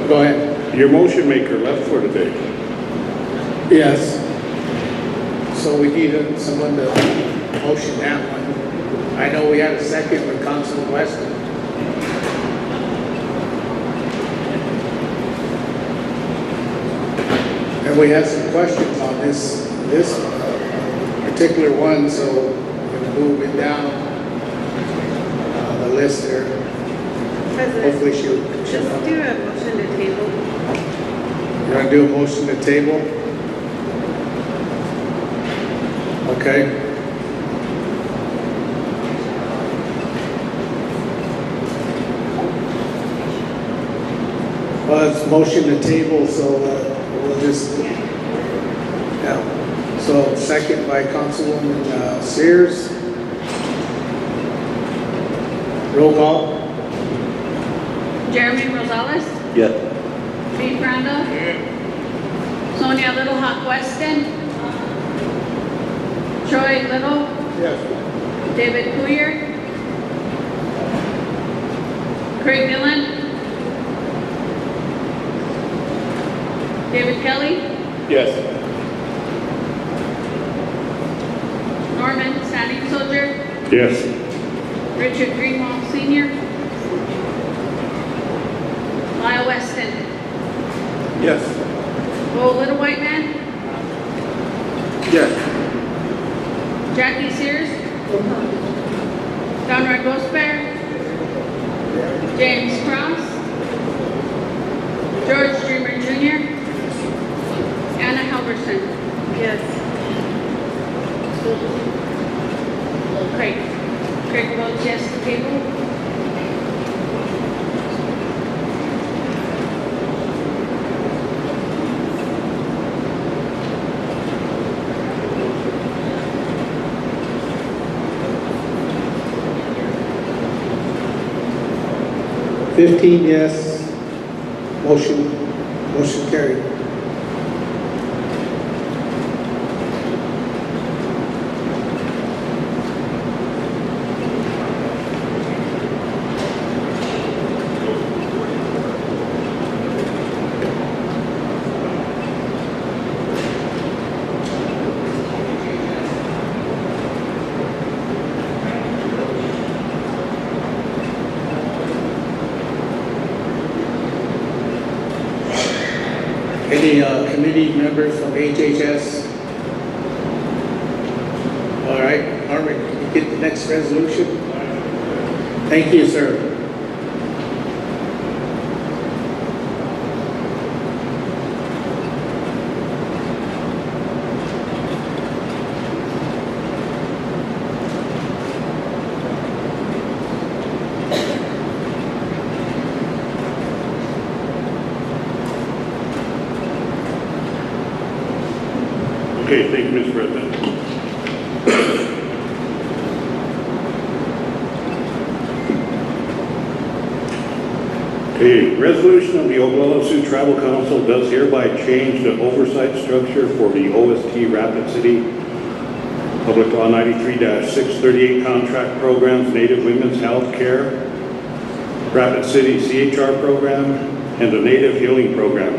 Go ahead. Your motion maker left for today. Yes. So we need someone to motion that one. I know we had a second with Councilman Weston. And we had some questions on this particular one, so we're gonna move it down the list there. Hopefully she'll Just do a motion to table. You're gonna do a motion to table? Okay. Well, it's motion to table, so we'll just, yeah. So second by Councilwoman Sears. Roll call. Jeremy Rosales, Yes. Steve Randall, Sonia Little Hawk Weston, Troy Little, Yes. David Poyer, Craig Dillon, David Kelly, Yes. Norman Standing Soldier, Yes. Richard Greenwald Sr., Lyle Weston, Yes. Bo Little White Man, Yes. Jackie Sears, Donroy Gosper, James Cross, George Dreamer Jr., Anna Halverson. Yes. Craig votes yes to table. $15 yes. Motion carried. Any committee members from HHS? All right, Norman, can you get the next resolution? Thank you, sir. Okay, thank you, Mr. President. Okay, resolution of the Oglala Sioux Tribal Council does hereby change the oversight structure for the OST Rapid City Public Law 93-638 contract programs, Native Women's Health Care, Rapid City CHR program, and the Native Healing Program.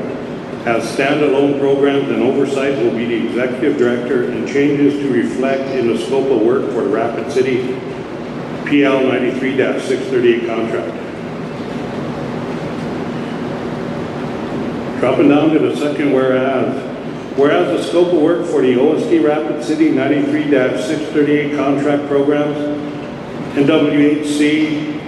As standalone programs, and oversight will be the executive director, and changes to reflect in the scope of work for the Rapid City PL 93-638 contract. Dropping down to the second whereas. Whereas the scope of work for the OST Rapid City 93-638 contract programs, NWHC,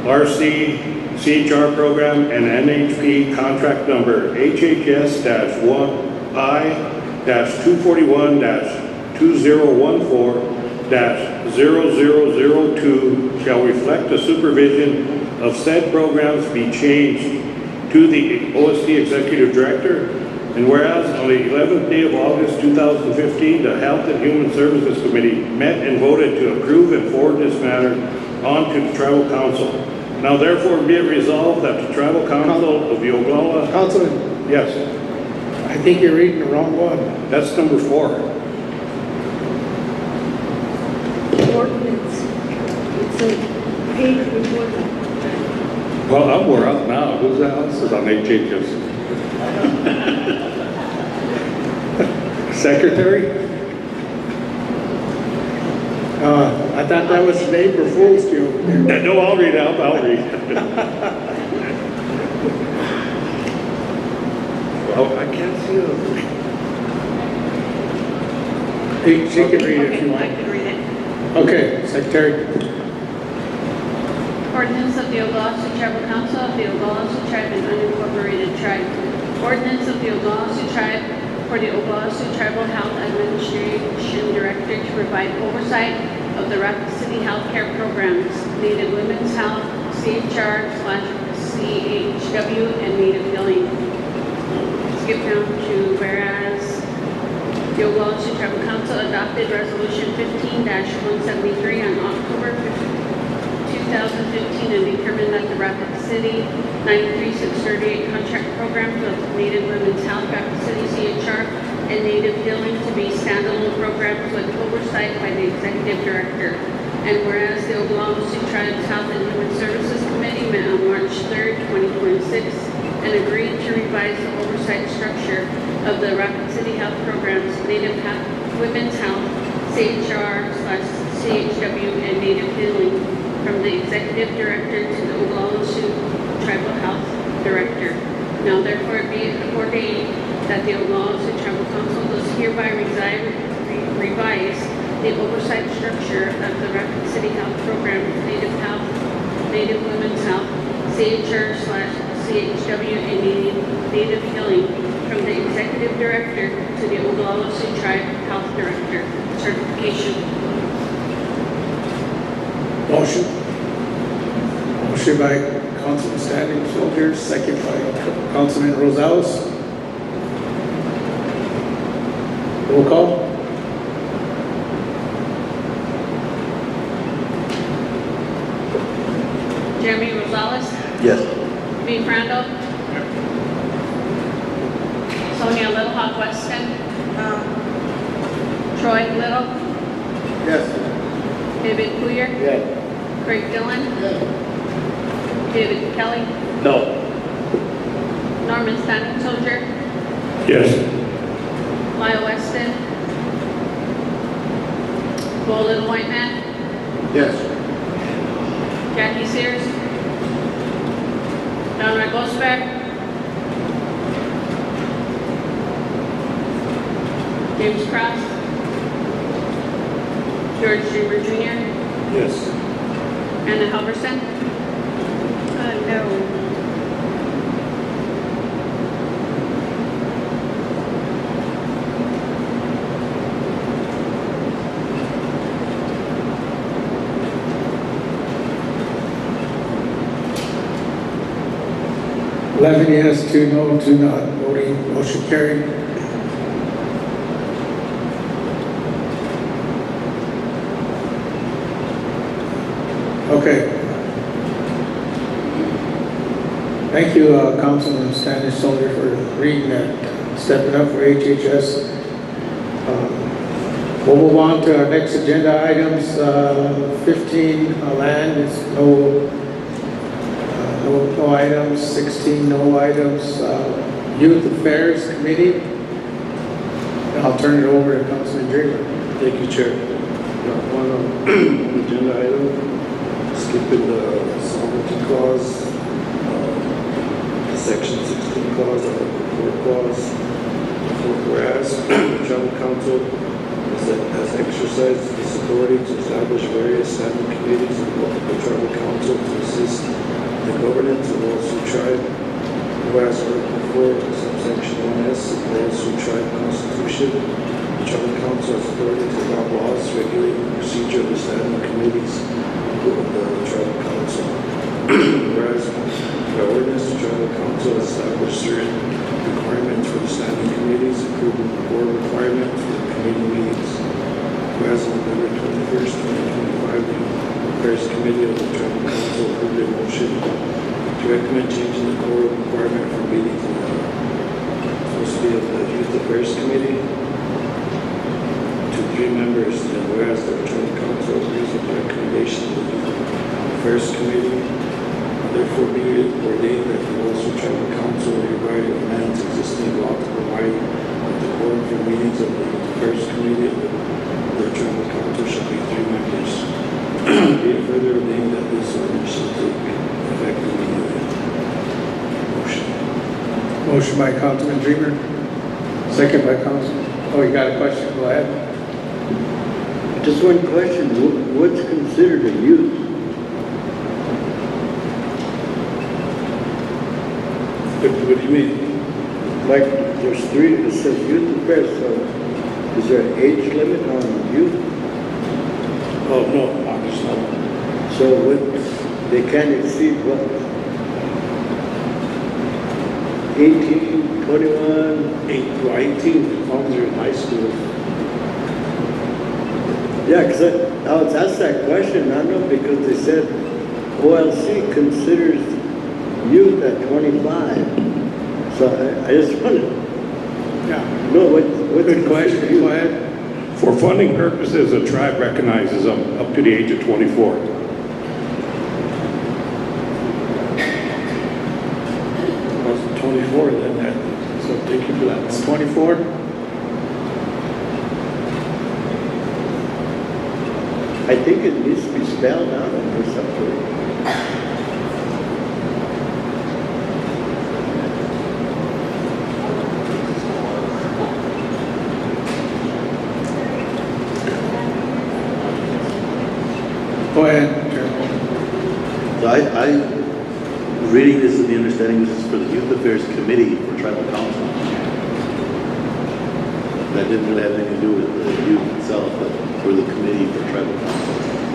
RC, CHR program, and NHP contract number HHS-1I-241-2014-0002 shall reflect the supervision of said programs be changed to the OST Executive Director. And whereas on the 11th day of August 2015, the Health and Human Services Committee met and voted to approve and forward this matter on to the Tribal Council. Now therefore be it resolved that the Tribal Council of the Oglala... Councilman, Yes, I think you're reading the wrong one. that's number 4. Ordinance. It's a page before that. Well, I'm wore out now. Who's the house is on HHS? Secretary? I thought that was an April Fool's joke there. No, I'll read out. I'll read. Oh, I can't see it. She can read it if you Okay, I want. can read it. Okay, Secretary. Ordinance of the Oglala Sioux Tribal Council of the Oglala Sioux Tribe and Unincorporated Tribe. Ordinance of the Oglala Sioux Tribe for the Oglala Sioux Tribal Health Administration Director to provide oversight of the Rapid City Healthcare Programs, Native Women's Health, CHR/CHW, and Native Healing. Skip down to whereas the Oglala Sioux Tribal Council adopted Resolution 15-173 on October 2015 and determined that the Rapid City 93638 contract programs of Native Women's Health, Rapid City CHR, and Native Healing to be standalone programs with oversight by the Executive Director. And whereas the Oglala Sioux Tribe's Health and Human Services Committee met on March 3rd, 2026, and agreed to revise the oversight structure of the Rapid City Health Programs, Native Women's Health, CHR/CHW, and Native Healing from the Executive Director to the Oglala Sioux Tribal Health Director. Now therefore be it ordained that the Oglala Sioux Tribal Council does hereby revise the oversight structure of the Rapid City Health Program, Native Health, Native Women's Health, CHR/CHW, and Native Healing from the Executive Director to the Oglala Sioux Tribe Health Director. Certification. Motion. Motion by Councilman Standing Soldier, second by Councilman Rosales. Roll call. Jeremy Rosales, Yes. B. Frando, Sonia Little Hawk Weston, Troy Little, Yes. David Poyer, Yes. Craig Dillon, David Kelly, No. Norman Standing Soldier, Yes. Lyle Weston, Bo Little White Man, Yes. Jackie Sears, Don Gosper, James Cross, George Dreamer Jr., Yes. Anna Halverson, No. Eleven yes, 2 no, 2 not voting, motion carried. Okay. Thank you, Councilman Standish Soldier, for reading that, stepping up for HHS. We'll move on to our next agenda items. 15, land is no items. 16, no items. Youth Affairs Committee. I'll turn it over to Councilman Dreamer. Thank you, Chair. Got one agenda item, skipping the sovereignty clause, Section 16 clause, Article 4 clause. Whereas the Tribal Council has exercised its authority to establish various standing committees of the Tribal Council to assist the governance of the Oglala Sioux Tribe. Whereas Article 4, subsection 1S of the Oglala Sioux Tribe Constitution, the Tribal Council has authority to adopt laws regulating the procedure of the standing committees of the Tribal Council. Whereas by ordinance, the Tribal Council has established certain requirements for the standing committees, including the board requirements for the committee meetings. Whereas on November 21st, 2025, the Affairs Committee of the Tribal Council approved a motion to recommend changing the core requirement for meetings supposed to be of the Youth Affairs Committee to 3 members, and whereas the Tribal Council agrees with the recommendation of the Youth Affairs Committee, therefore be it ordain that the Oglala Sioux Tribal Council hereby amends existing law to provide that the quorum for meetings of the first committee of the tribal council shall be 3 members. Be it further ordained that this ordinance shall take effect immediately. Motion. Motion by Councilman Dreamer, second by Councilman, oh, you got a question, go ahead. Just one question, what's considered a youth? What do you mean? Like, there's 3, it says youth affairs, so is there an age limit on youth? Oh, no, there's not. So what, they can't exceed what? 18, 21? 18, as long as you're in high school. Yeah, because I was asked that question, I know, because they said OLC considers youth at 25. So I just wanted to Yeah, know what's good question, considered youth. go ahead. For funding purposes, the tribe recognizes them up to the age of 24. I was 24 then, so thank you for that. It's 24. I think it needs to be spelled out or something. Go ahead, Chairman. So I reading this and the understanding this is for the Youth Affairs Committee for Tribal Council. That didn't really have anything to do with the youth itself, but for the committee for Tribal Council.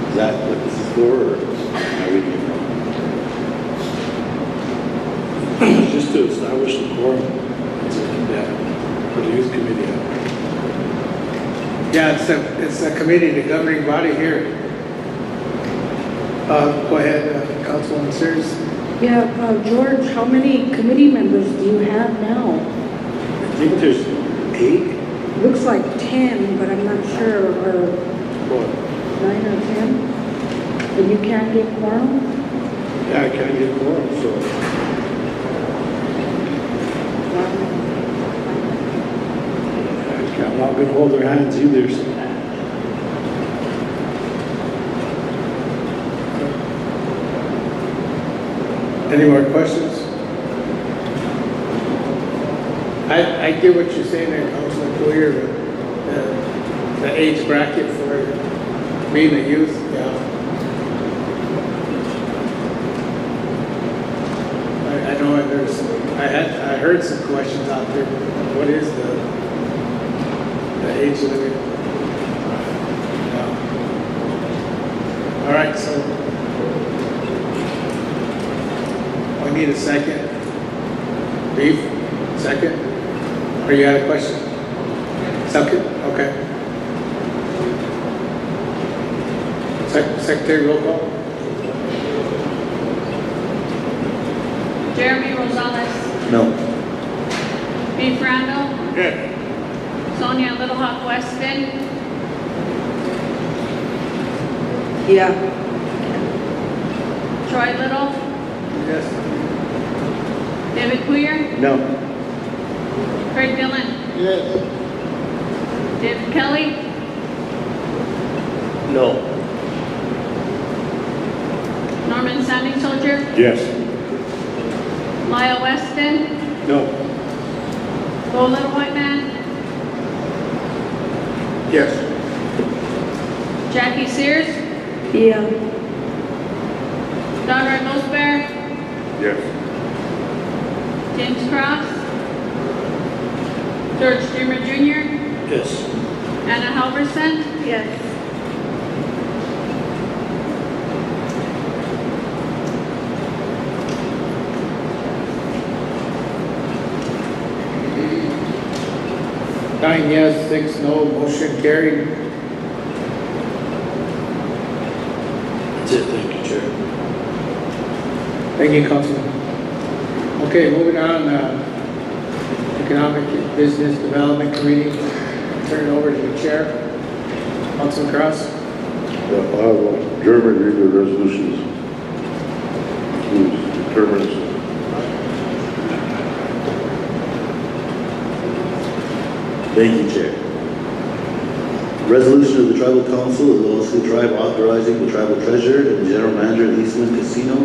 Is that what this is for, or am I reading it wrong? Just to establish the quorum for the youth committee. Yeah, it's a committee, the governing body here. Go ahead, Councilwoman Sears. Yeah, George, how many committee members do you have now? I think there's 8. Looks like 10, but I'm not sure, or What? 9 or 10? But you can't get quorum? Yeah, I can't get quorum, so. I'm not gonna hold their hands either, so. Any more questions? I get what you're saying there, Councilman Clear, the age bracket for being a youth, yeah. I know I heard some questions out there, what is the age limit? Yeah. All right, so we need a second. Beef, second? Or you had a question? Second, okay. Secretary, roll call. Jeremy Rosales, No. Beef Randall, Good. Sonia Little Hawk Weston, Yeah. Troy Little, Yes. David Queer, No. Craig Dillon, Yes. David Kelly, No. Norman Standing Soldier, Yes. Lyle Weston, No. Bo Little White Man, Yes. Jackie Sears, Yeah. Don Red Nose Bear, Yes. James Cross, George Dreamer Jr., Yes. Anna Halverson, Yes. Nine yes, 6 no, motion carried. That's it, thank you, Chair. Thank you, Councilman. Okay, moving on, Economic Business Development Committee. Turn it over to the chair. Councilman Cross. I will German read the resolutions. Who determines Thank you, Chair. Resolution of the Tribal Council of the Oglala Sioux Tribe authorizing the tribal treasurer and the general manager of Eastman Casino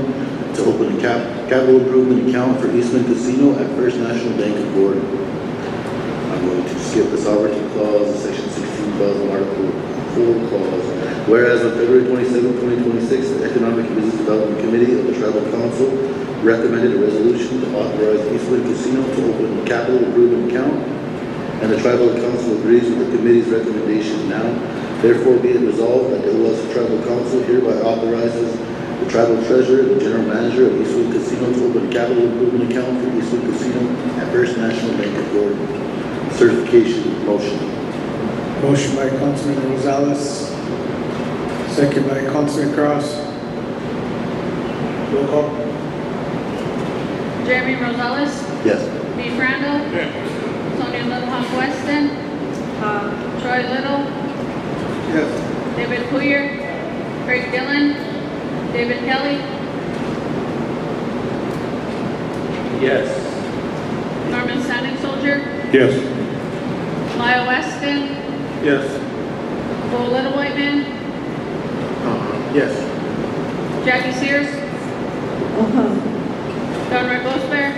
to open a capital improvement account for Eastman Casino at First National Bank of Bighorn. I'm going to skip the sovereignty clause, the section 16 clause, and article 4 clause. Whereas on February 27, 2026, the Economic and Business Development Committee of the Tribal Council recommended a resolution to authorize Eastman Casino to open a capital improvement account, and the Tribal Council agrees with the committee's recommendation now. Therefore, be it resolved that the Oglala Sioux Tribal Council hereby authorizes the tribal treasurer and the general manager of Eastwood Casino to open a capital improvement account for Eastwood Casino at First National Bank of Bighorn. Certification motion. Motion by Councilman Rosales, second by Councilman Cross. Roll call. Jeremy Rosales, Yes. Lee Randall, Sonia Little Hawk Weston, Troy Little, Yes. David Poyer, Craig Dillon, David Kelly, Yes. Norman Standing Soldier, Yes. Lyle Weston, Yes. Bo Little White Man, Yes. Jackie Sears, Don Roy Bosbear,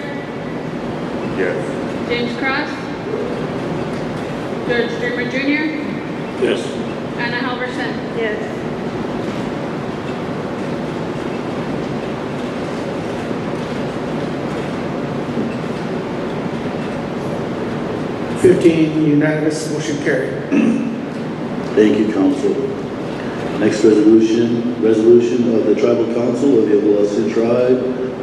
Yes. James Cross, George Dreamer Jr., Yes. Anna Halverson. Yes. Unanimous, motion carried. Thank you, Council. Next resolution of the Tribal Council of the Oglala Sioux Tribe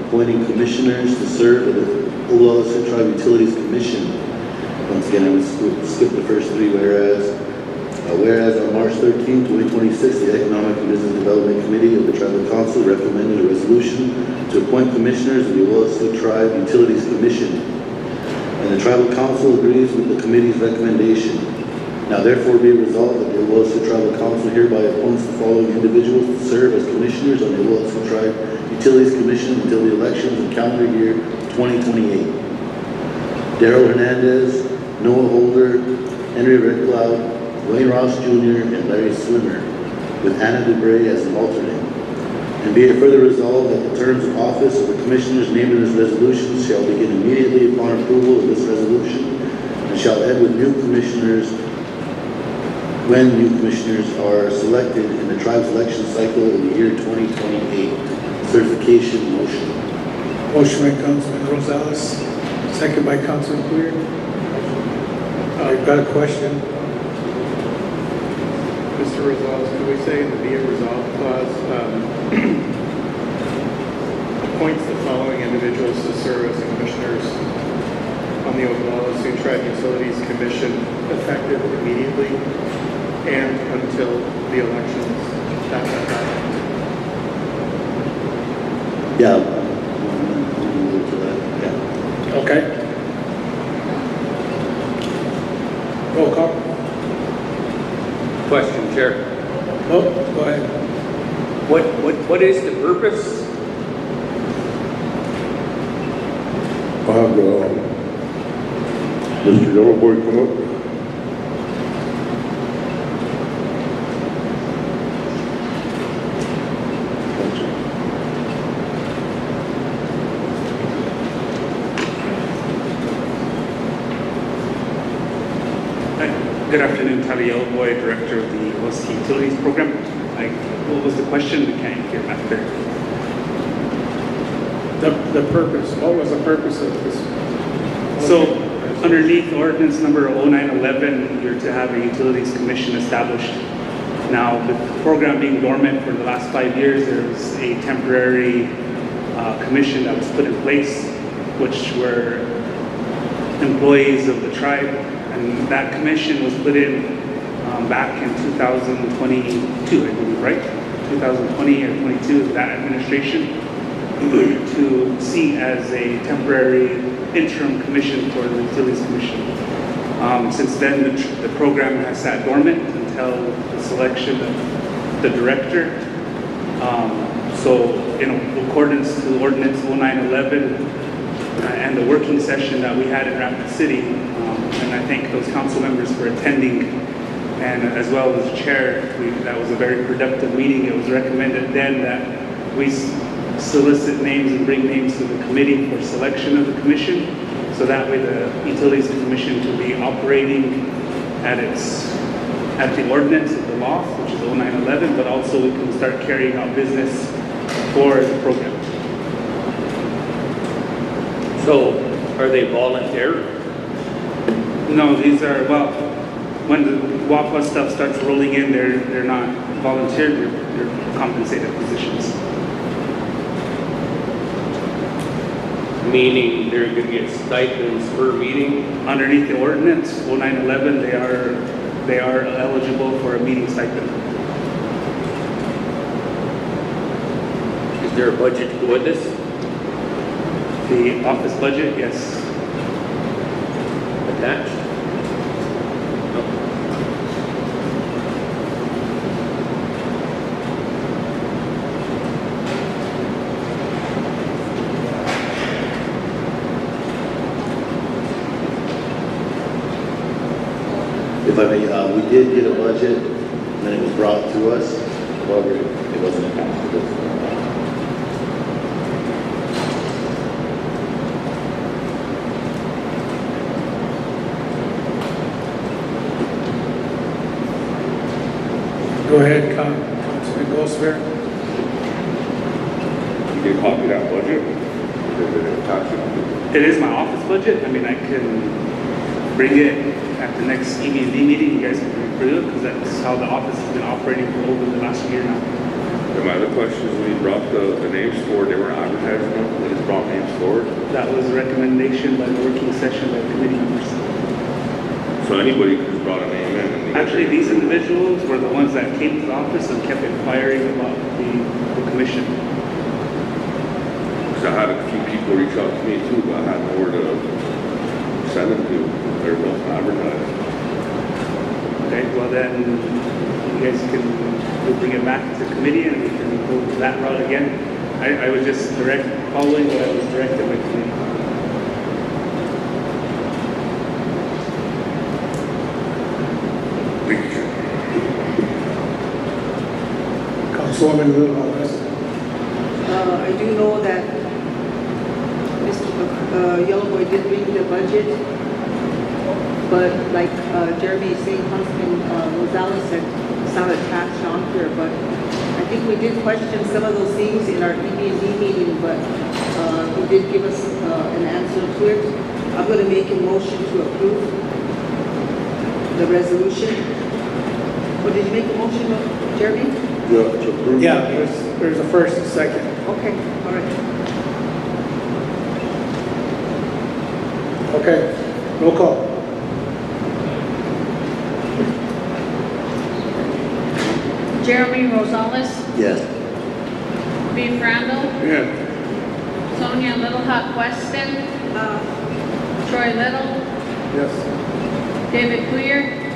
appointing commissioners to serve at the Oglala Sioux Tribe Utilities Commission. Once again, I would skip the first three whereas. Whereas on March 13, 2026, the Economic and Business Development Committee of the Tribal Council recommended a resolution to appoint commissioners of the Oglala Sioux Tribe Utilities Commission. And the Tribal Council agrees with the committee's recommendation. Now therefore be it resolved that the Oglala Sioux Tribal Council hereby appoints the following individuals to serve as commissioners on the Oglala Sioux Tribe Utilities Commission until the elections in calendar year 2028. Darrell Hernandez, Noah Holder, Henry Red Cloud, Wayne Ross Jr., and Larry Swimmer, with Anna DeBray as an alternate. And be it further resolved that the terms of office of the commissioners named in this resolution shall begin immediately upon approval of this resolution and shall end with new commissioners when new commissioners are selected in the tribe's election cycle in the year 2028. Certification motion. Motion by Councilman Rosales, second by Councilman Poyer. I've got a question. Mr. Rosales, can we say in the be it resolved clause, appoints the following individuals to serve as commissioners on the Oglala Sioux Tribe Utilities Commission effective immediately and until the elections. Yeah. We'll move to that. Yeah. Okay. Roll call. Question, Chair. Oh, go ahead. What is the purpose? I'll have Mr. Yellowboy come up. Good afternoon, Tyler Yellowboy, Director of the OST Utilities Program. What was the question? We can't hear back there. The purpose, what was the purpose of this? So, underneath ordinance number 0911, you're to have a Utilities Commission established. Now, with the program being dormant for the last 5 years, there was a temporary commission that was put in place, which were employees of the tribe. And that commission was put in back in 2022, I believe, right? 2020 or 22, that administration, to see as a temporary interim commission for the Utilities Commission. Since then, the program has sat dormant until the selection of the director. So, in accordance to Ordinance 0911, and the working session that we had in Rapid City. And I thank those council members for attending, and as well as the chair. That was a very productive meeting. It was recommended then that we solicit names and bring names to the committee for selection of the commission, so that way the Utilities Commission can be operating at the ordinance of the law, which is 0911, but also we can start carrying out business for the program. So, are they volunteer? No, these are, well, when the WAPA stuff starts rolling in, they're not volunteer, they're compensated positions. Meaning they're gonna get stipends per meeting? Underneath the ordinance, 0911, they are eligible for a meeting stipend. Is there a budget to go with this? The office budget, yes. Attached? No. If I may, we did get a budget, and then it was brought to us, however, it wasn't accounted for. Go ahead, Councilman Gosper. You get a copy of that budget? It is my office budget. I mean, I can bring it at the next EBD meeting. You guys can approve it, because that's how the office has been operating for over the last year now. And my other question is, when you brought the names forward, they weren't advertising them, they just brought names forward. That was a recommendation by the working session by the committee members. So anybody could have brought a name in. And Actually, these individuals were the ones that came to the office and kept inquiring about the commission. Because I had a few people reach out to me too, but I had nowhere to send them to. They're both advertised. Okay, well then, you guys can, we'll bring it back to committee and we can go that route again. I was just following what I was directed by committee. Councilwoman Little, I do know that Mr. Yellowboy did bring the budget, but like Jeremy is saying, Councilman Rosales said, it's not attached on here, but I think we did question some of those things in our EBZ meeting, but he did give us an answer to it. I'm going to make a motion to approve the resolution. Or did you make a motion, Jeremy? Yeah, to approve. yeah, there's a first and second. Okay, all right. Okay, roll call. Jeremy Rosales, Yes. Beef Randall, Yeah. Sonia Little Hawk Weston, Troy Little, Yes. David Queer,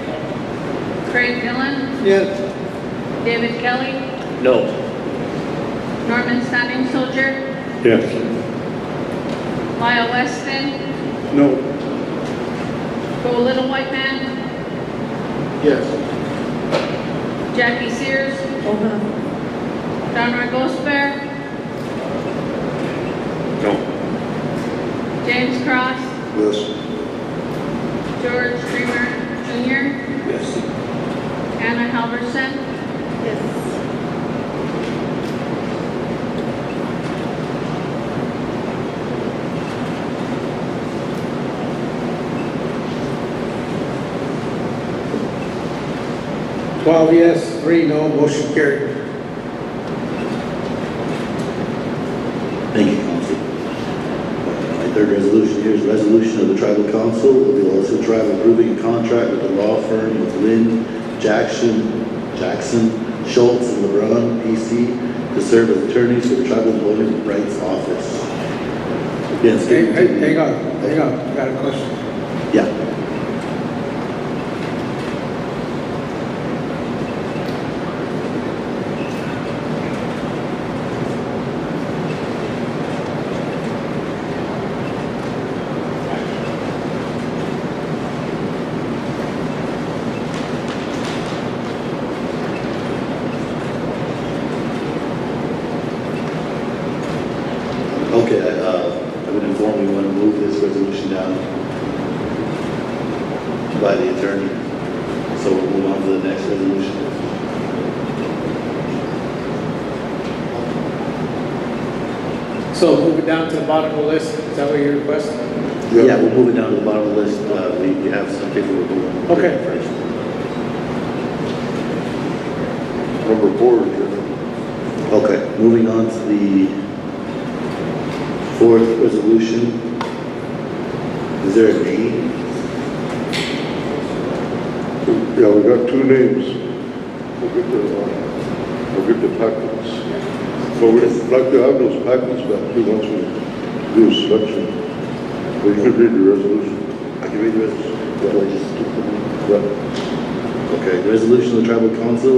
Craig Dillon, Yes. David Kelly, No. Norman Standing Soldier, Yes. Lyle Weston, No. Go Little White Man, Yes. Jackie Sears, Donroy Gosper, No. James Cross, Yes. George Dreamer Jr., Yes. Anna Halverson, Yes. Twelve yes, 3 no, motion carried. Thank you, Council. My third resolution here is a resolution of the Tribal Council of the Oglala Sioux Tribe approving a contract with the law firm of Lynn Jackson, Schultz, and LeBron, PC, to serve as attorneys for the Tribal Voting Rights Office. Again, Hang on, I got a question. Yeah. I've been informed we want to move this resolution down by the attorney. So we'll move on to the next resolution. So move it down to the bottom of the list, is that what you're requesting? Yeah, we'll move it down to the bottom of the list. We have some paperwork. Okay. First. Number 4, Okay, moving on to the fourth resolution. Is there a name? yeah, we got 2 names. We'll get the packets. But we'd like to have those packets back too once we do a selection. But you can read the resolution. I can read the resolution. Do I just skip the name? Yeah. Okay, the resolution of the Tribal Council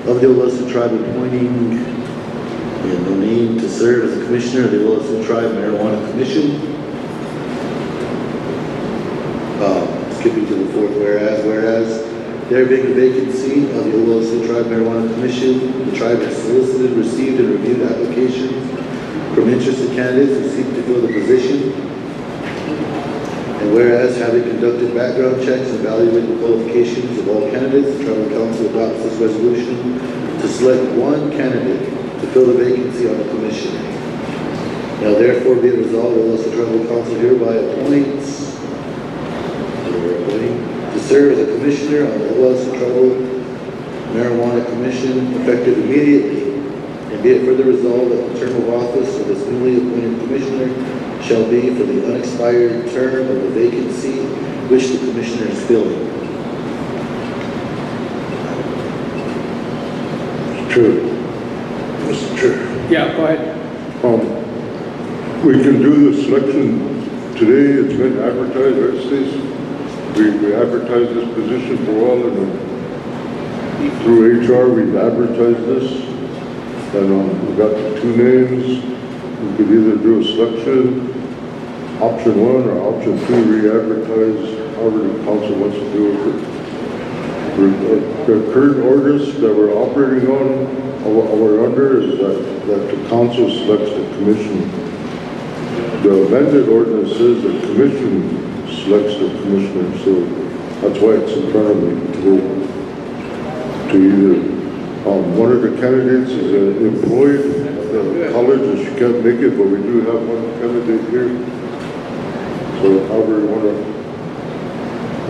of the Oglala Sioux Tribe appointing no name to serve as a commissioner of the Oglala Sioux Tribe Marijuana Commission. Skipping to the fourth whereas there being a vacancy of the Oglala Sioux Tribe Marijuana Commission, the tribe has solicited, received, and reviewed applications from interested candidates who seek to fill the position. And whereas, having conducted background checks and evaluated the qualifications of all candidates, the Tribal Council adopts this resolution to select one candidate to fill the vacancy on the commission. Now therefore be it resolved, the Oglala Sioux Tribal Council hereby appoints to serve as a commissioner on the Oglala Sioux Tribal Marijuana Commission effective immediately, and be it further resolved that the term of office of this newly appointed commissioner shall be for the unexpired term of the vacancy which the commissioner is filling. Mr. Chair. Yeah, go ahead. We can do the selection today. It's been advertised, right, Stacy? We advertised this position for a while, and through HR, we've advertised this. And we got the 2 names. We could either do a selection, option 1 or option 2, re-advertise, however the council wants to do it. The current ordinance that we're operating on, we're under, is that the council selects the commission. The amended ordinance says the commission selects the commissioner, so that's why it's in front of me to go to either. One of the candidates is employed at the college and she can't make it, but we do have one candidate here. So however you want to,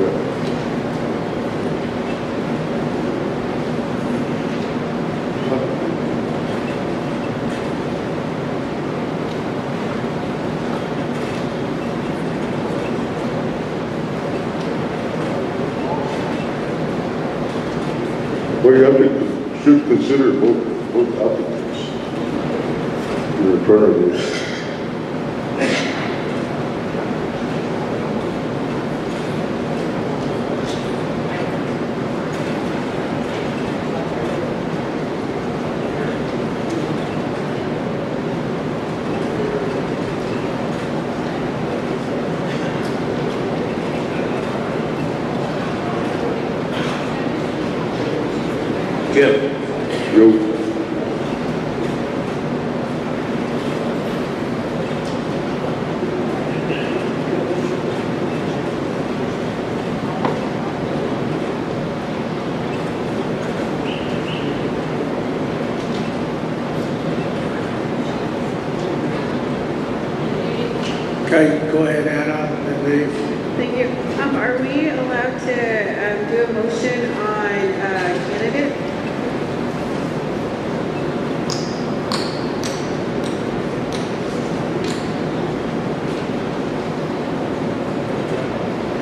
yeah. Well, you have to, should consider both applicants. You're in front of this. Jim, Yo. Okay, go ahead, Anna, and Dave. Thank you. Are we allowed to do a motion on candidate?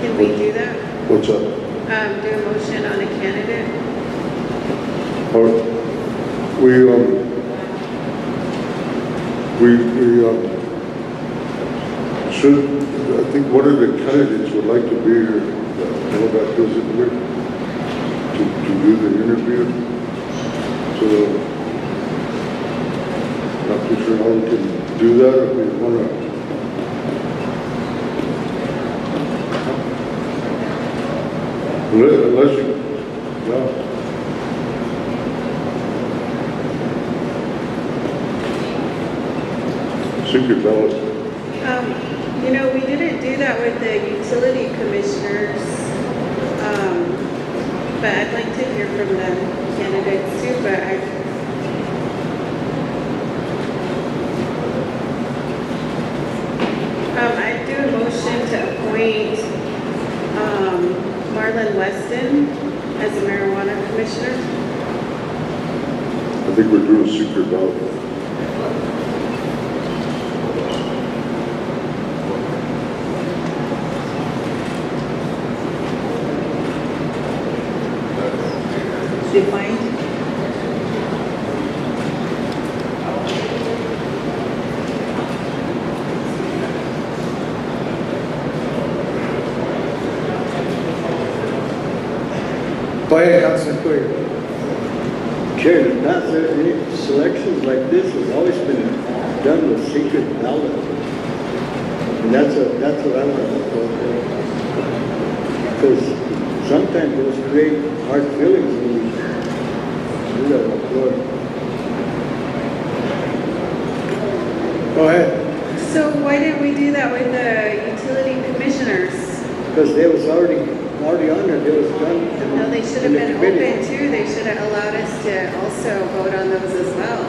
Can we do that? What's up? Do a motion on a candidate? All right. We should, I think one of the candidates would like to be here, that doesn't here, to do the interview. So, not too sure how we can do that, if we want to. Unless you, yeah. Secret ballot. We didn't do that with the utility commissioners. But I'd like to hear from the candidates too, I'd do a motion to appoint, Marlon Weston as a marijuana commissioner. I think we're doing a secret ballot. Defined. Go ahead, Councilman Courier. Chair, in the past, any selections like this has always been done with secret ballot. And that's what I want to know. Because sometimes those create hard feelings when you do that on the floor. Go ahead. So why didn't we do that with the utility commissioners? Because they was already on there, they was done. No, they should have in the been committee. open too. They should have allowed us to also vote on those as well.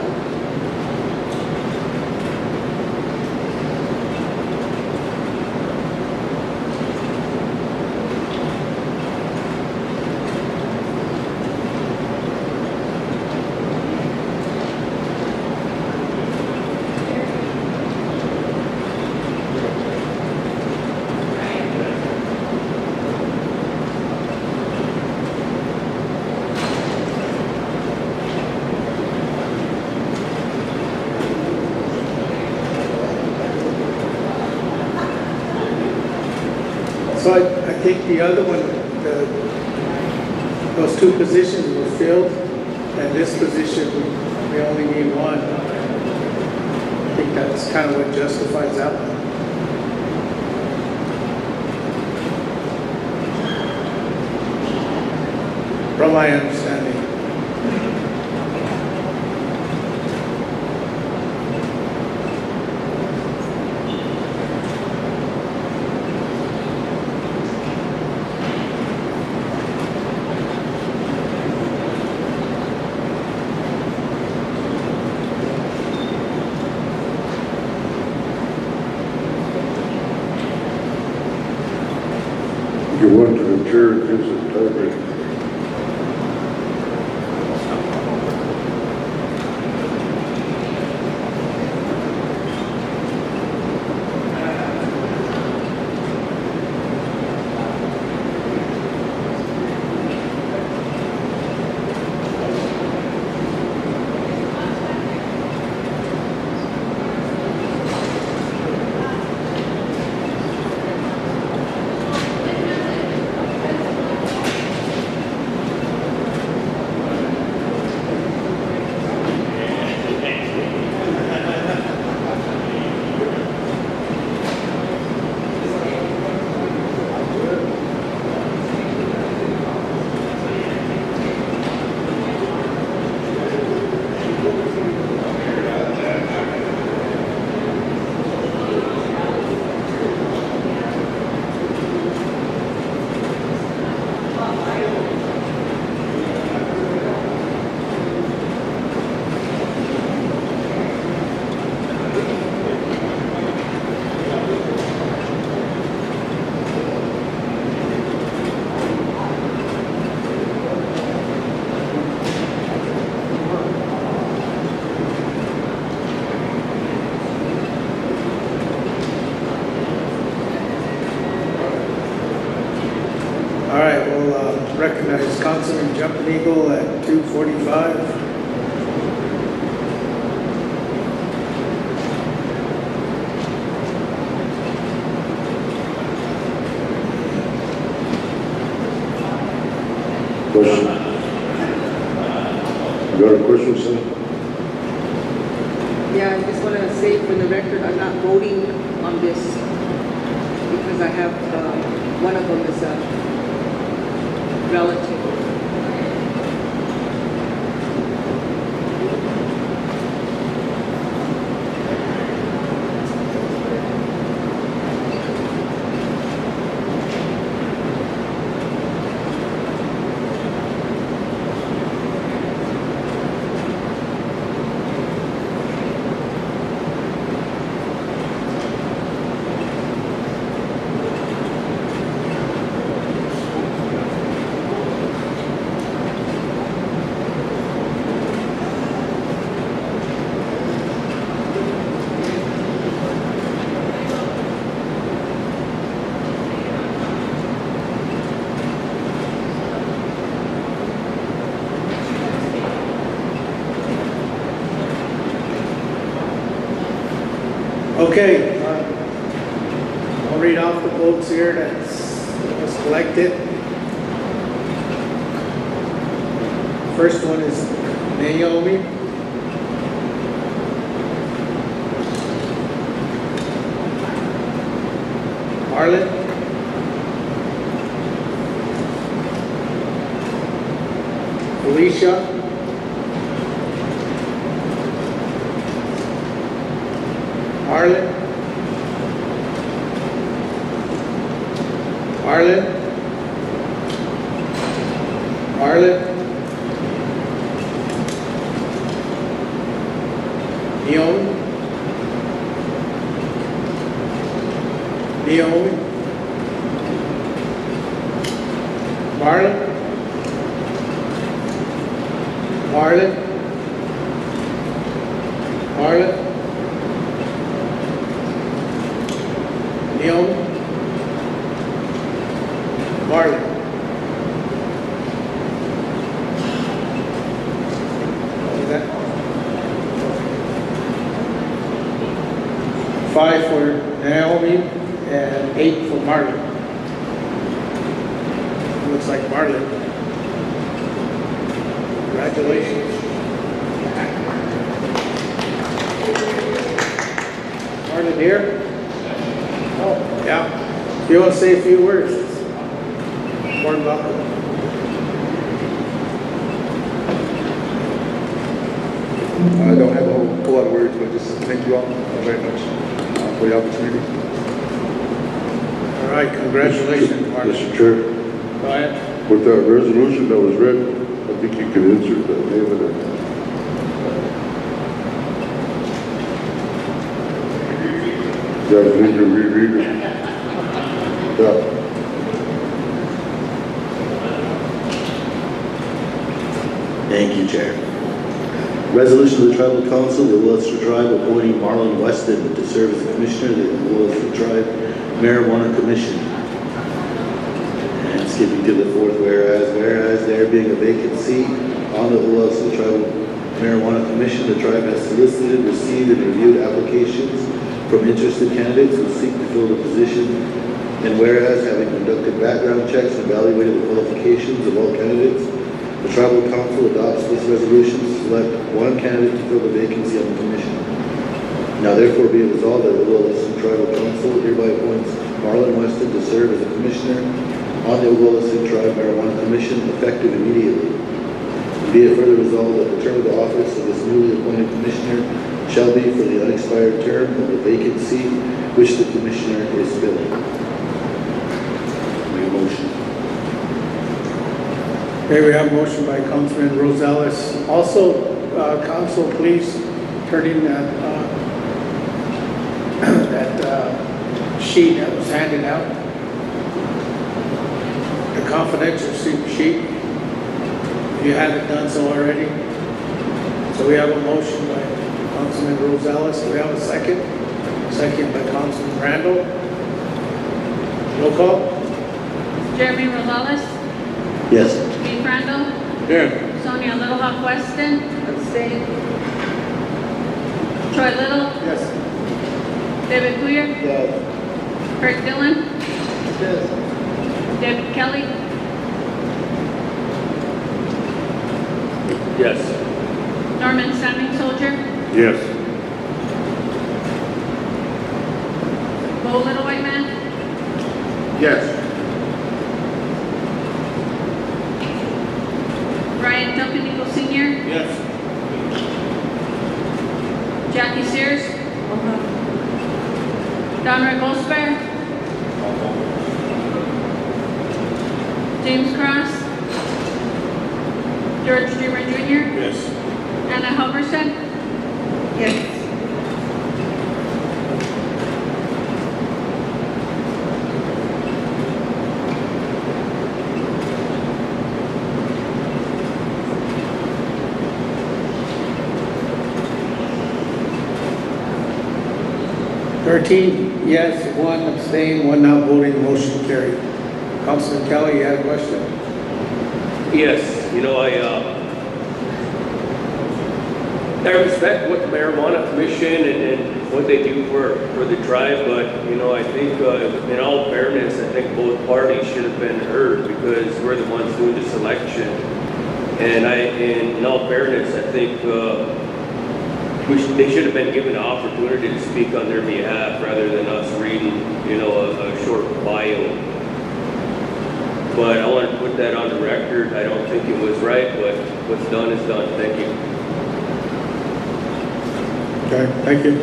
So I think the other one, those two positions were filled, and this position, we only need one. I think that's kind of what justifies that one. From my understanding. You went to the chair, it gives it time. All right, we'll recognize Councilman Jumping Eagle at 2:45. Question? You got a question, sir? Yeah, I just want to say for the record, I'm not voting on this because I have, one of them is a relative. Okay, I'll read off the votes here that was collected. First one is Naomi. Marlon. Alicia. Marlon. Marlon. Marlon. Naomi. Naomi. Marlon. Marlon. Marlon. Naomi. Marlon. What was that? 5 for Naomi and 8 for Marlon. Looks like Marlon. Congratulations. Marlon here? Oh, yeah. If you want to say a few words, more than welcome. I don't have a whole lot of words, but just thank you all very much for the opportunity. All right, congratulations, Marlon. Mr. Chair, Go ahead. with that resolution that was read, I think you can insert the name of it. Yeah, you need to reread it. Yeah. Thank you, Chair. Resolution of the Tribal Council of the Oglala Sioux Tribe appointing Marlon Weston to serve as a commissioner of the Oglala Sioux Tribe Marijuana Commission. And skipping to the fourth whereas there being a vacant seat on the Oglala Sioux Tribe Marijuana Commission, the tribe has solicited, received, and reviewed applications from interested candidates who seek to fill the position. And whereas, having conducted background checks and evaluated the qualifications of all candidates, the Tribal Council adopts this resolution to select one candidate to fill the vacancy on the commission. Now therefore be it resolved that the Oglala Sioux Tribal Council hereby appoints Marlon Weston to serve as a commissioner on the Oglala Sioux Tribe Marijuana Commission effective immediately. Be it further resolved that the term of the office of this newly appointed commissioner shall be for the unexpired term of the vacant seat which the commissioner is filling. Make a motion. Okay, we have a motion by Councilman Rosales. Also, council, please turn in that, sheet that was handed out. The confidential sheet, if you haven't done so already. So we have a motion by Councilman Rosales. Do we have a second? Second by Councilman Randall. Roll call. Jeremy Rosales, Yes. Keith Randall, Here. Sonia Little Hawk Weston, Abstain. Troy Little, Yes. David Poyer, Yes. Kurt Dillon, Yes. David Kelly, Yes. Norman Standing Soldier, Yes. Bo Little White Man, Yes. Ryan Duncan Eagle Sr., Yes. Jackie Sears, Donroy Goldsberry, James Cross, George Dreamer Jr., Yes. Anna Halverson, Yes. Thirteen yes, 1 abstain, 1 not voting, motion carried. Councilman Kelly, you had a question? Yes, you know, I respect what the marijuana commission and what they do for the tribe, but, you know, I think, in all fairness, I think both parties should have been heard because we're the ones doing the selection. And in all fairness, I think, they should have been given an opportunity to speak on their behalf rather than us reading, you know, a short bio. But I want to put that on the record. I don't think it was right, but what's done is done. Thank you. Okay, thank you.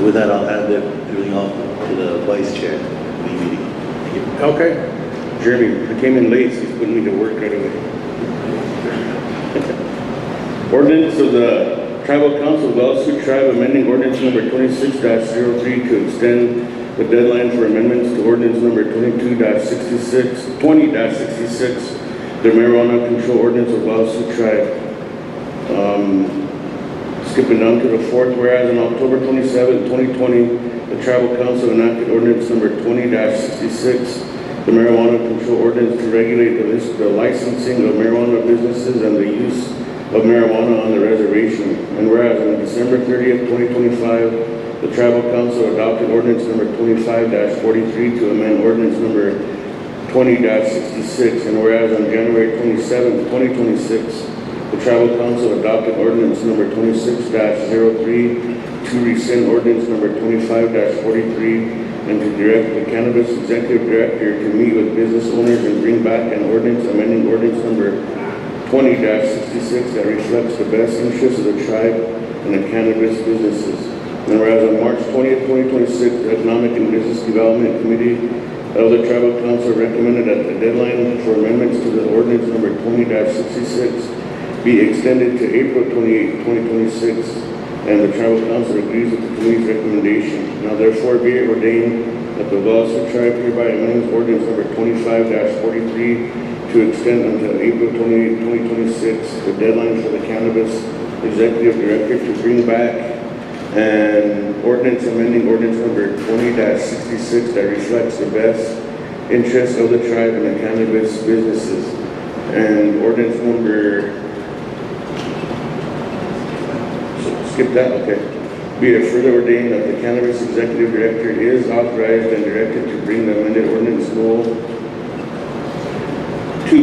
With that, I'll hand everything off to the vice chair of the meeting. Thank you. Okay. Jeremy, I came in late, so he's putting me to work right away. Ordinance of the Tribal Council of Oglala Sioux Tribe amending ordinance number 26-03 to extend the deadline for amendments to ordinance number 20-66, the marijuana control ordinance of Oglala Sioux Tribe. Skipping down to the fourth, whereas on October 27, 2020, the Tribal Council enacted ordinance number 20-66, the marijuana control ordinance to regulate the licensing of marijuana businesses and the use of marijuana on the reservation. And whereas on December 30th, 2025, the Tribal Council adopted ordinance number 25-43 to amend ordinance number 20-66. And whereas on January 27th, 2026, the Tribal Council adopted ordinance number 26-03 to rescind ordinance number 25-43 and to direct the Cannabis Executive Director to meet with business owners and bring back an ordinance amending ordinance number 20-66 that reflects the best interests of the tribe and the cannabis businesses. And whereas on March 20th, 2026, the Economic and Business Development Committee of the Tribal Council recommended that the deadline for amendments to the ordinance number 20-66 be extended to April 28, 2026, and the Tribal Council agrees with the committee's recommendation. Now therefore be it ordained that the Oglala Sioux Tribe hereby amends ordinance number 25-43 to extend until April 28, 2026, the deadline for the Cannabis Executive Director to bring back an ordinance amending ordinance number 20-66 that reflects the best interests of the tribe and the cannabis businesses. And ordinance number, skip that, okay. Be it further ordained that the Cannabis Executive Director is authorized and directed to bring the amended ordinance to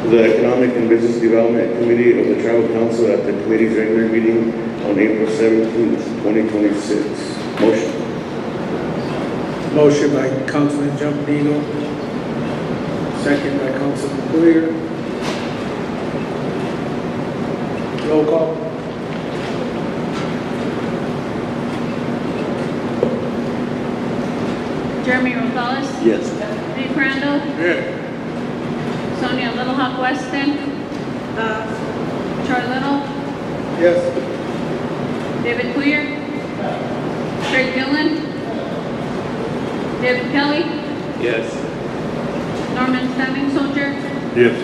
the Economic and Business Development Committee of the Tribal Council at the committee's regular meeting on April 17th, 2026. Motion. Motion by Councilman Jumpino, second by Councilman Clear. Roll call. Jeremy Rosales. Yes. Dave Crandall. Yeah. Sonia Little Hawk Weston. Troy Little. Yes. David Queer. Craig Dillon. David Kelly. Yes. Norman Standing Soldier. Yes.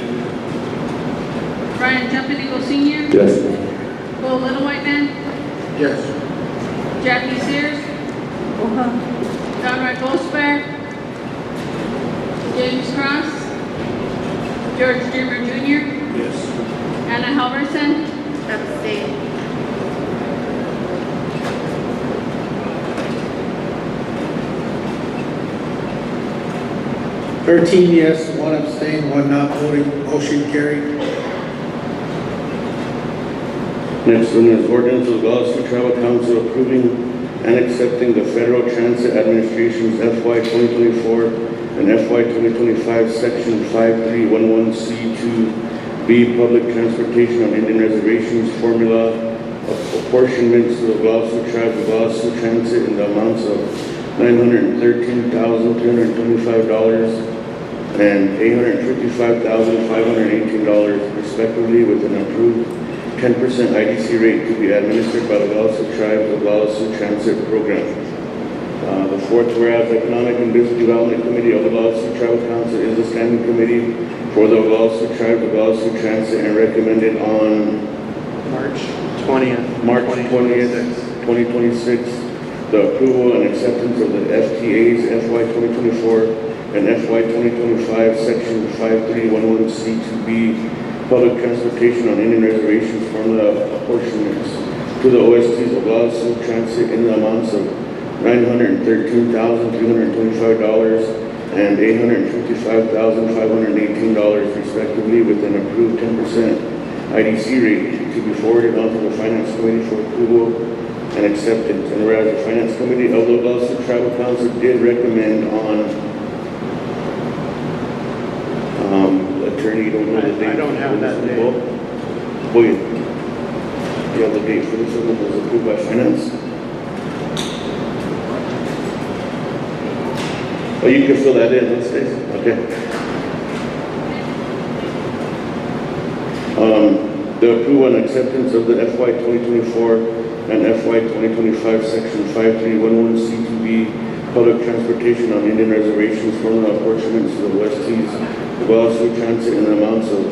Brian Jumping Eagle Sr. Yes. Bo Little White Man. Yes. Jackie Sears. Conrad Goldsberg. James Cross. George Dreamer Jr. Yes. Anna Halverson. Abstain. $13 yes, 1 abstain, 1 not voting, motion carried. Next one is ordinance of the Oglala Sioux Tribal Council approving and accepting the Federal Transit Administration's FY 2024 and FY 2025 Section 5311C2B Public Transportation on Indian Reservations Formula of apportionments to the Oglala Sioux Tribe, Oglala Sioux Transit in the amounts of $913,325 and $855,518 respectively, with an approved 10% IDC rate to be administered by the Oglala Sioux Tribe's Oglala Sioux Transit Program. The fourth, whereas the Economic and Business Development Committee of the Oglala Sioux Tribal Council is the standing committee for the Oglala Sioux Tribe's Oglala Sioux Transit and recommended on March 20th, 2026, the approval and acceptance of the FTA's FY 2024 and FY 2025, Section 5311C2B, Public Transportation on Indian Reservations Formula Apportionments to the OST's Oglala Sioux Transit in the amounts of $913,325 and $855,518 respectively, with an approved 10% IDC rate to be forwarded onto the Finance Committee for approval and acceptance. And whereas the Finance Committee of the Oglala Sioux Tribal Council did recommend on attorney, you don't know the date? I don't have that date. Oh, yeah. You have the date for this one that was approved by Finance? Oh, you can fill that in, huh, Stacy? Okay. The approval and acceptance of the FY 2024 and FY 2025 Section 5311C2B Public Transportation on Indian Reservations Formula Apportionments to the West Seas Oglala Sioux Transit in the amounts of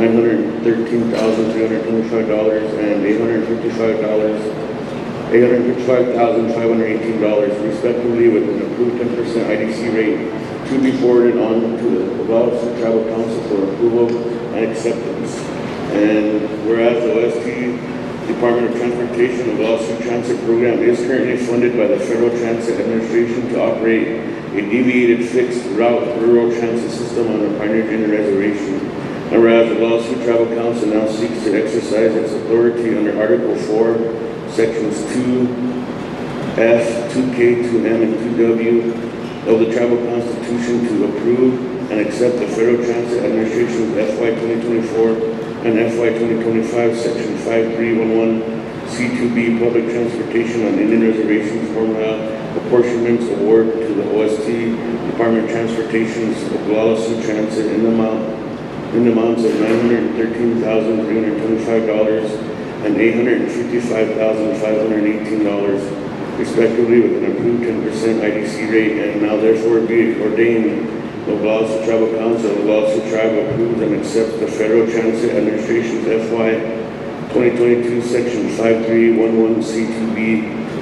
$913,325 and $855,518 respectively, with an approved 10% IDC rate to be forwarded on to the Oglala Sioux Tribal Council for approval and acceptance. And whereas the OST Department of Transportation Oglala Sioux Transit Program is currently funded by the Federal Transit Administration to operate a deviated fixed route rural transit system on the Pioneer Indian Reservation. And whereas the Oglala Sioux Tribal Council now seeks to exercise its authority under Article 4, Sections 2F, 2K, 2M, and 2W of the Tribal Constitution to approve and accept the Federal Transit Administration's FY 2024 and FY 2025 Section 5311C2B Public Transportation on Indian Reservations Formula Apportionments Award to the OST Department of Transportation's Oglala Sioux Transit in the amounts of $913,325 and $855,518 respectively, with an approved 10% IDC rate. And now therefore be it ordained, the Oglala Sioux Tribal Council of the Oglala Sioux Tribe approves and accepts the Federal Transit Administration's FY 2022 Section 5311C2B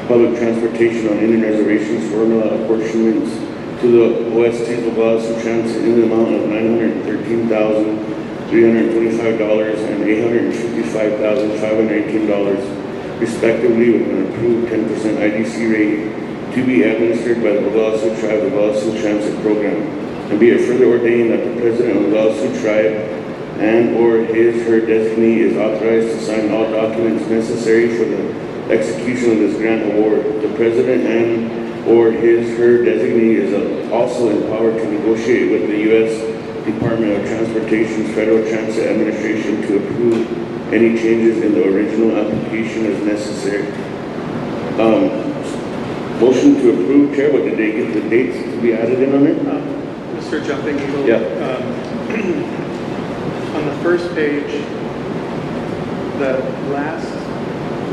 Public Transportation on Indian Reservations Formula Apportionments to the OST Oglala Sioux Transit in the amount of $913,325 and $855,518 respectively, with an approved 10% IDC rate to be administered by the Oglala Sioux Tribe Oglala Sioux Transit Program. And be it further ordained that the President of the Oglala Sioux Tribe and or his/her designee is authorized to sign all documents necessary for the execution of this grant award. The President and or his/her designee is also empowered to negotiate with the U.S. Department of Transportation's Federal Transit Administration to approve any changes in the original application as necessary. Motion to approve, Chair, but did they get the dates to be added in on it? Mr. Jumping Eagle? Yeah. On the first page, the last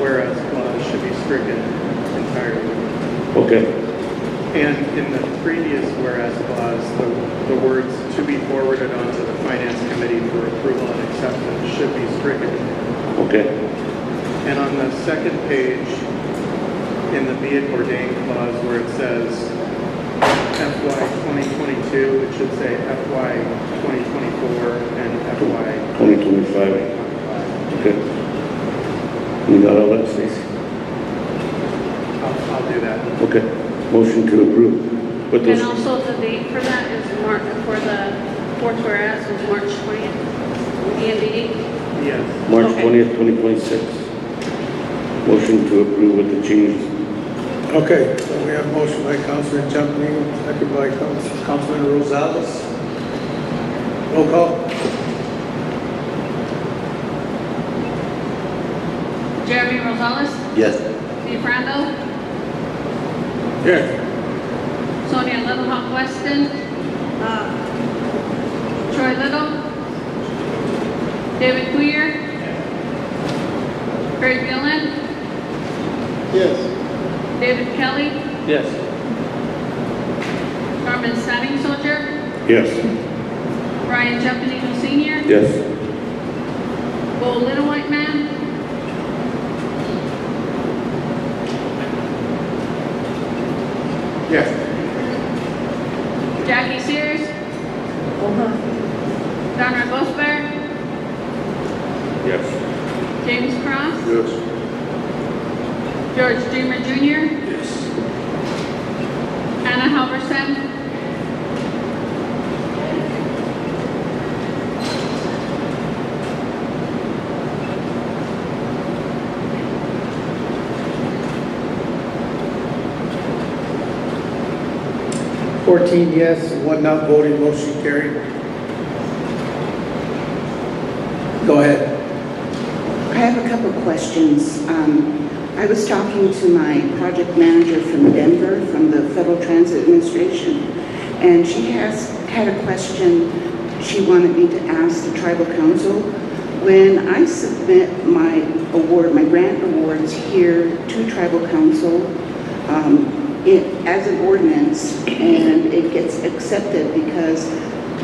whereas clause should be stricken entirely. Okay. And in the previous whereas clause, the words "to be forwarded onto the Finance Committee for approval and acceptance" should be stricken. Okay. And on the second page, in the "be it ordained" clause where it says FY 2022, it should say FY 2024 and FY 2025. Okay. You got all that, Stacy? I'll do that. Okay. Motion to approve. But And those, also the date for that is March, for the fourth whereas is March 20th, EMD. Yes. March Okay. 20th, 2026. Motion to approve with the changes. Okay, so we have motion by Councilman Jumping, second by Councilman Rosales. Roll call. Jeremy Rosales, Yes. Steve Randall, Yes. Sonia Little Hawk Weston, Troy Little, David Queer, Craig Gillen, Yes. David Kelly, Yes. Carmen Standing Soldier, Yes. Ryan Jumping Sr., Yes. Bo Little White Man, Yes. Jackie Sears, Don Ragosper, Yes. James Cross, Yes. George Dreamer Jr., Yes. Anna Halverson, Fourteen yes, one not voting, motion carried. Go ahead. I have a couple of questions. I was talking to my project manager from Denver, from the Federal Transit Administration, and she has had a question she wanted me to ask the tribal council. When I submit my award, my grant awards here to tribal council, as an ordinance, and it gets accepted because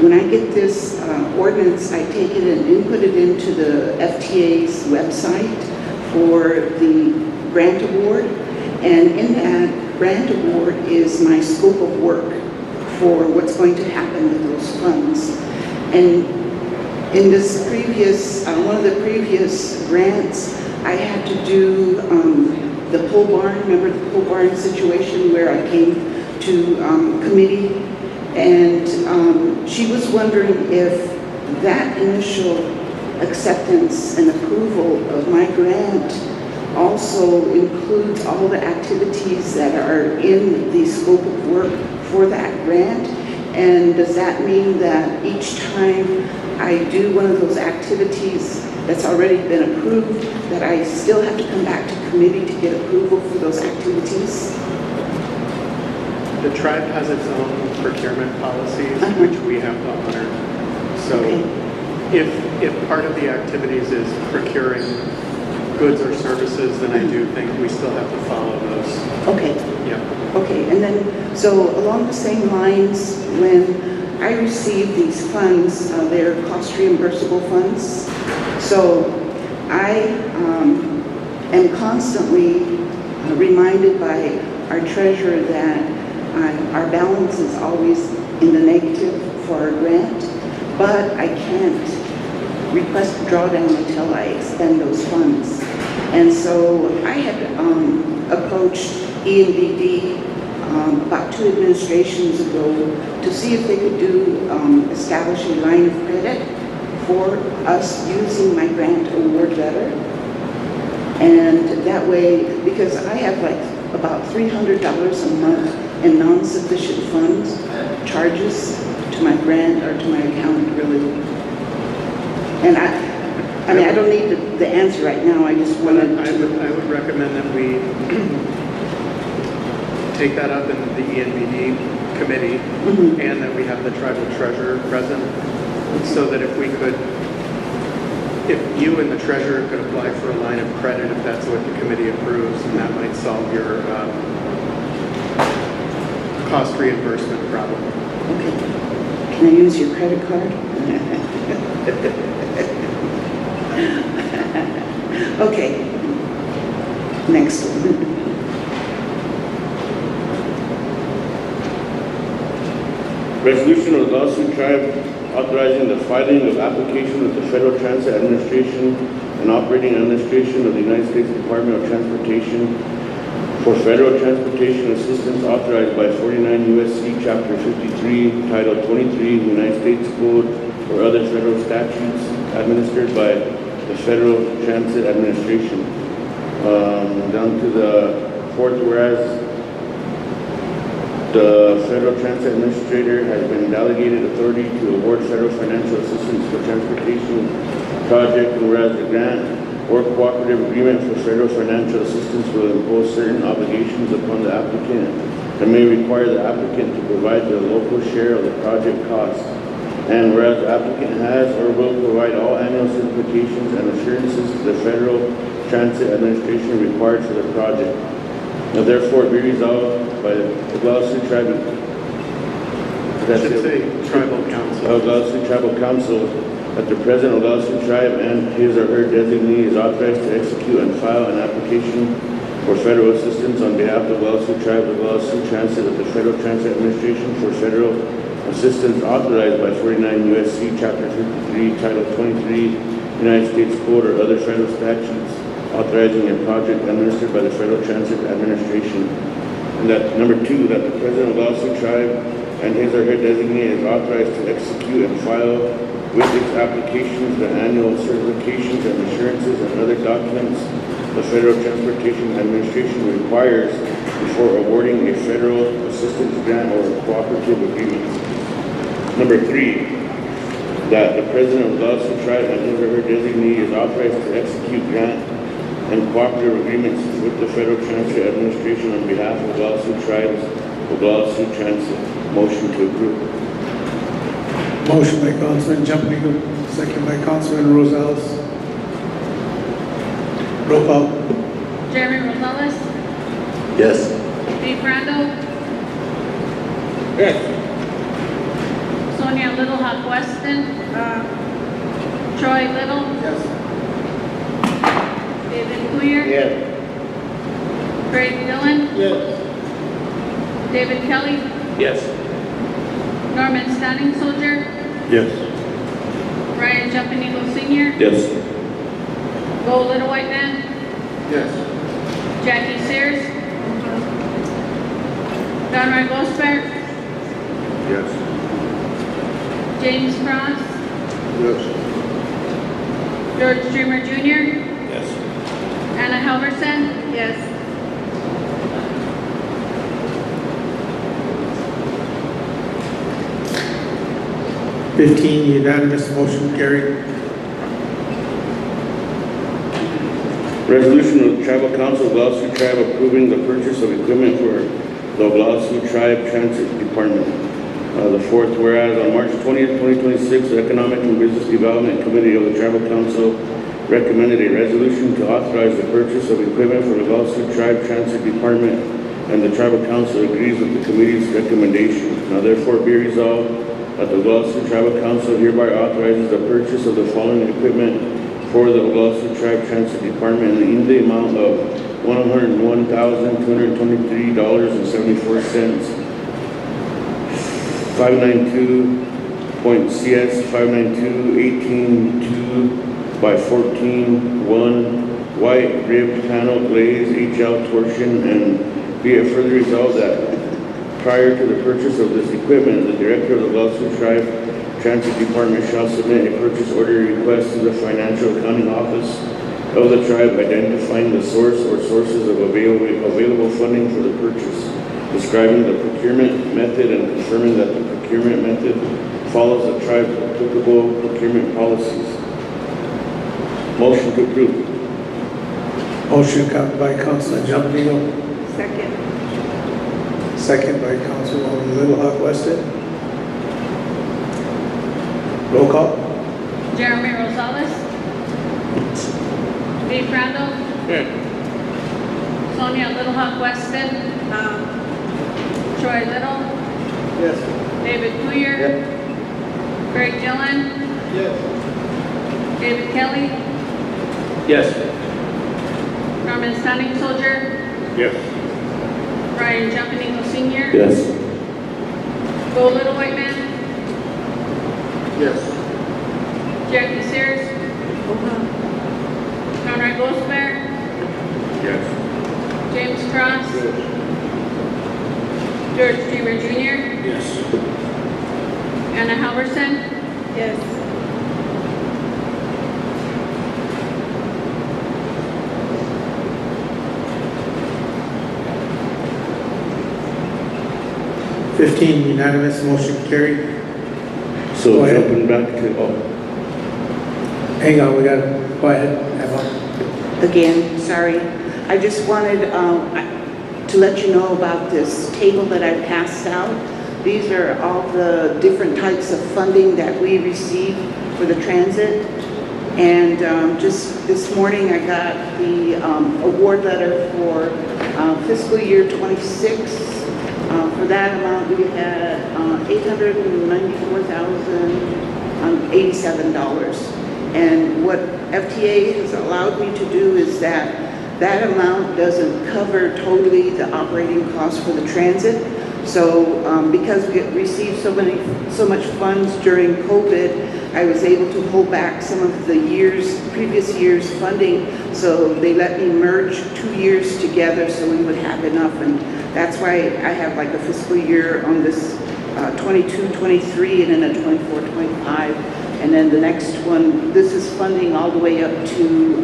when I get this ordinance, I take it and input it into the FTA's website for the grant award. And in that grant award is my scope of work for what's going to happen with those funds. And in this previous, one of the previous grants, I had to do the pole barn. Remember the pole barn situation where I came to committee? And she was wondering if that initial acceptance and approval of my grant also includes all the activities that are in the scope of work for that grant. And does that mean that each time I do one of those activities that's already been approved, that I still have to come back to committee to get approval for those activities? The tribe has its own procurement policies, which we have to honor. So if part of the activities is procuring goods or services, then I do think we still have to follow those. Okay. Yeah. Okay, and then, so along the same lines, when I receive these funds, they're cost reimbursable funds. So I am constantly reminded by our treasurer that our balance is always in the negative for our grant, but I can't request a drawdown until I expend those funds. And so I had approached ENBD about 2 administrations ago to see if they could establish a line of credit for us using my grant award letter. And that way, because I have like about $300 a month in non-sufficient funds, charges to my grant or to my account, really. And I mean, I don't need the answer right now, I just wanted to... I would recommend that we take that up in the ENBD committee, and that we have the tribal treasurer present, so that if you and the treasurer could apply for a line of credit, if that's what the committee approves, and that might solve your cost reimbursement problem. Okay. Can I use your credit card? Okay. Next one. Resolution of the Oglala Sioux Tribe authorizing the filing of application with the Federal Transit Administration and Operating Administration of the United States Department of Transportation for federal transportation assistance authorized by 49 U.S.C. Chapter 53, Title 23, United States Code or other federal statutes administered by the Federal Transit Administration. Down to the fourth whereas, the Federal Transit Administrator has been delegated authority to award federal financial assistance for transportation project, and whereas the grant or cooperative agreement for federal financial assistance will impose certain obligations upon the applicant and may require the applicant to provide the local share of the project costs. And whereas the applicant has or will provide all annual certifications and assurances to the Federal Transit Administration required for the project. Now therefore be resolved by the Oglala Sioux Tribe. Should say tribal council. Oglala Sioux Tribal Council that the President of Oglala Sioux Tribe and his or her designee is authorized to execute and file an application for federal assistance on behalf of Oglala Sioux Tribe, Oglala Sioux Transit, of the Federal Transit Administration for federal assistance authorized by 49 U.S.C. Chapter 53, Title 23, United States Code or other federal statutes authorizing a project administered by the Federal Transit Administration. And that number 2, that the President of the Oglala Sioux Tribe and his or her designee is authorized to execute and file with its applications the annual certifications and assurances and other documents the Federal Transportation Administration requires before awarding a federal assistance grant or cooperative agreement. Number 3, that the President of the Oglala Sioux Tribe and his or her designee is authorized to execute grant and cooperative agreements with the Federal Transit Administration on behalf of Oglala Sioux Tribe's Oglala Sioux Transit. Motion to approve. Motion by Councilman Jumping, second by Councilman Rosales. Roll call. Jeremy Rosales, Yes. Dave Randall, Yes. Sonia Little Hawk Weston, Troy Little, Yes. David Poyer, Yes. Craig Dillon, Yes. David Kelly, Yes. Norman Standing Soldier, Yes. Ryan Jumping Eagle Sr., Yes. Bo Little White Man, Yes. Jackie Sears, Conrad Gosper, Yes. James Cross, Yes. George Dreamer Jr., Yes. Anna Halverson, Yes. 15, unanimous, motion carried. Resolution of the Tribal Council of Oglala Sioux Tribe approving the purchase of equipment for the Oglala Sioux Tribe Transit Department. The fourth, whereas on March 20th, 2026, the Economic and Business Development Committee of the Tribal Council recommended a resolution to authorize the purchase of equipment for the Oglala Sioux Tribe Transit Department, and the Tribal Council agrees with the committee's recommendation. Now therefore be resolved that the Oglala Sioux Tribal Council hereby authorizes the purchase of the following equipment for the Oglala Sioux Tribe Transit Department in the amount of $101,223.74. 592.CS 592 by 14.1 white ribbed panel glaze HL torsion, and be it further resolved that prior to the purchase of this equipment, the Director of the Oglala Sioux Tribe Transit Department shall submit a purchase order request to the Financial Accounting Office of the tribe, identifying the source or sources of available funding for the purchase, describing the procurement method and confirming that the procurement method follows the tribe's applicable procurement policies. Motion to approve. Motion by Councilman Jumping, Second. second by Councilwoman Little Hawk Weston. Roll call. Jeremy Rosales, Dave Randall, Yes. Sonia Little Hawk Weston, Troy Little, Yes. David Poyer, Craig Dillon, Yes. David Kelly, Yes. Norman Standing Soldier, Yes. Ryan Jumping Eagle Sr., Yes. Bo Little White Man, Yes. Jackie Sears, Conrad Gosper, Yes. James Cross, George Dreamer Jr., Yes. Anna Halverson, Yes. Fifteen, unanimous, motion carried. So Go ahead. jumping back to, Hang on, we got, go ahead, Emma. Again, sorry. I just wanted to let you know about this table that I passed out. These are all the different types of funding that we receive for the transit. And just this morning, I got the award letter for fiscal year 26. For that amount, we had $894,087. And what FTA has allowed me to do is that amount doesn't cover totally the operating costs for the transit. So because we received so much funds during COVID, I was able to hold back some of the previous year's funding. So they let me merge 2 years together so we would have enough. And that's why I have like a fiscal year on this 22, 23, and then a 24, 25. And then the next one, this is funding all the way up to,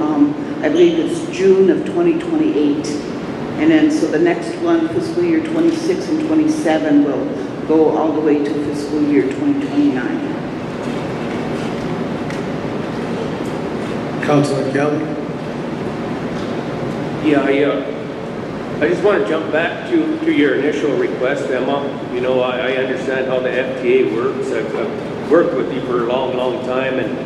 I believe it's June of 2028. And then, so the next one, fiscal year 26 and 27, will go all the way to fiscal year 2029. Councilor Kelly? I just want to jump back to your initial request, Emma. You know, I understand how the FTA works. I've worked with you for a long, long time, and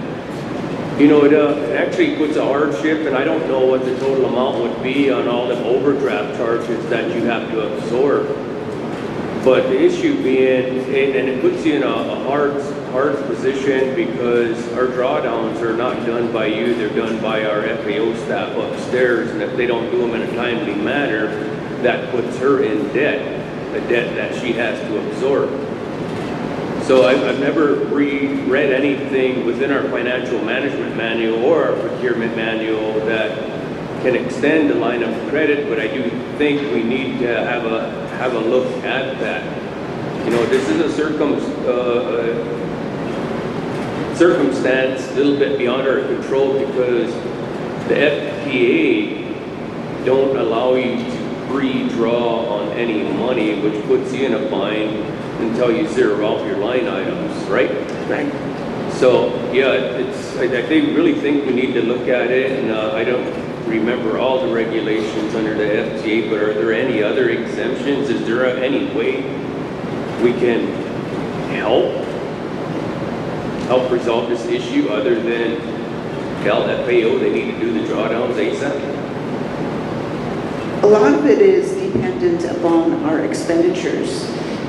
you know, it actually puts a hardship, and I don't know what the total amount would be on all the overdraft charges that you have to absorb. But the issue being, and it puts you in a hard position because our drawdowns are not done by you, they're done by our FAO staff upstairs, and if they don't do them in a timely manner, that puts her in debt, a debt that she has to absorb. So I've never read anything within our financial management manual or our procurement manual that can extend the line of credit, but I do think we need to have a look at that. You know, this is a circumstance a little bit beyond our control because the FTA don't allow you to pre-draw on any money, which puts you in a bind until you zero out your line items, right? Right. So, yeah, I really think we need to look at it, and I don't remember all the regulations under the FTA, but are there any other exemptions? Is there any way we can help resolve this issue other than tell FAO they need to do the drawdowns ASAP? A lot of it is dependent upon our expenditures.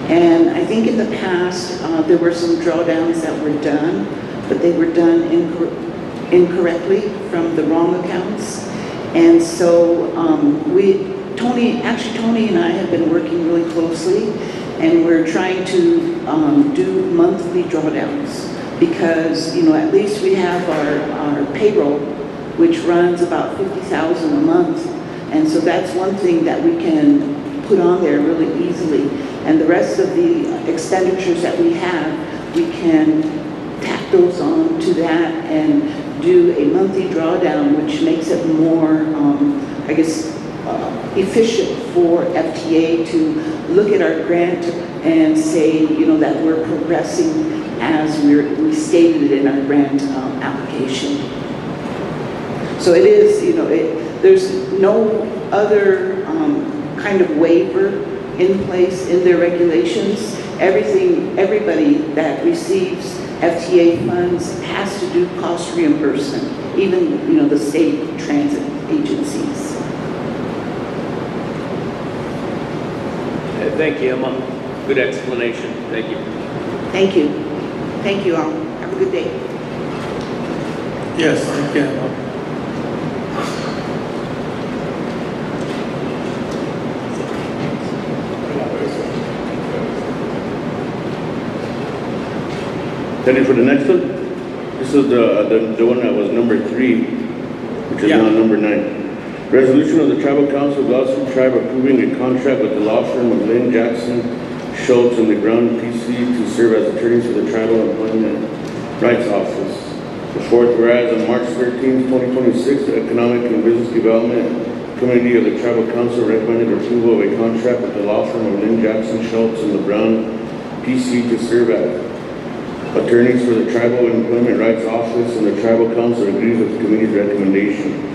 And I think in the past, there were some drawdowns that were done, but they were done incorrectly from the wrong accounts. And so Tony and I have been working really closely, and we're trying to do monthly drawdowns because, you know, at least we have our payroll, which runs about $50,000 a month. And so that's one thing that we can put on there really easily. And the rest of the expenditures that we have, we can tack those on to that and do a monthly drawdown, which makes it more, efficient for FTA to look at our grant and say, you know, that we're progressing as we stated in our grant application. So it is, you know, there's no other kind of waiver in place in their regulations. Everybody that receives FTA funds has to do cost reimbursement, even, you know, the state transit agencies. Thank you, Emma. Good explanation. Thank you. Thank you. Thank you all. Have a good day. Yes, thank you, Emma. Ready for the next one? This is the one that was number 3, which is now number 9. Resolution of the Tribal Council of Oglala Sioux Tribe approving a contract with the law firm of Lynn Jackson Schultz and the Ground PC to serve as attorneys for the Tribal Employment Rights Office. The fourth, whereas on March 13, 2026, the Economic and Business Development Committee of the Tribal Council recommended approval of a contract with the law firm of Lynn Jackson Schultz and the Brown PC to serve as attorneys for the Tribal Employment Rights Office, and the Tribal Council agrees with the committee's recommendation.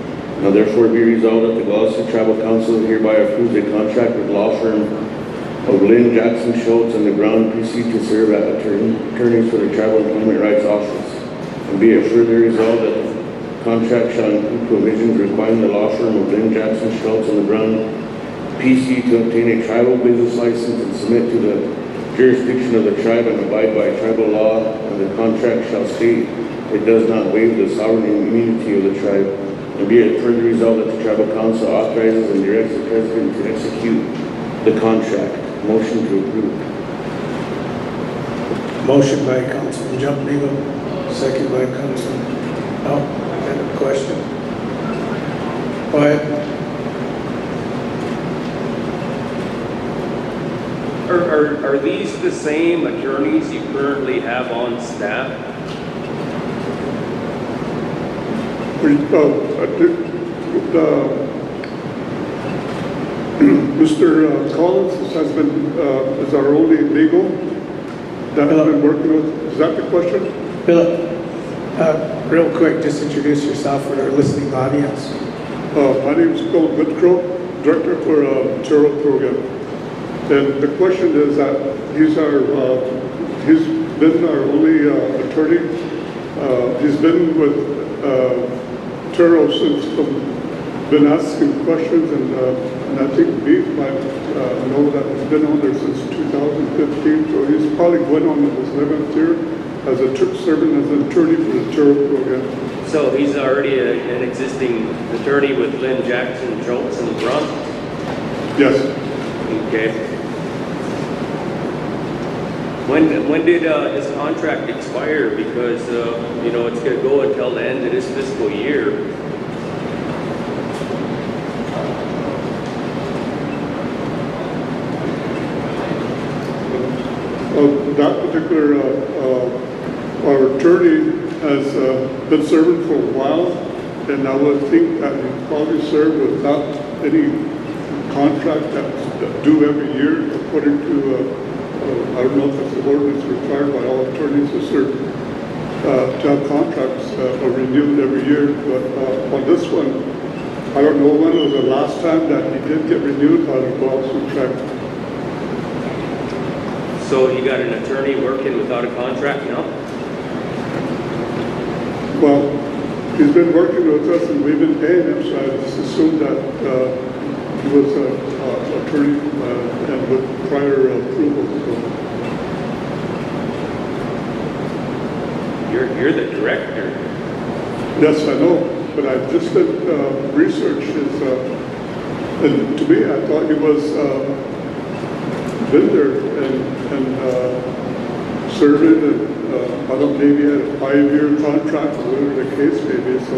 Now therefore be resolved that the Oglala Sioux Tribal Council hereby approves a contract with law firm of Lynn Jackson Schultz and the Brown PC to serve as attorneys for the Tribal Employment Rights Office. And be it further resolved that the contract shall include provisions requiring the law firm of Lynn Jackson Schultz and the Brown PC to obtain a tribal business license and submit to the jurisdiction of the tribe and abide by tribal law, and the contract shall state it does not waive the sovereign immunity of the tribe. And be it further resolved that the Tribal Council authorizes and directs the President to execute the contract. Motion to approve. Motion by Councilman Jumping, second by Councilman, oh, I got a question. Go ahead. Are these the same attorneys you currently have on staff? Mr. Collins has been, is our only legal that has been working with, is that the question? Philip, real quick, just introduce yourself for our listening audience. My name is Phil Whitcrow, Director for TERO program. And the question is that he's been our only attorney. He's been with TERO since, been asking questions, and I think Beef might know that he's been on there since 2015, so he's probably going on his 11th year as serving as an attorney for the TERO program. So he's already an existing attorney with Lynn Jackson, Schultz, and LeBron? Yes. Okay. When did his contract expire? Because, it's going to go until the end of this fiscal year. That particular, our attorney has been serving for a while, and I would think that he probably served without any contract that's due every year, according to, I don't know if it's the ordinance required by all attorneys to serve, to have contracts renewed every year, but on this one, I don't know when was the last time that he did get renewed by the Oglala Sioux Tribe. So you got an attorney working without a contract now? Well, he's been working with us and we've been paying him, so I just assumed that he was an attorney and with prior approval. So. You're the director. Yes, I know, but I just did research. And to me, I thought he was been there and serving, and I don't maybe had a 5-year contract or whatever the case may be. So,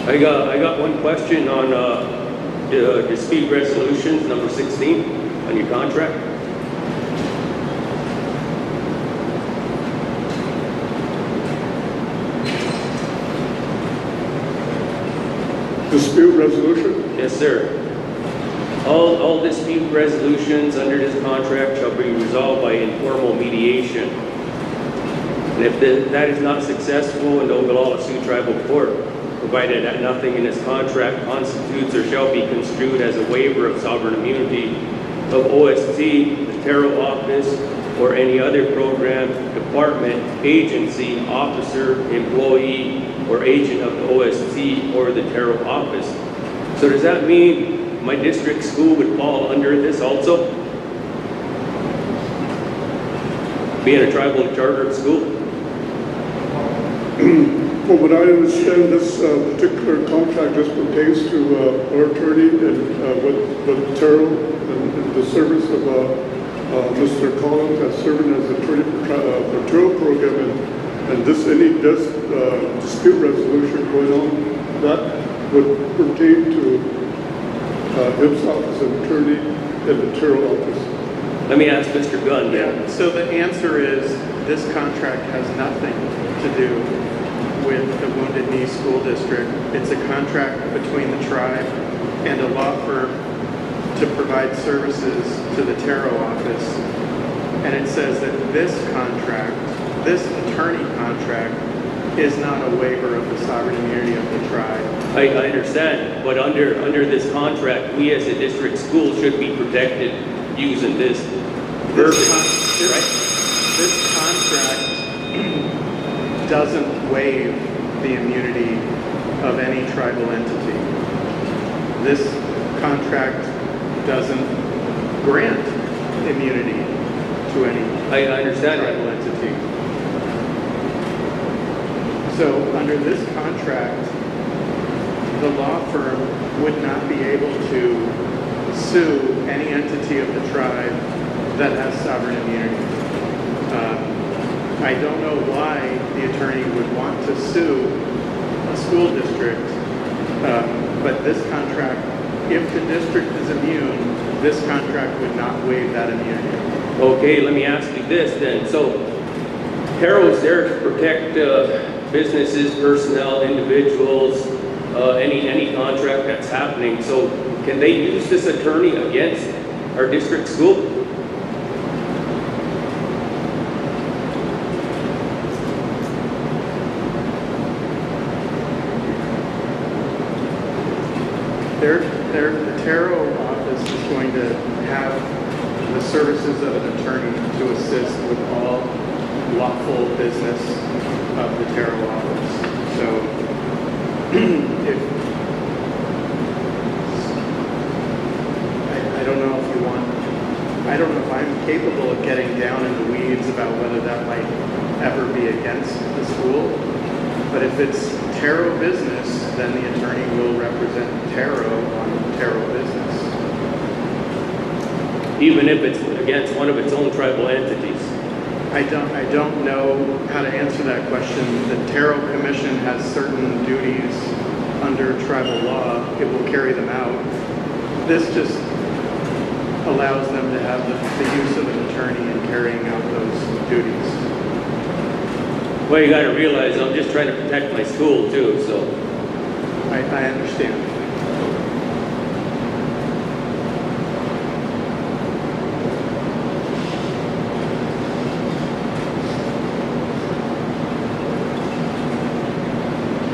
I got one question on dispute resolutions number 16 on your contract. Dispute resolution? Yes, sir. All dispute resolutions under this contract shall be resolved by informal mediation. And if that is not successful in the Oglala Sioux Tribal Court, provided that nothing in this contract constitutes or shall be construed as a waiver of sovereign immunity of OST, the TERO office, or any other program, department, agency, officer, employee, or agent of the OST or the TERO office. So does that mean my district school would fall under this also? Being a tribal chartered school? Well, what I understand, this particular contract just pertains to our attorney and with TERO and the service of Mr. Collins as serving as attorney for TERO program, and any dispute resolution going on, that would pertain to himself as an attorney in the TERO office. Let me ask Mr. Gunn. Yeah, so the answer is this contract has nothing to do with the Wounded Knee School District. It's a contract between the tribe and a law firm to provide services to the TERO office. And it says that this contract, this attorney contract, is not a waiver of the sovereign immunity of the tribe. I understand, but under this contract, we as a district school should be protected using this verbiage, right? This contract doesn't waive the immunity of any tribal entity. This contract doesn't grant immunity to any I understand tribal entity. So under this contract, the law firm would not be able to sue any entity of the tribe that has sovereign immunity. I don't know why the attorney would want to sue a school district, but this contract, if the district is immune, this contract would not waive that immunity. Okay, let me ask you this then. So TERO is there to protect businesses, personnel, individuals, any contract that's happening. So can they use this attorney against our district school? The TERO office is going to have the services of an attorney to assist with all lawful business of the TERO office. So I don't know if I'm capable of getting down in the weeds about whether that might ever be against the school. But if it's TERO business, then the attorney will represent TERO on TERO business. Even if it's against one of its own tribal entities? I don't know how to answer that question. The TERO Commission has certain duties under tribal law. It will carry them out. This just allows them to have the use of an attorney in carrying out those duties. Well, you gotta realize I'm just trying to protect my school too, so. I understand.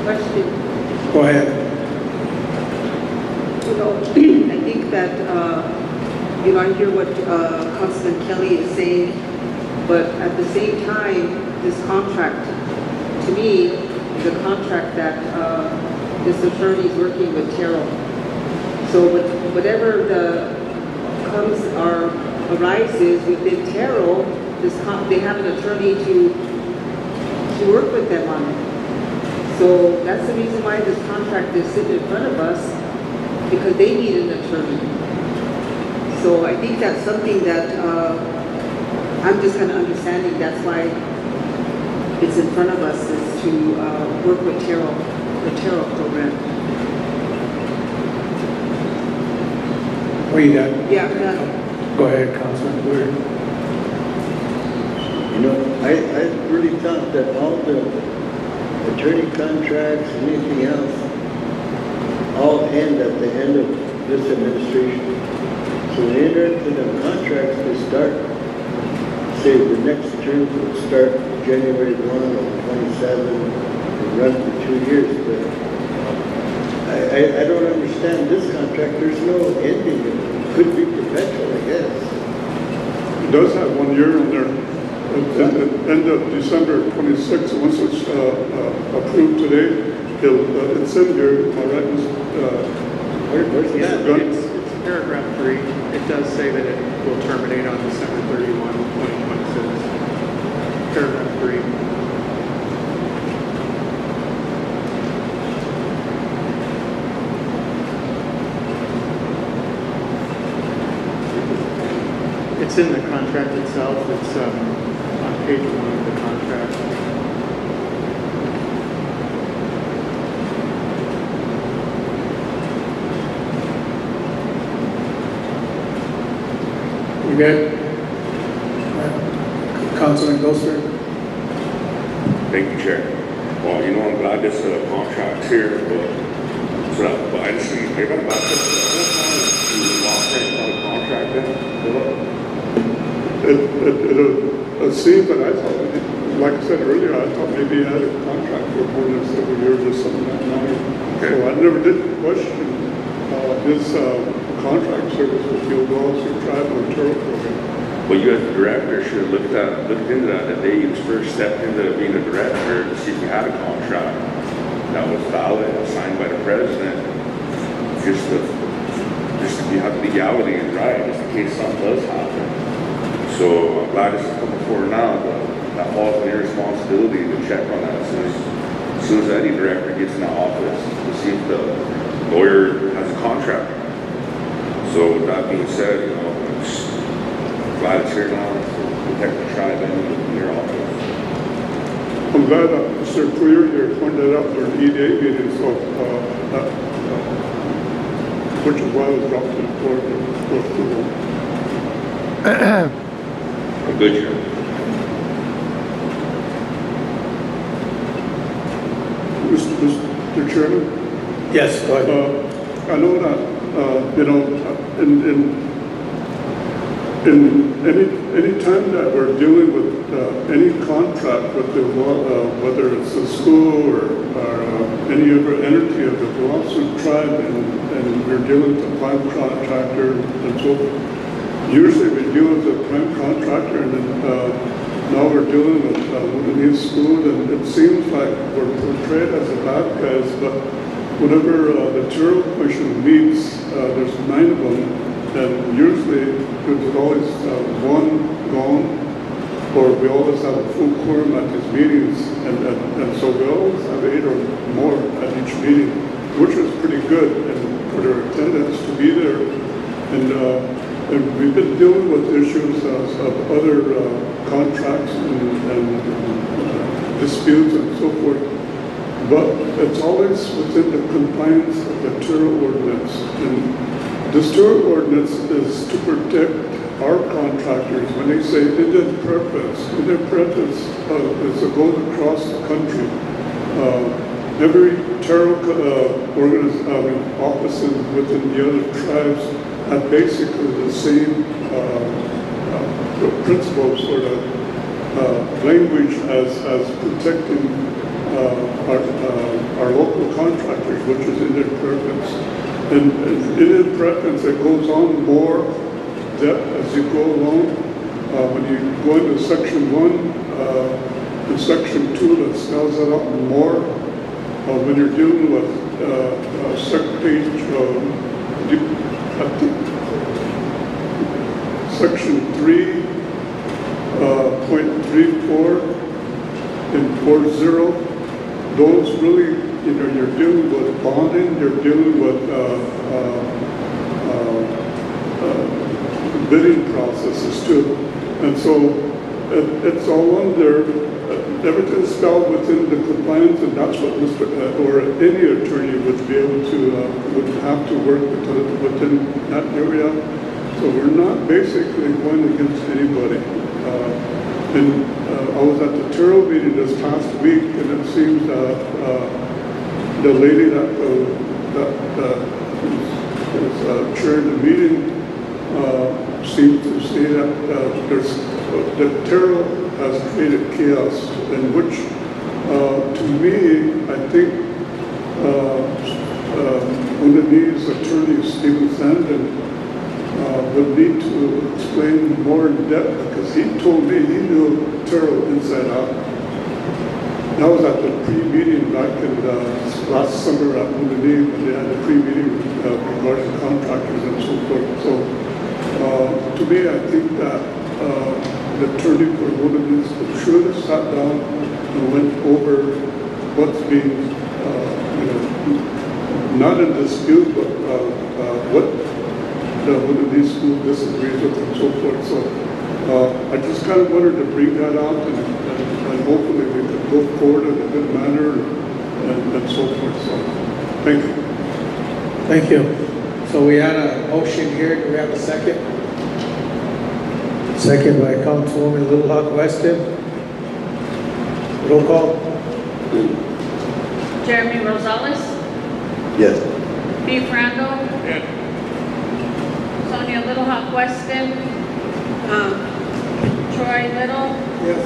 Question. Go ahead. You know, I think that, I hear what Councilman Kelly is saying, but at the same time, this contract, to me, is a contract that this attorney is working with TERO. So whatever comes or arises within TERO, they have an attorney to work with them on it. So that's the reason why this contract is sitting in front of us, because they need an attorney. So I think that's something that I'm just kind of understanding. That's why it's in front of us, is to work with TERO, the TERO program. Are you done? Yeah, I'm done. Go ahead, Councilman Weir. I really thought that all the attorney contracts, anything else, all end at the end of this administration. So they enter into the contracts to start, say the next term would start January 1 of 27 and run for 2 years. But I don't understand this contract. There's no ending. It could be perpetual, I guess. It does have 1 year on there. At the end of December 26th, once it's approved today, it's in here. Am I right, Mr. Yeah, Gunn? it's paragraph 3. It does say that it will terminate on December 31, 2026. Paragraph 3. It's in the contract itself. It's on page 1 of the contract. You good? Councilman Goster? Thank you, Chair. Well, I'm glad this contract's here, but I just think they're gonna back up the whole time to operate on the contract then. It seemed, but I thought, like I said earlier, I thought maybe you had a contract for more than several years or something like that. So I never did question his contract service with the Oglala Sioux Tribal and TERO program. Well, you as the director should have looked into that, the day you first stepped into being a director to see if you had a contract that was valid, signed by the president, just to have legality and right, just in case something does happen. So I'm glad this is coming forward now, but that falls on your responsibility to check on that as soon as any director gets in the office to see if the lawyer has a contract. So with that being said, you know, I'm just glad it's here now to protect the tribe and your office. I'm glad that Mr. Clear here pointed out during the EDA meeting, so, which is why I was brought to the floor for approval. I'm good, Chair. Mr. Chairman? Yes, go ahead. I know that, you know, in any time that we're dealing with any contract with the whether it's a school or any other entity of the Oglala Sioux tribe, and we're dealing with a prime contractor and so forth, usually we deal with a prime contractor, and then now we're dealing with one of these schools, and it seems like we're portrayed as the bad guys, but whenever the TERO Commission meets, there's 9 of them, and usually there's always one gone, or we always have a full quorum at these meetings, and so we always have 8 or more at each meeting, which is pretty good, and for their attendance to be there. And we've been dealing with issues of other contracts and disputes and so forth, but it's always within the confines of the TERO ordinance. And this TERO ordinance is to protect our contractors when they say indented preference. Indented preference is a goes across the country. Every TERO offices within the other tribes have basically the same principles or language as protecting our local contractors, which is indented preference. And indented preference, it goes on more depth as you go along. When you go into section 1 and section 2, that spells it out more. When you're dealing with section 3.34 and 40, those really, you know, you're dealing with bonding, you're dealing with bidding processes too. And so it's all under, everything's spelled within the compliance, and that's what or any attorney would be able to, would have to work within that area. So we're not basically going against anybody. I was at the TERO meeting this past week, and it seems the lady that is chairing the meeting seems to say that that TERO has created chaos, in which, to me, I think one of these attorneys, Stephen Sandin, would need to explain more in depth, because he told me he knew TERO inside out. That was at the pre-meeting back in last summer at Mooney, when they had a pre-meeting regarding contractors and so forth. So to me, I think that the attorney for one of these should have sat down and went over what's being, not in dispute, but what one of these schools disagrees with and so forth. So I just kind of wanted to bring that out, and hopefully we can go forward in a good manner and so forth. So thank you. Thank you. So we had a motion here. Do we have a second? Second by Councilwoman Little Hawk Weston. Roll call. Jeremy Rosales, Yes. Steve Randall. Sonia Little Hawk Weston. Troy Little. Yes.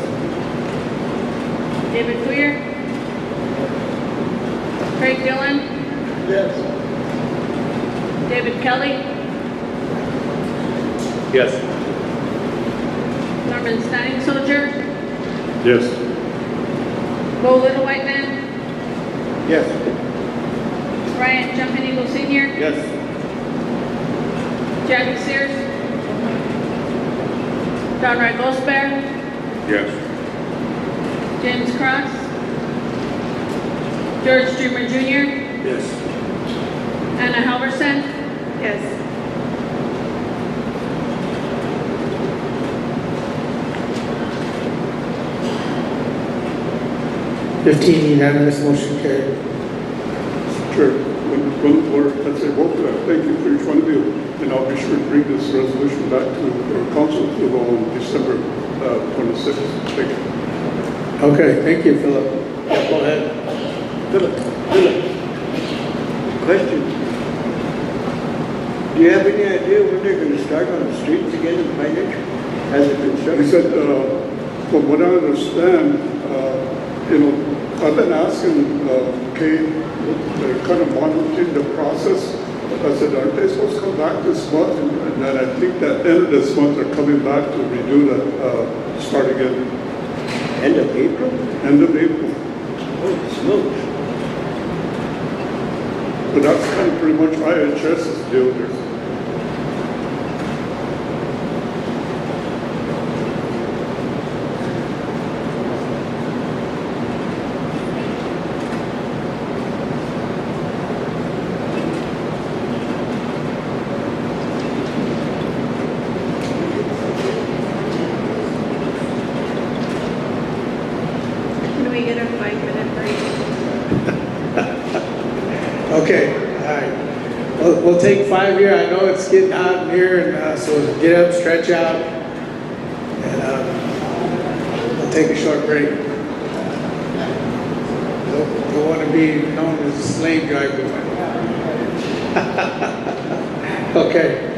David Clear. Craig Dillon. Yes. David Kelly. Yes. Norman Standing Soldier. Yes. Bo Little White Man. Yes. Ryan Jumping Eagle Senior. Yes. Jackie Sears. John Wright Goldsberry. Yes. James Cross. George Streamer Jr. Yes. Anna Halverson. Yes. 15 unanimous, motion carried. Chair, one more, let's say, well, thank you for each one of you, and I'll be sure to bring this resolution back to our council approval on December 26th. Thank you. Okay, thank you, Philip. Yeah, go ahead. Philip, question. Do you have any idea when they're gonna start on the streets again in Pine Ridge? As a He construction? said, from what I understand, I've been asking Kate, they're kind of monitoring the process. I said, aren't they supposed to come back this month? And then I think that end of this month, they're coming back to redo the, start again. End of April? End of April. Holy smokes. But that's kind of pretty much IHS's deal there. Can we get a 5-minute break? Okay, all right. We'll take 5 here. I know it's getting hot in here, and so get up, stretch out, and we'll take a short break. Don't want to be known as a slave driver. Okay.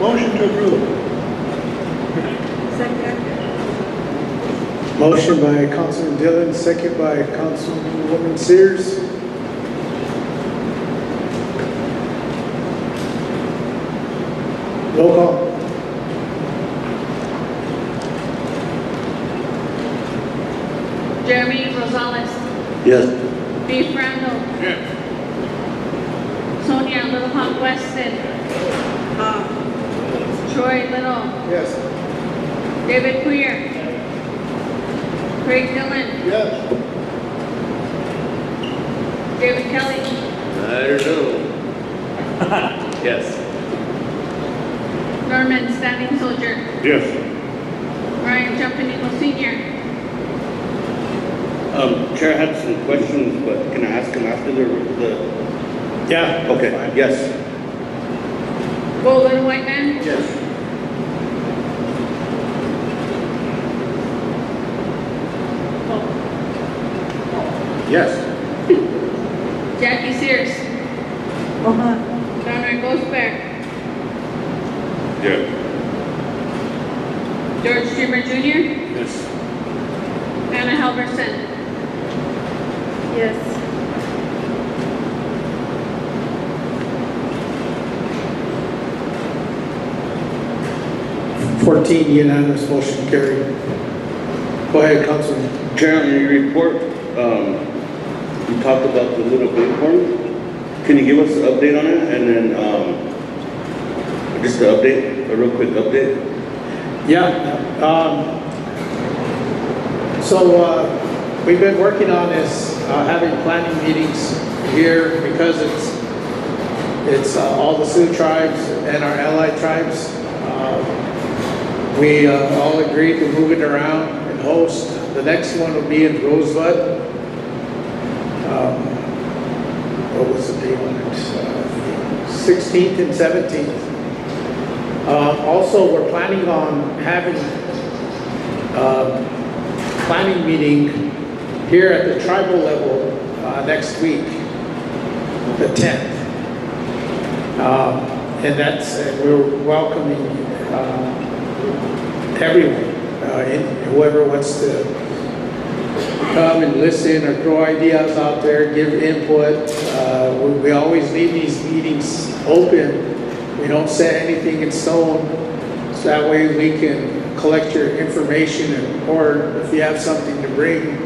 Motion to approve. Second. Motion by Councilman Dillon, second by Councilwoman Sears. Roll call. Jeremy Rosales, Yes. Beef Randall. Sonia Little Hawk Weston. Troy Little. Yes. David Queer. Craig Dillon. Yes. David Kelly. I don't know. Yes. Norman Standing Soldier. Yes. Ryan Jumping Eagle Senior. Chair, I had some questions, but can I ask them after the? Yeah. Okay, yes. Golden White Man. Yes. Yes. Jackie Sears. Uh-huh. Donald Gosper. Yeah. George Streamer Jr. Yes. Anna Halverson. Yes. Fourteen unanimous, motion carried. Go ahead, Councilman. Chair, in your report, you talked about the little Bighorn. Can you give us an update on it? And then, just an update, a real quick update? Yeah. We've been working on this, having planning meetings here because it's all the Sioux tribes and our allied tribes. We all agreed to move it around and host. The next one will be in Rosebud. What was the date on it? 16th and 17th. Also, we're planning on having planning meeting here at the tribal level next week, the 10th. And that's, we're welcoming everyone, whoever wants to come and listen or throw ideas out there, give input. We always leave these meetings open. We don't set anything in stone, so that way we can collect your information, or if you have something to bring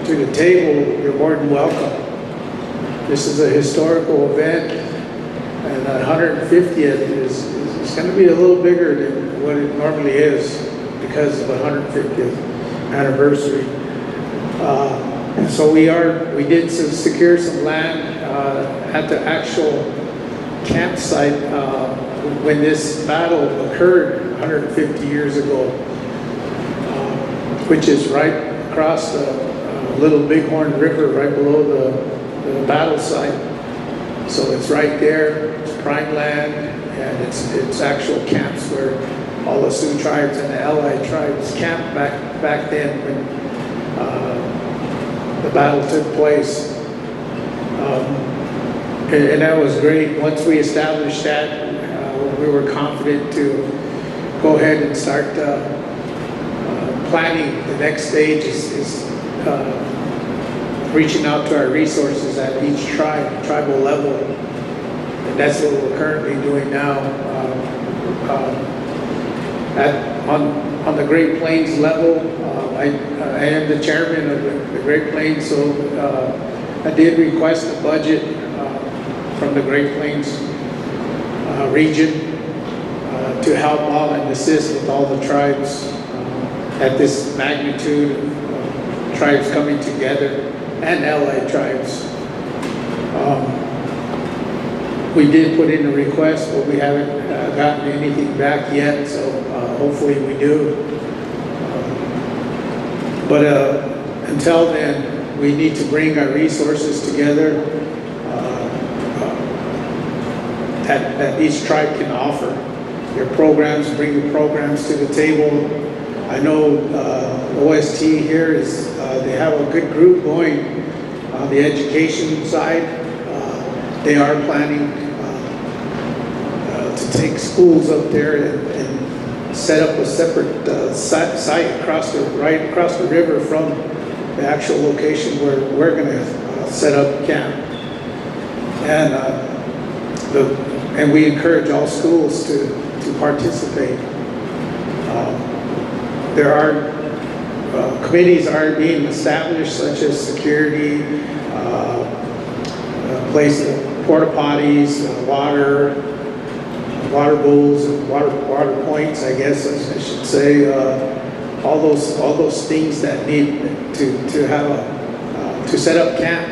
to the table, you're more than welcome. This is a historical event, and 150th is going to be a little bigger than what it normally is because of 150th anniversary. So we did secure some land at the actual campsite when this battle occurred 150 years ago, which is right across the Little Bighorn River, right below the battle site. So it's right there, it's prime land, and it's actual camps where all the Sioux tribes and the allied tribes camped back then when the battle took place. And that was great. Once we established that, we were confident to go ahead and start planning. The next stage is reaching out to our resources at each tribal level. And that's what we're currently doing now. On the Great Plains level, I am the chairman of the Great Plains, so I did request a budget from the Great Plains region to help out and assist with all the tribes at this magnitude of tribes coming together and allied tribes. We did put in a request, but we haven't gotten anything back yet, so hopefully we do. But until then, we need to bring our resources together that each tribe can offer. Your programs, bring your programs to the table. I know OST here they have a good group going on the education side. They are planning to take schools up there and set up a separate site right across the river from the actual location where we're going to set up camp. And we encourage all schools to participate. There are committees are being established, such as security, place porta potties, water bowls, water points, I guess I should say. All those things that need to have to set up camp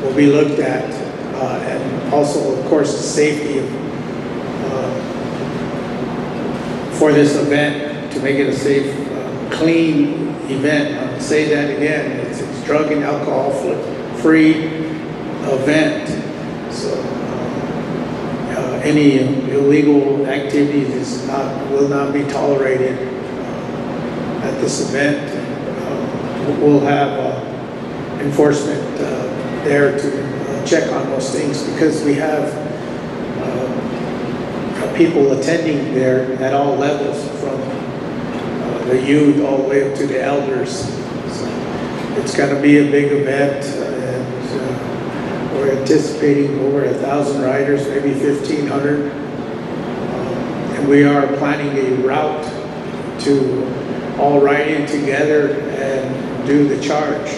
will be looked at, and also, of course, the safety for this event, to make it a safe, clean event. I'll say that again. It's drug and alcohol free event. So any illegal activities will not be tolerated at this event. We'll have enforcement there to check on those things, because we have people attending there at all levels, from the youth all the way up to the elders. So it's going to be a big event, and we're anticipating over 1,000 riders, maybe 1,500. And we are planning a route to all ride in together and do the charge.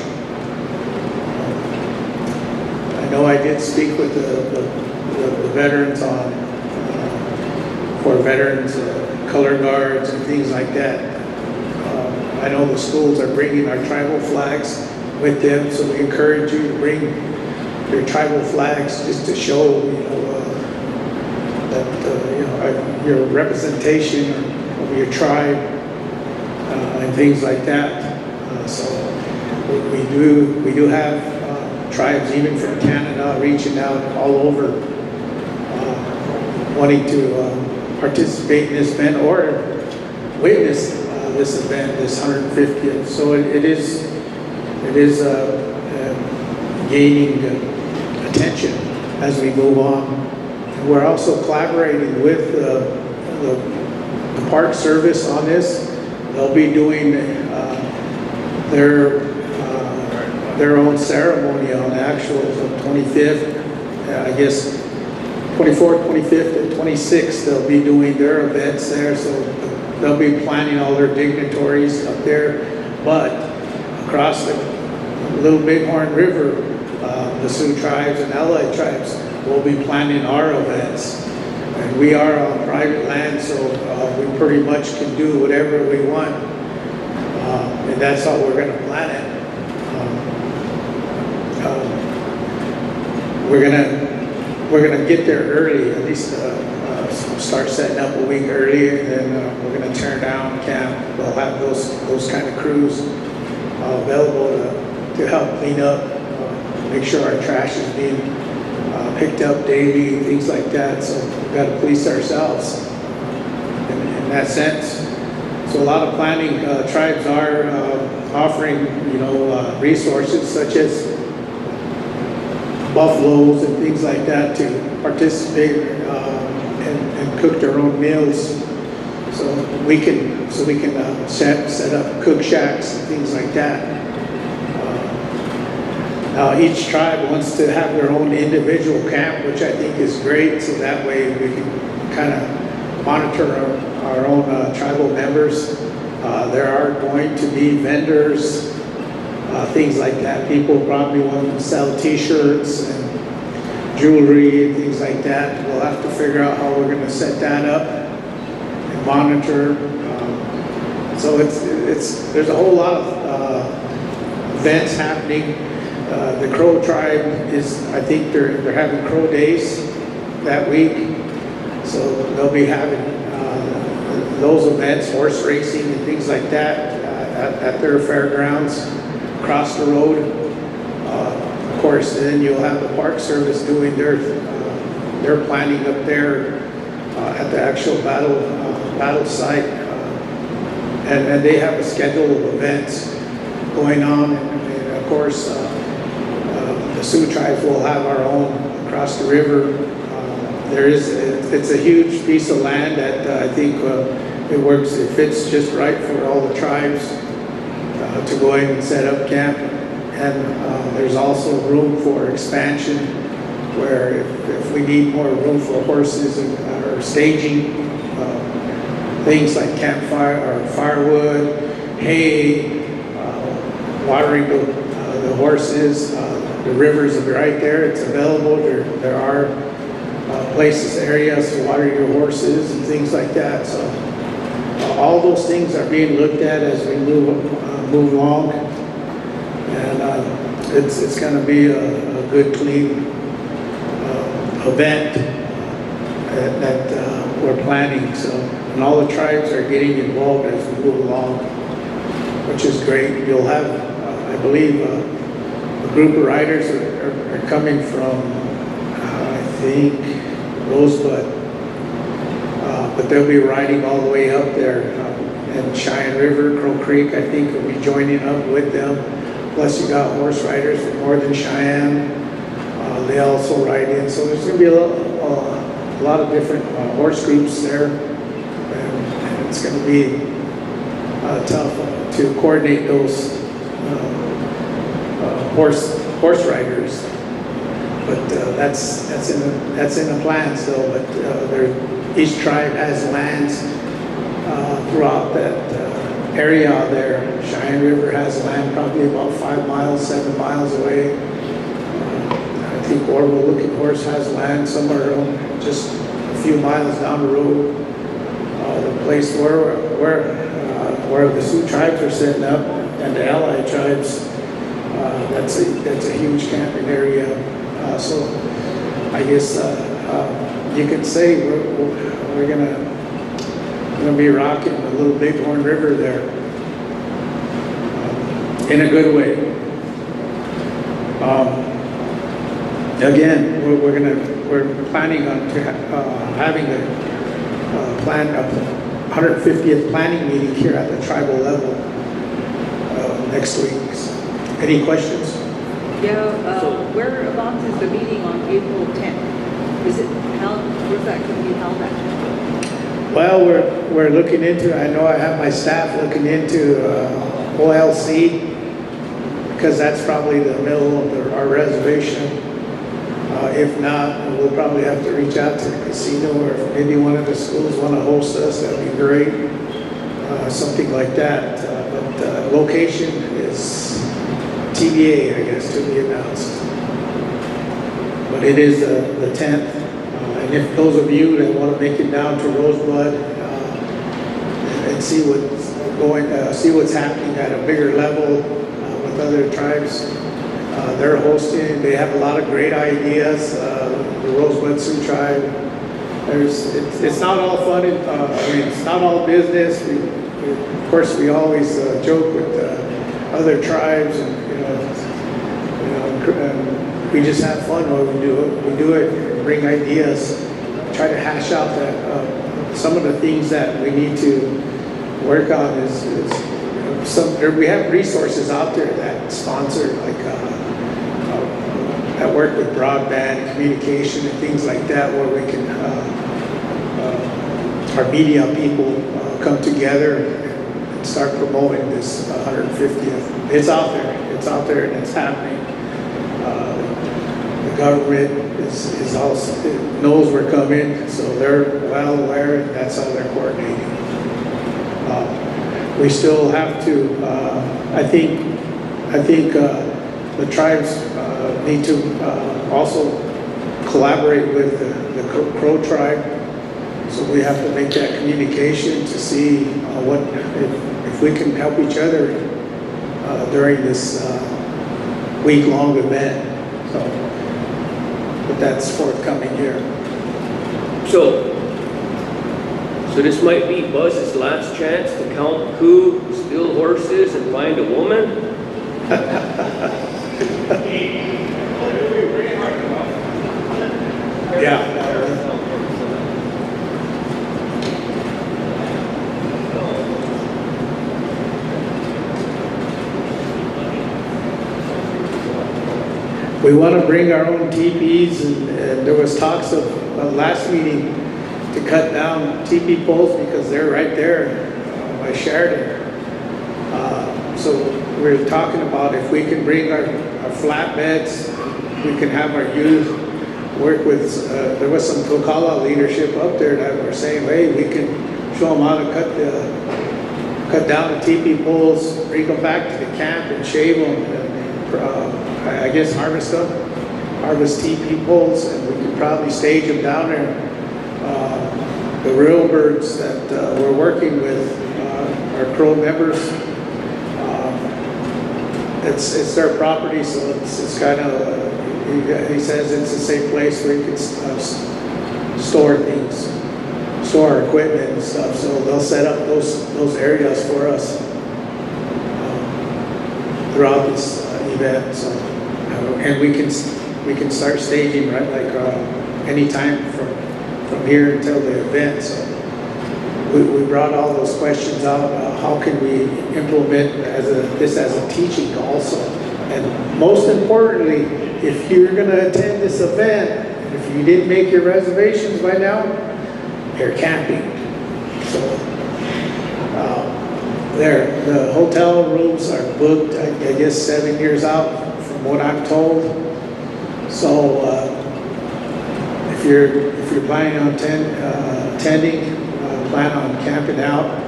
I know I did speak with the veterans for veterans, color guards and things like that. I know the schools are bringing our tribal flags with them, so we encourage you to bring your tribal flags, just to show, that your representation of your tribe and things like that. So we do have tribes even from Canada reaching out all over, wanting to participate in this event or witness this event, this 150th. So it is gaining attention as we move on. And we're also collaborating with the Park Service on this. They'll be doing their own ceremony on the actual 25th, I guess 24th, 25th, and 26th. They'll be doing their events there, so they'll be planning all their dignitaries up there. But across the Little Bighorn River, the Sioux tribes and allied tribes will be planning our events. And we are on private land, so we pretty much can do whatever we want. And that's how we're going to plan it. We're gonna get there early, at least start setting up a week early, and then we're gonna tear down camp. We'll have those kind of crews available to help clean up, make sure our trash is being picked up daily, things like that. So we've got to police ourselves in that sense. So a lot of planning, tribes are offering, resources such as buffaloes and things like that to participate and cook their own meals. So we can set up cook shacks and things like that. Now each tribe wants to have their own individual camp, which I think is great. So that way we can kind of monitor our own tribal members. There are going to be vendors, things like that. People probably want to sell T-shirts and jewelry and things like that. We'll have to figure out how we're going to set that up and monitor. So there's a whole lot of events happening. The Crow tribe I think they're having Crow Days that week. So they'll be having those events, horse racing and things like that at their fairgrounds across the road. Of course, then you'll have the Park Service doing their planning up there at the actual battle site, and they have a schedule of events going on. And of course, the Sioux tribes will have our own across the river. There is it's a huge piece of land that I think it fits just right for all the tribes to go ahead and set up camp. And there's also room for expansion where if we need more room for horses or staging, things like campfire or firewood, hay, watering the horses, the rivers are right there. It's available. There are places, areas to water your horses and things like that. So all those things are being looked at as we move along, and it's going to be a good, clean event that we're planning. So, and all the tribes are getting involved as we move along, which is great. You'll have, I believe, a group of riders are coming from, I think, Rosebud, but they'll be riding all the way up there, and Cheyenne River, Crow Creek, I think, will be joining up with them. Plus, you got horse riders from Northern Cheyenne. They also ride in, so there's going to be a lot of different horse groups there, and it's going to be tough to coordinate those horse riders. But that's in the plan still. But each tribe has lands throughout that area there. Cheyenne River has land probably about 5 miles, 7 miles away. I think Orville Looking Horse has land somewhere just a few miles down the road. The place where the Sioux tribes are setting up and the allied tribes, that's a huge camping area. So I guess you could say we're gonna be rocking a little Bighorn River there in a good way. Again, we're planning on having a 150th planning meeting here at the tribal level next week. Any questions? Yeah, whereabouts is the meeting on April 10th? Is it held, where's that going to be held at? Well, we're looking into, I know I have my staff looking into OLC, because that's probably the middle of our reservation. If not, we'll probably have to reach out to the casino, or if maybe one of the schools want to host us, that'd be great. Something like that. But location is TBA, I guess, to be announced. But it is the 10th. And if those of you that want to make it down to Rosebud and see what's happening at a bigger level with other tribes, they're hosting. They have a lot of great ideas. The Rosebud Sioux tribe. It's not all fun. It's not all business. Of course, we always joke with other tribes, and we just have fun when we do it. We do it, bring ideas, try to hash out that some of the things that we need to work on we have resources out there that sponsor, like that work with broadband communication and things like that, where we can our media people come together and start promoting this 150th. It's out there and it's happening. The government is also knows we're coming, so they're well aware, and that's how they're coordinating. We still have to, I think the tribes need to also collaborate with the Crow tribe. So we have to make that communication to see if we can help each other during this week-long event. But that's forthcoming here. So this might be Buzz's last chance to count coup, steal horses, and find a woman? Yeah. We want to bring our own teepees, and there was talks of last meeting to cut down TP poles because they're right there by Sheridan. So we're talking about if we can bring our flatbeds, we can have our youth work with, there was some Oglala leadership up there that were saying, hey, we can show them how to cut down the TP poles, bring them back to the camp and shave them, and, I guess harvest TP poles, and we can probably stage them down there. The real birds that we're working with, our Crow members, it's their property, so it's kind of, he says it's a safe place where you can store things, store our equipment and stuff, so they'll set up those areas for us throughout this event. So, and we can start staging right like anytime from here until the event. So we brought all those questions out. How can we implement this as a teaching also? And most importantly, if you're going to attend this event, if you didn't make your reservations by now, you're camping. So the hotel rooms are booked, I guess 7 years out from what I'm told. So if you're planning on attending, plan on camping out,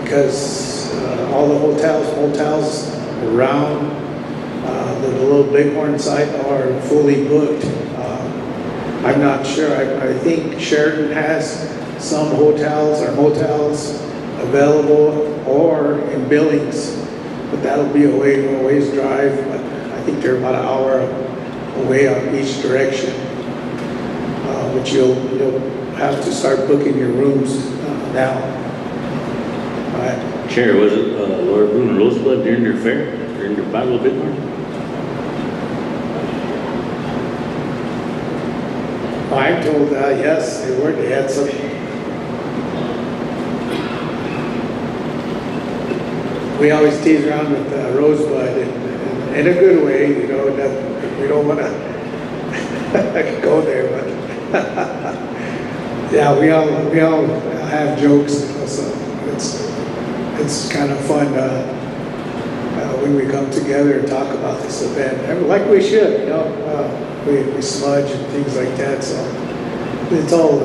because all the hotels around the little Bighorn site are fully booked. I'm not sure. I think Sheridan has some hotels or motels available or in Billings, but that'll be a ways drive. But I think they're about an hour away on each direction. But you'll have to start booking your rooms now. All right. Chair, was it Laura Boone and Rosebud during their fair, during their Battle of Bighorn? I'm told yes, they were. They had some. We always tease around with Rosebud in a good way, you know. That we don't want to go there, but yeah, we all have jokes, you know, so it's kind of fun when we come together and talk about this event, and like we should, you know. We smudge and things like that, so it's all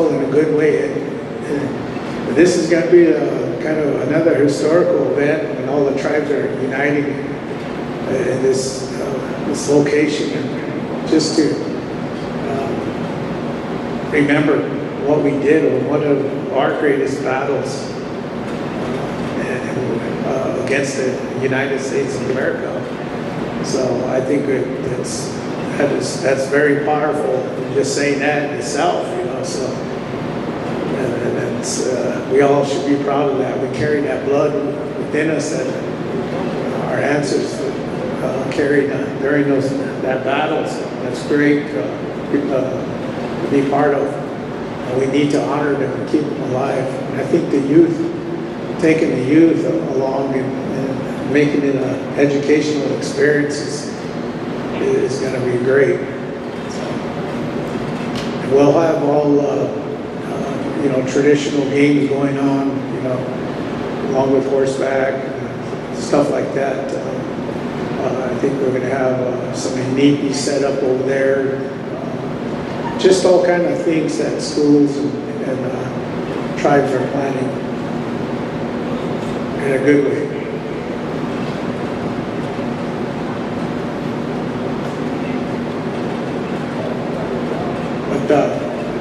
in a good way. And this is going to be kind of another historical event when all the tribes are uniting in this location, and just to remember what we did, or one of our greatest battles against the United States of America. So I think that's very powerful. Just saying that itself, you know. So, and that's we all should be proud of that. We carry that blood within us that our ancestors carried during that battle. So that's great to be part of. And we need to honor them and keep them alive. And I think the youth, taking the youth along and making it an educational experience is going to be great. And we'll have all traditional games going on, you know, along with horseback, stuff like that. I think we're going to have some neat set up over there. Just all kind of things that schools and tribes are planning in a good way.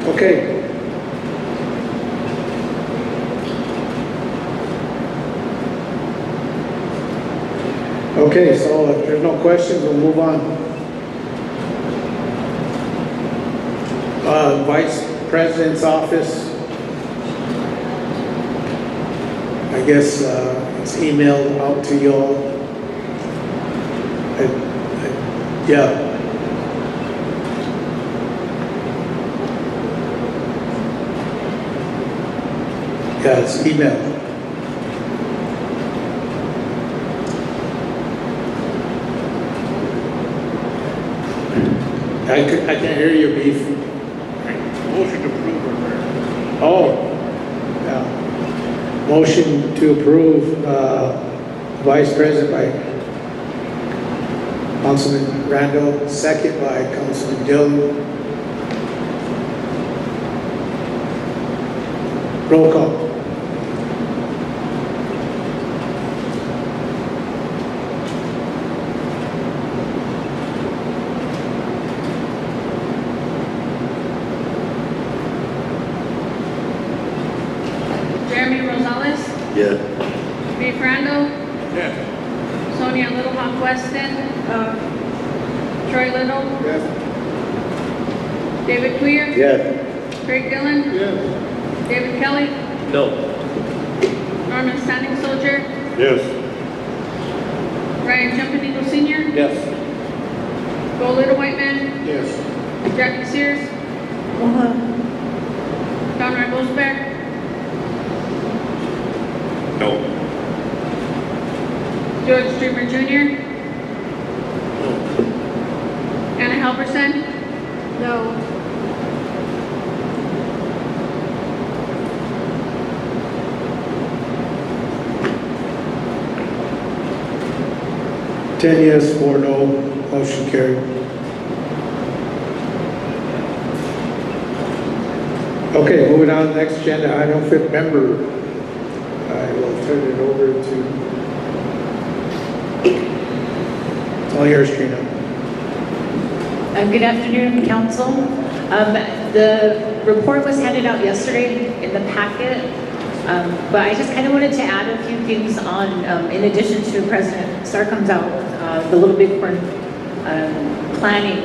Okay. Okay, so if there's no questions, we'll move on. Vice President's office. I guess it's emailed out to you all. Yeah. Yeah, it's email. I can't hear you, Beef. Motion to approve or Oh, yeah. Motion to approve, Vice President by Councilman Randall, second by Councilman Dillon. Roll call. Jeremy Rosales, Yeah. Dave Randall, Yes. Sonia Little Hawk Weston, Troy Little, Yes. David Queer, Yes. Craig Dillon, Yes. David Kelly, No. Norman Standing Soldier, Yes. Ryan Jumping Eagle Senior, Yes. Bo Little White Man, Yes. Jackie Sears, Conrad Bosbeck, No. George Streamer Jr., Anna Halverson, No. Ten yes, 4 no, motion carried. Okay, moving on to the next agenda, item fifth member. I will turn it over to, it's all yours, Trina. Good afternoon, council. The report was handed out yesterday in the packet, but I just kind of wanted to add a few things on, in addition to President Starr comes out, the Little Bighorn planning.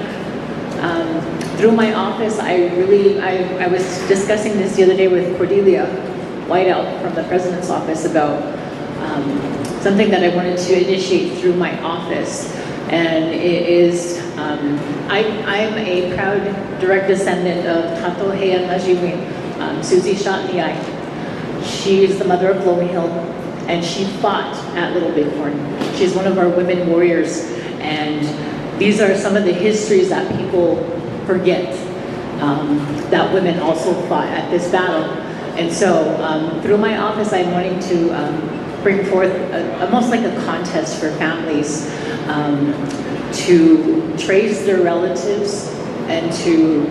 Through my office, I was discussing this the other day with Cordelia Whiteout from the President's office about something that I wanted to initiate through my office. And it is, I'm a proud direct descendant of Tato Hea Najiwin, Susie shot in the eye. She is the mother of Lowe Hill, and she fought at Little Bighorn. She's one of our women warriors, and these are some of the histories that people forget, that women also fought at this battle. And so through my office, I'm wanting to bring forth almost like a contest for families to trace their relatives and to,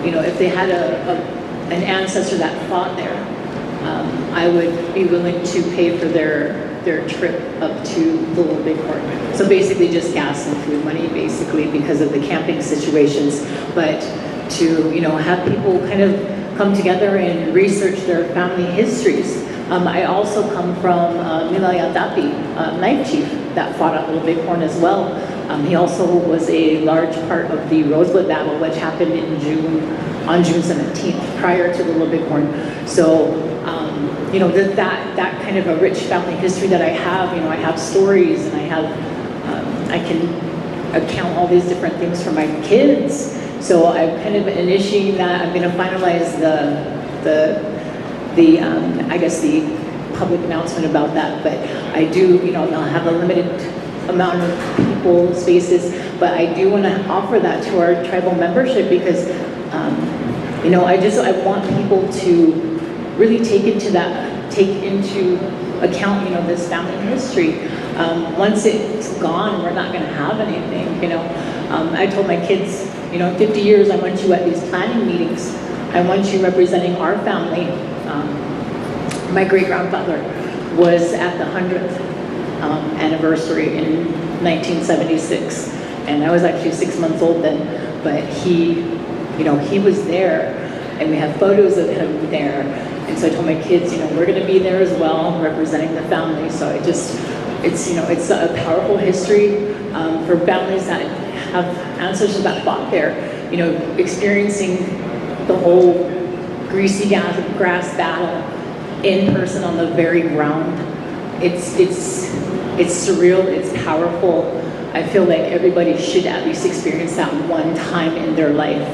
you know, if they had an ancestor that fought there, I would be willing to pay for their trip up to the Little Bighorn. So basically just gas and food money, basically, because of the camping situations. But to, you know, have people kind of come together and research their family histories. I also come from Milaya Tapi, knife chief that fought at Little Bighorn as well. He also was a large part of the Rosebud battle, which happened in on June 17th, prior to the Little Bighorn. So, you know, that kind of a rich family history that I have, you know, I have stories and I can account all these different things for my kids. So I'm kind of initiating that. I'm going to finalize I guess the public announcement about that, but I do, you know, I'll have a limited amount of people, spaces, but I do want to offer that to our tribal membership because, you know, I want people to really take into account, you know, this family history. Once it's gone, we're not going to have anything, you know. I told my kids, you know, in 50 years, I want you at these planning meetings. I want you representing our family. My great-grandfather was at the 100th anniversary in 1976. And I was actually 6 months old then, but he, you know, he was there and we have photos of him there. And so I told my kids, you know, we're going to be there as well, representing the family. So it's, you know, it's a powerful history for families that have ancestors that fought there, you know, experiencing the whole greasy grass battle in person on the very ground. It's surreal, it's powerful. I feel like everybody should at least experience that one time in their life.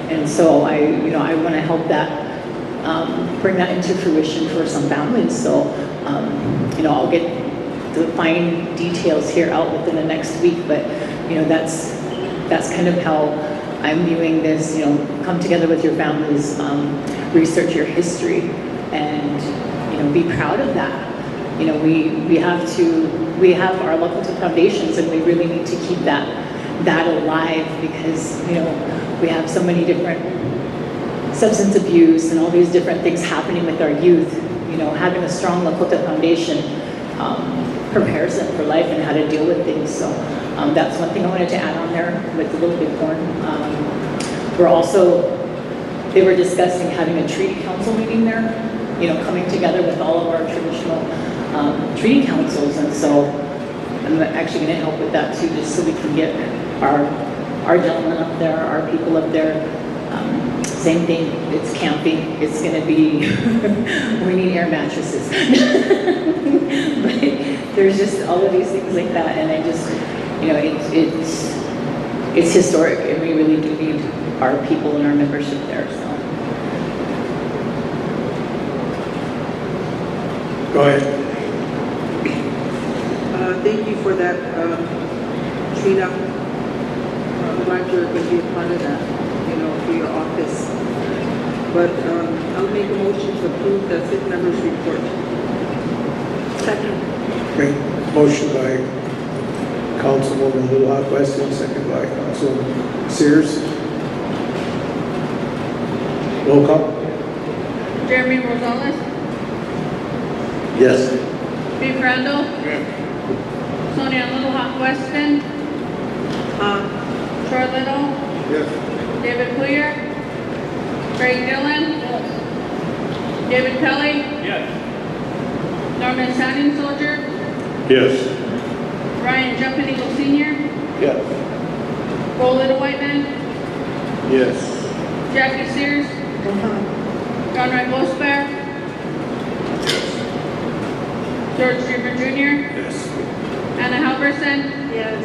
And so I want to help that, bring that into fruition for some families. So, you know, I'll get the fine details here out within the next week, but, you know, that's kind of how I'm viewing this, you know, come together with your families. research your history and, be proud of that. We have our local foundations, and we really need to keep that alive because, we have so many different substance abuse and all these different things happening with our youth. Having a strong Lakota foundation prepares them for life and how to deal with things. So that's one thing I wanted to add on there with the little Bighorn. They were discussing having a treaty council meeting there, coming together with all of our traditional treaty councils. And so I'm actually going to help with that too, just so we can get our gentlemen up there, our people up there. Same thing, it's camping, it's going to be, we need air mattresses. But there's just all of these things like that, and I just, it's historic, and we really do need our people and our membership there, so. Go ahead. Thank you for that, Trina. I'm glad you're going to be a part of that, for your office. But I'll make a motion to approve the city members' report. Second. Okay, motion by Councilwoman Little Hawk Weston, second by Councilwoman Sears. Roll call. Jeremy Rosales, Yes. Steve Randall, Sonia Little Hawk Weston, Troy Little, Yes. David Poyer, Greg Dillon, David Kelly, Yes. Norman Standing Soldier, Yes. Ryan Jumping Eagle Sr., Yes. Bo Little White Man, Yes. Jackie Sears, John Ray Bosbear, George Dreamer Jr., Yes. Anna Halverson, Yes.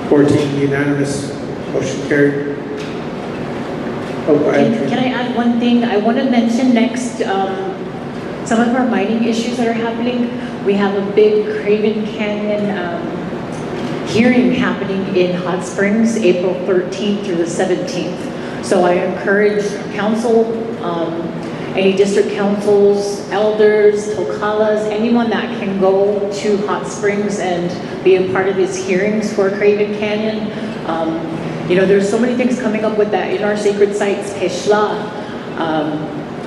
14 unanimous, motion carried. Oh, go ahead. Can I add one thing? I want to mention next, some of our mining issues that are happening. We have a big Craven Canyon hearing happening in Hot Springs, April 13th through the 17th. So I encourage council, any district councils, elders, tokalas, anyone that can go to Hot Springs and be a part of these hearings for Craven Canyon. There's so many things coming up with that in our sacred sites, Peshla,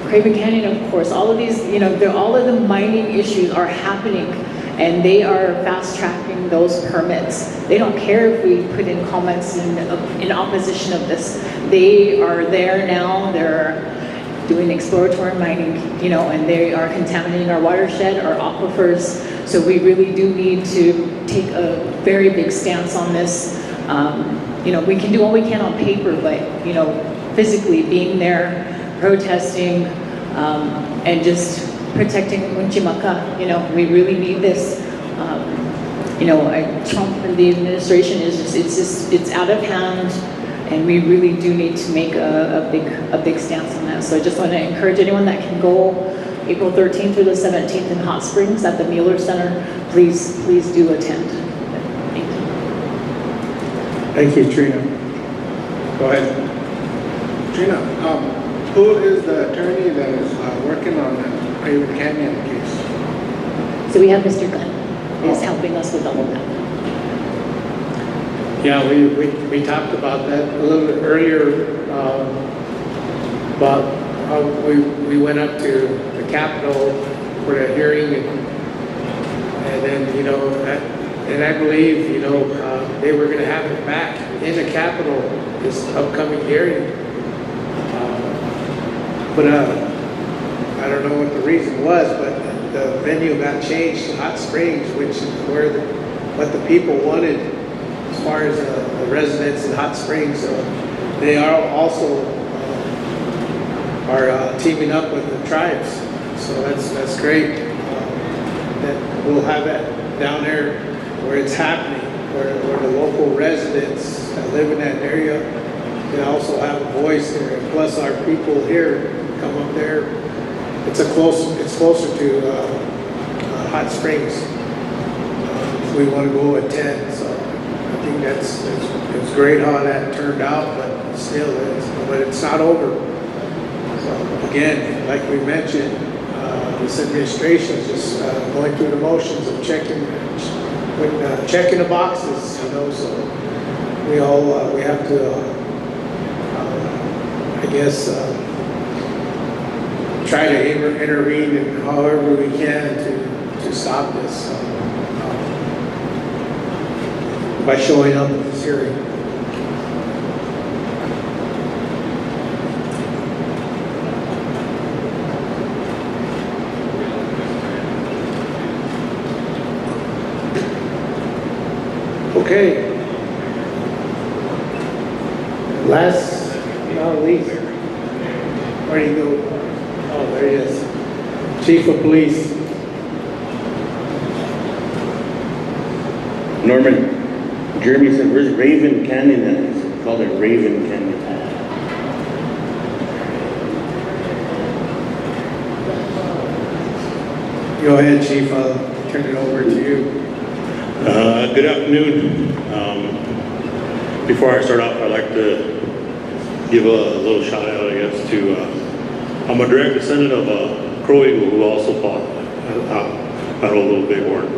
Craven Canyon, of course, all of these, all of the mining issues are happening, and they are fast tracking those permits. They don't care if we put in comments in opposition of this. They are there now, they're doing exploratory mining, and they are contaminating our watershed, our aquifers. So we really do need to take a very big stance on this. We can do all we can on paper, but, physically being there, protesting, and just protecting Unchimaka, we really need this. Trump and the administration it's out of hand, and we really do need to make a big stance on that. So I just want to encourage anyone that can go April 13th through the 17th in Hot Springs at the Mueller Center, please do attend. Thank you, Trina. Go ahead. Trina, who is the attorney that is working on the Craven Canyon case? So we have Mr. Gunn, who's helping us with all of that. Yeah, we talked about that a little bit earlier, about how we went up to the Capitol for the hearing, and then, and I believe, they were gonna have it back in the Capitol this upcoming hearing. But I don't know what the reason was, but the venue got changed to Hot Springs, which is where what the people wanted as far as the residents in Hot Springs. So they are also teaming up with the tribes. So that's great. That we'll have that down there where it's happening, where the local residents that live in that area can also have a voice there. And plus our people here come up there. It's closer to Hot Springs. We want to go attend, so think it's great how that turned out, but still, it's not over. So again, like we mentioned, this administration is just going through the motions of checking the boxes, you know, so we have to, I guess, try to intervene in however we can to stop this by showing up at this hearing. Okay. Last but not least, where do you go? Oh, there he is. Chief of Police. Norman, Jeremy said, where's Raven Canyon at? He said, call it Raven Canyon. Go ahead, Chief. I'll turn it over to you. Good afternoon. Before I start off, I'd like to give a little shout out, I guess, to, I'm a direct descendant of Crow Eagle, who also fought at Oglala Bighorn.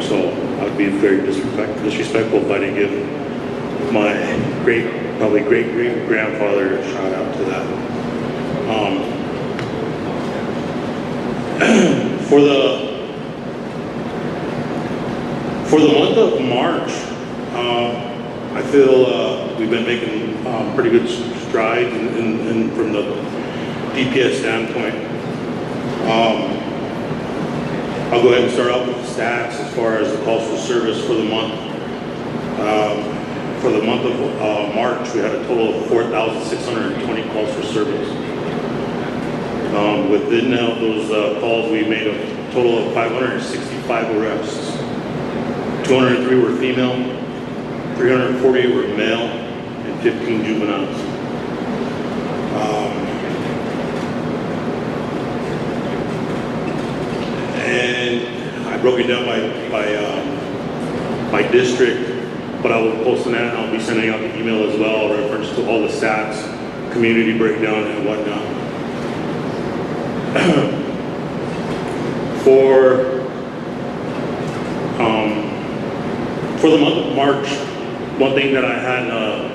So I'd be very disrespectful if I didn't give my probably great-great-grandfather a shout out to that. For the month of March, I feel we've been making pretty good strides in from the DPS standpoint. I'll go ahead and start off with the stats as far as the calls for service for the month. For the month of March, we had a total of 4,620 calls for service. Within those calls, we made a total of 565 arrests. 203 were female, 340 were male, and 15 juveniles. And I broke it down by district, but I will post that and I'll be sending out the email as well, in reference to all the stats, community breakdown, and whatnot. For the month of March, one thing that I had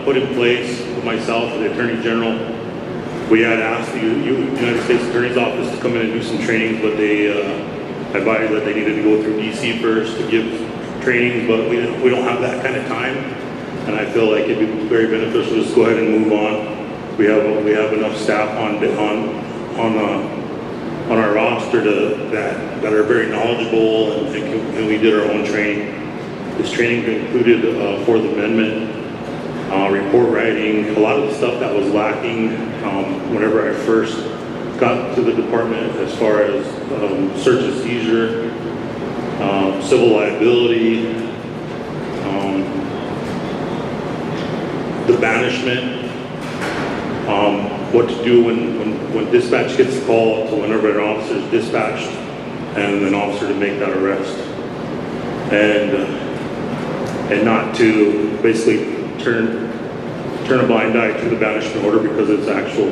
put in place with myself and the Attorney General, we had asked the United States Attorney's Office to come in and do some trainings, but they advised that they needed to go through DC first to give trainings, but we don't have that kind of time, and I feel like it'd be very beneficial to just go ahead and move on. We have enough staff on our roster that are very knowledgeable, and we did our own training. This training included Fourth Amendment, report writing, a lot of the stuff that was lacking whenever I first got to the department, as far as search and seizure, civil liability, the banishment, what to do when dispatch gets a call to whenever an officer is dispatched, and an officer to make that arrest, and not to basically turn a blind eye to the banishment order, because it's actual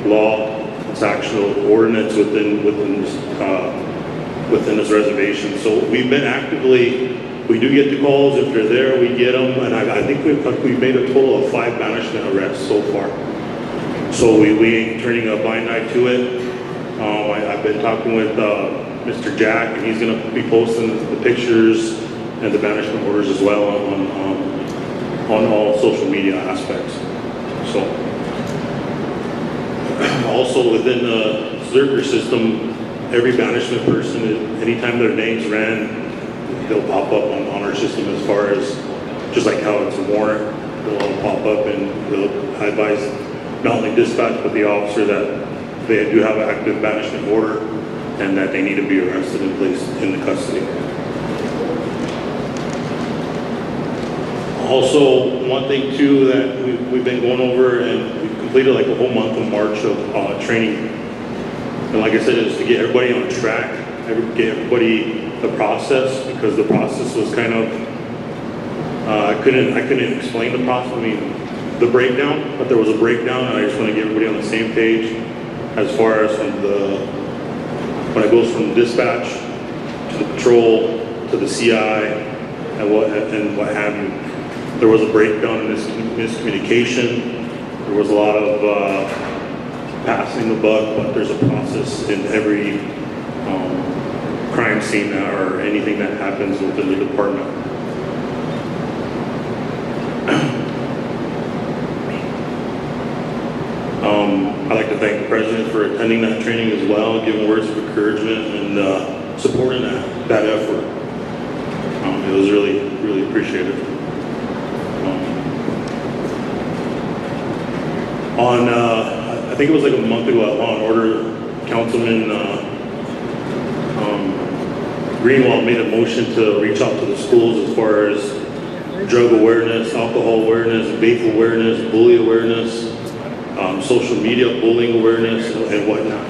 law, it's actual ordinance within this reservation. So we've been we do get the calls. If they're there, we get them, and I think we've made a total of 5 banishment arrests so far. So we ain't turning a blind eye to it. I've been talking with Mr. Jack, and he's going to be posting the pictures and the banishment orders as well on all social media aspects. So also within the Zerker system, every banishment person, anytime their name's ran, they'll pop up on our system, as far as just like how it's a warrant, they'll all pop up, and they'll advise not only dispatch but the officer that they do have an active banishment order and that they need to be arrested and placed in the custody. Also, one thing too that we've been going over, and we've completed like a whole month of March of training. And like I said, it's to get everybody on track, get everybody the process, because the process was kind of I couldn't explain the process, the breakdown, but there was a breakdown, and I just want to get everybody on the same page as far as when it goes from dispatch to the patrol to the CI and what have you. There was a breakdown in this miscommunication. There was a lot of passing the buck, but there's a process in every crime scene or anything that happens within the department. I'd like to thank the President for attending that training as well, giving words of encouragement and supporting that effort. It was really, really appreciated. I think it was like a month ago at Law and Order, Councilman Greenwald made a motion to reach out to the schools as far as drug awareness, alcohol awareness, vape awareness, bully awareness, social media bullying awareness, and whatnot.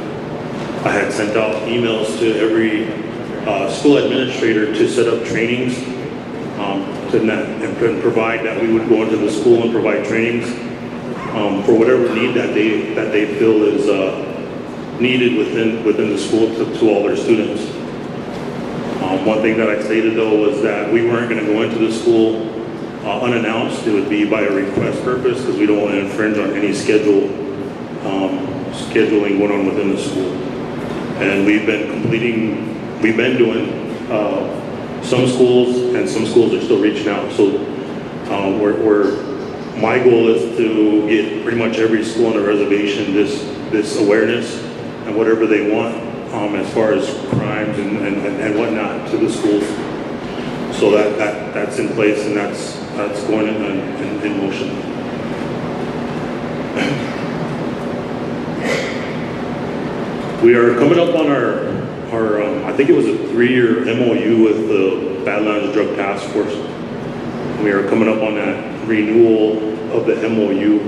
I had sent out emails to every school administrator to set up trainings and provide that we would go into the school and provide trainings for whatever need that they feel is needed within the school to all their students. One thing that I stated though was that we weren't going to go into the school unannounced. It would be by a request purpose because we don't want to infringe on any scheduling going on within the school. And we've been doing some schools, and some schools are still reaching out. So my goal is to get pretty much every school on the reservation this awareness and whatever they want as far as crimes and whatnot to the schools. So that's in place, and that's going in motion. We are coming up on our I think it was a 3-year MOU with the Badlands Drug Task Force. We are coming up on that renewal of the MOU.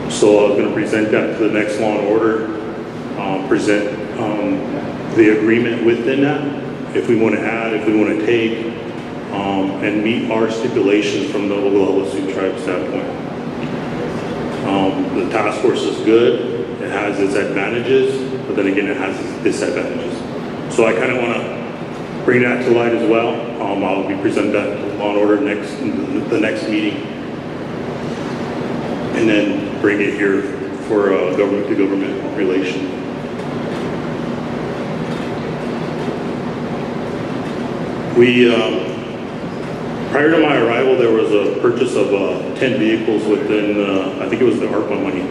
So I was going to present that to the next Law and Order, present the agreement within that, if we want to add, if we want to take, and meet our stipulations from the Oglala Sioux tribe standpoint. The task force is good. It has its advantages, but then again, it has its disadvantages. So I kind of want to bring that to light as well. I'll be presenting that to Law and Order the next meeting, and then bring it here for government-to-government relation. We, prior to my arrival, there was a purchase of 10 vehicles within, I think it was the ARPA money.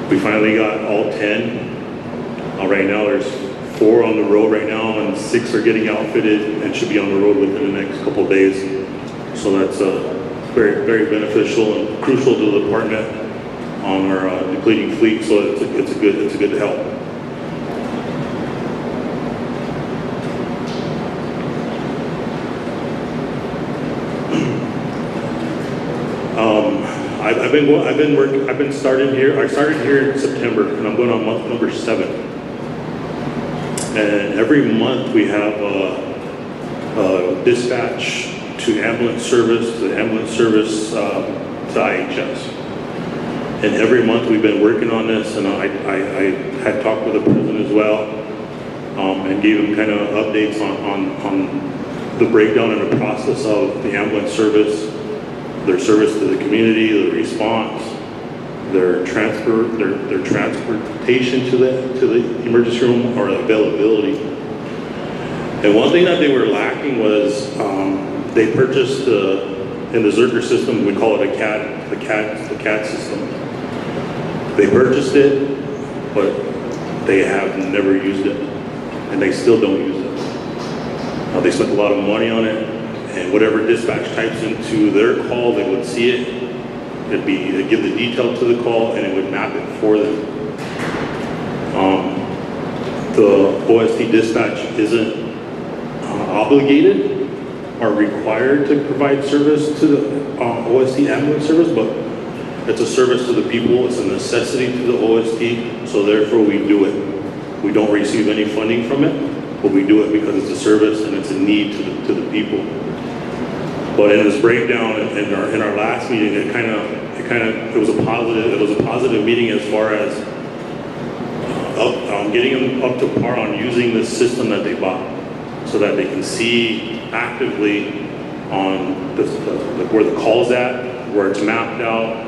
We finally got all 10. Right now there's 4 on the road right now, and 6 are getting outfitted and should be on the road within the next couple of days. So that's very, very beneficial and crucial to the department on our depleting fleet. So it's a good help. I've been starting here. I started here in September, and I'm going on month number 7. And every month we have a dispatch to ambulance service, to IHS. And every month we've been working on this, and I had talked with the president as well, and gave him kind of updates on the breakdown and the process of the ambulance service, their service to the community, the response, their transportation to the emergency room, or availability. And one thing that they were lacking was they purchased in the Zerker system, we call it the CAD system. They purchased it, but they have never used it, and they still don't use it. They spent a lot of money on it, and whatever dispatch types into their call, they would see it. It'd give the detail to the call, and it would map it for them. The OST dispatch isn't obligated or required to provide service to the OST ambulance service, but it's a service to the people. It's a necessity to the OST, so therefore we do it. We don't receive any funding from it, but we do it because it's a service and it's a need to the people. But in this breakdown in our last meeting, it was a positive meeting as far as getting them up to par on using the system that they bought, so that they can see actively on where the call's at, where it's mapped out,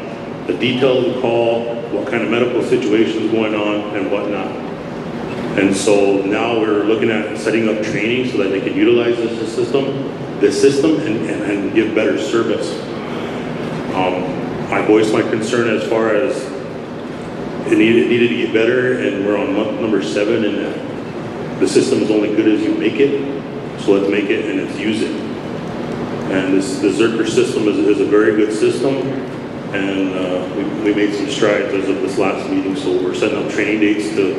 the details of the call, what kind of medical situation is going on, and whatnot. And so now we're looking at setting up training so that they can utilize this system and give better service. I voiced my concern as far as it needed to get better, and we're on month number 7, and the system is only good as you make it. So let's make it and let's use it. And the Zerker system is a very good system, and we made some strides as of this last meeting. So we're setting up training dates to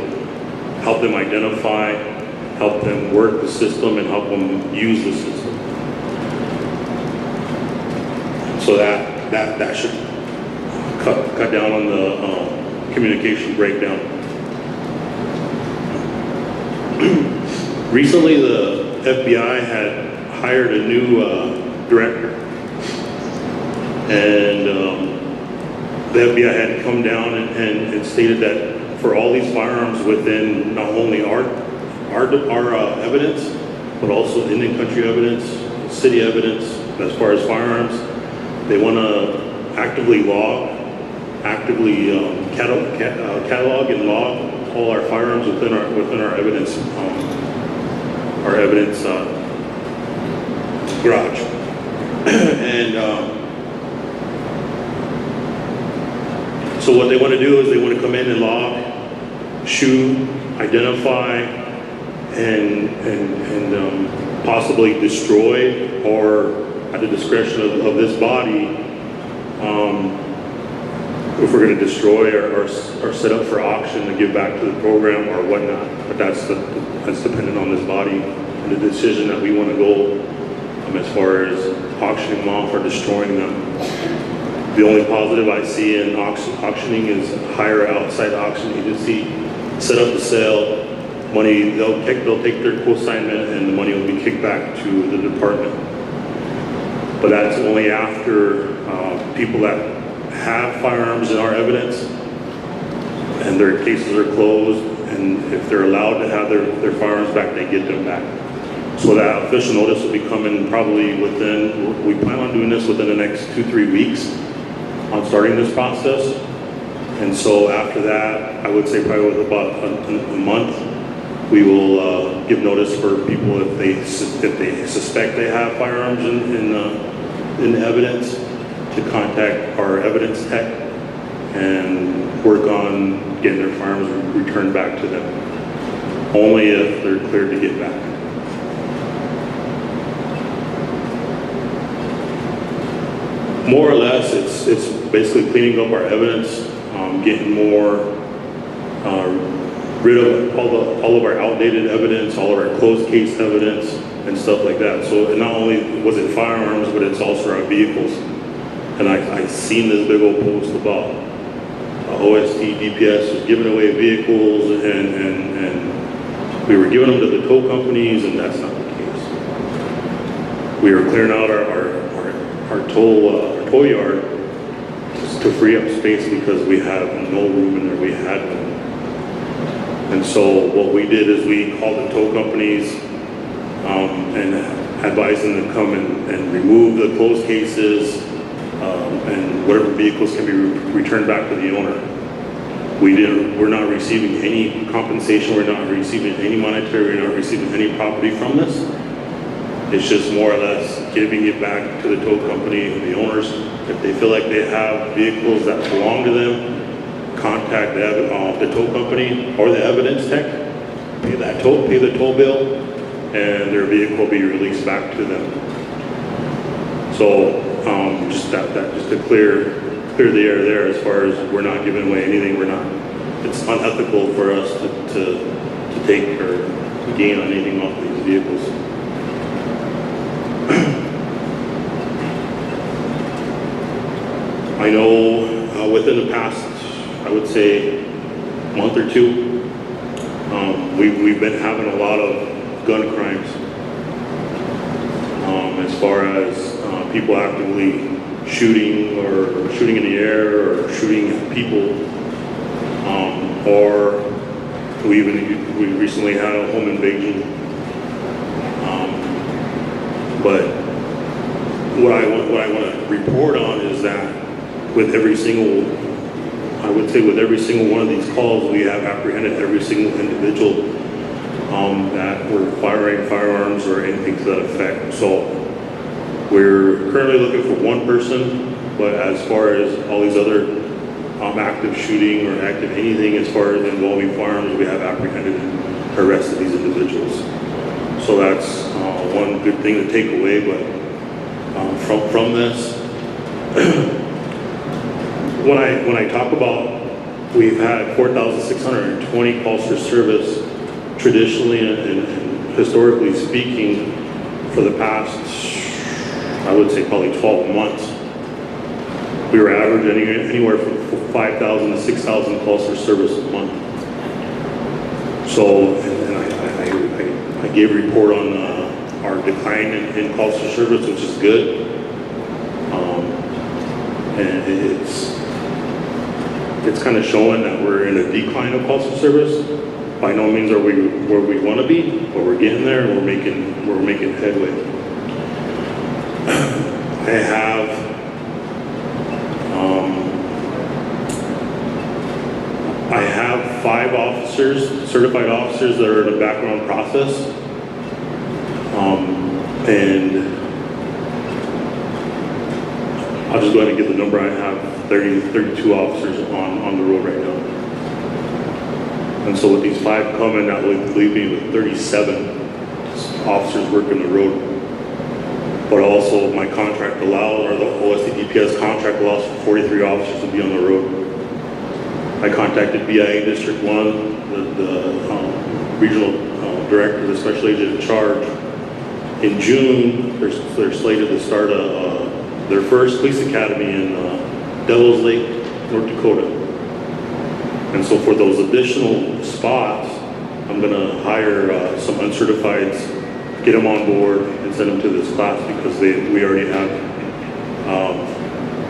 help them identify, help them work the system, and help them use the system. So that should cut down on the communication breakdown. Recently, the FBI had hired a new director, and the FBI had come down and stated that for all these firearms within not only our evidence, but also Indian country evidence, city evidence, as far as firearms, they want to actively catalog and log all our firearms within our evidence garage. And so what they want to do is they want to come in and log, shoot, identify, and possibly destroy, or at the discretion of this body, if we're going to destroy or set up for auction to give back to the program or whatnot. But that's dependent on this body and the decision that we want to go as far as auctioning them off or destroying them. The only positive I see in auctioning is hire an outside auction agency, set up the sale, money, they'll take their co-assignment, and the money will be kicked back to the department. But that's only after people that have firearms in our evidence and their cases are closed, and if they're allowed to have their firearms back, they get them back. So that official notice will be coming probably we plan on doing this within the next 2-3 weeks on starting this process. And so after that, I would say probably with about a month, we will give notice for people if they suspect they have firearms in evidence, to contact our evidence tech and work on getting their firearms returned back to them, only if they're cleared to get back. More or less, it's basically cleaning up our evidence, getting more rid of all of our outdated evidence, all of our closed case evidence, and stuff like that. So not only was it firearms, but it's also our vehicles. And I seen this big old post about OST DPS was giving away vehicles, and we were giving them to the tow companies, and that's not the case. We were clearing out our tow yard to free up space because we have no room in there. We had none. And so what we did is we called the tow companies and advised them to come and remove the closed cases, and whatever vehicles can be returned back to the owner. We're not receiving any compensation, we're not receiving any monetary, we're not receiving any property from this. It's just more or less giving it back to the tow company, the owners. If they feel like they have vehicles that belong to them, contact the tow company or the evidence tech, pay the toll bill, and their vehicle will be released back to them. So just to clear the air there, as far as we're not giving away anything. It's unethical for us to take or gain on anything off these vehicles. I know within the past, I would say, month or two, we've been having a lot of gun crimes, as far as people actively shooting or shooting in the air or shooting at people. Or we recently had a home invasion. But what I want to report on is that with every single one of these calls, we have apprehended every single individual that were firing firearms or anything to that effect. So we're currently looking for one person, but as far as all these other active shooting or active anything as far as involving firearms, we have apprehended and arrested these individuals. So that's one good thing to take away. But from this, when I talk about we've had 4,620 calls for service traditionally and historically speaking for the past, I would say probably 12 months. We were averaging anywhere from 5,000 to 6,000 calls for service a month. So, and I gave a report on our decline in calls for service, which is good. And it's kind of showing that we're in a decline of calls for service. By no means are we where we want to be, but we're getting there and we're making headway. I have 5 officers, certified officers that are in the background process. And I'll just go ahead and give the number. I have 32 officers on the road right now. And so with these 5 coming, that will leave me with 37 officers working the road. But also my contract allows, or the OST DPS contract allows for 43 officers to be on the road. I contacted BIA District 1, the regional director, the special agent in charge. In June, they're slated to start their first police academy in Devil's Lake, North Dakota. And so for those additional spots, I'm going to hire some uncertifieds, get them on board, and send them to this class because we already have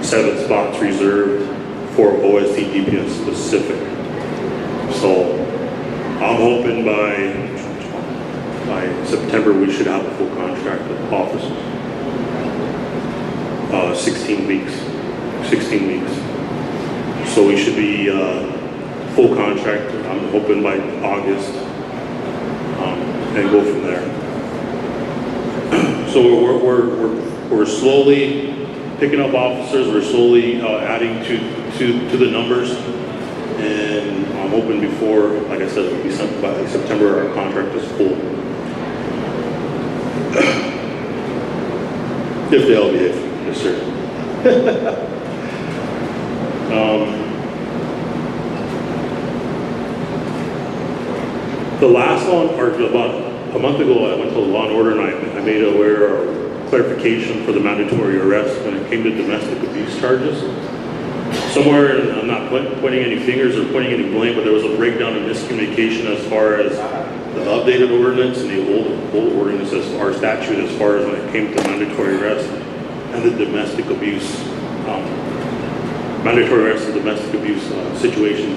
7 spots reserved for OST DPS specific. So I'm hoping by September we should have a full contract of officers. 16 weeks. So we should be full contract, I'm hoping by August, and go from there. So we're slowly picking up officers, we're slowly adding to the numbers, and I'm hoping before, like I said, it'll be by September our contract is full. If they all behave, yes sir. The last one, or about a month ago, I went to Law and Order and I made aware or clarification for the mandatory arrest when it came to domestic abuse charges. Somewhere, and I'm not pointing any fingers or pointing any blame, but there was a breakdown in miscommunication as far as the updated ordinance and the old ordinance as far as statute as far as when it came to mandatory arrest and the domestic abuse, mandatory arrest and domestic abuse situation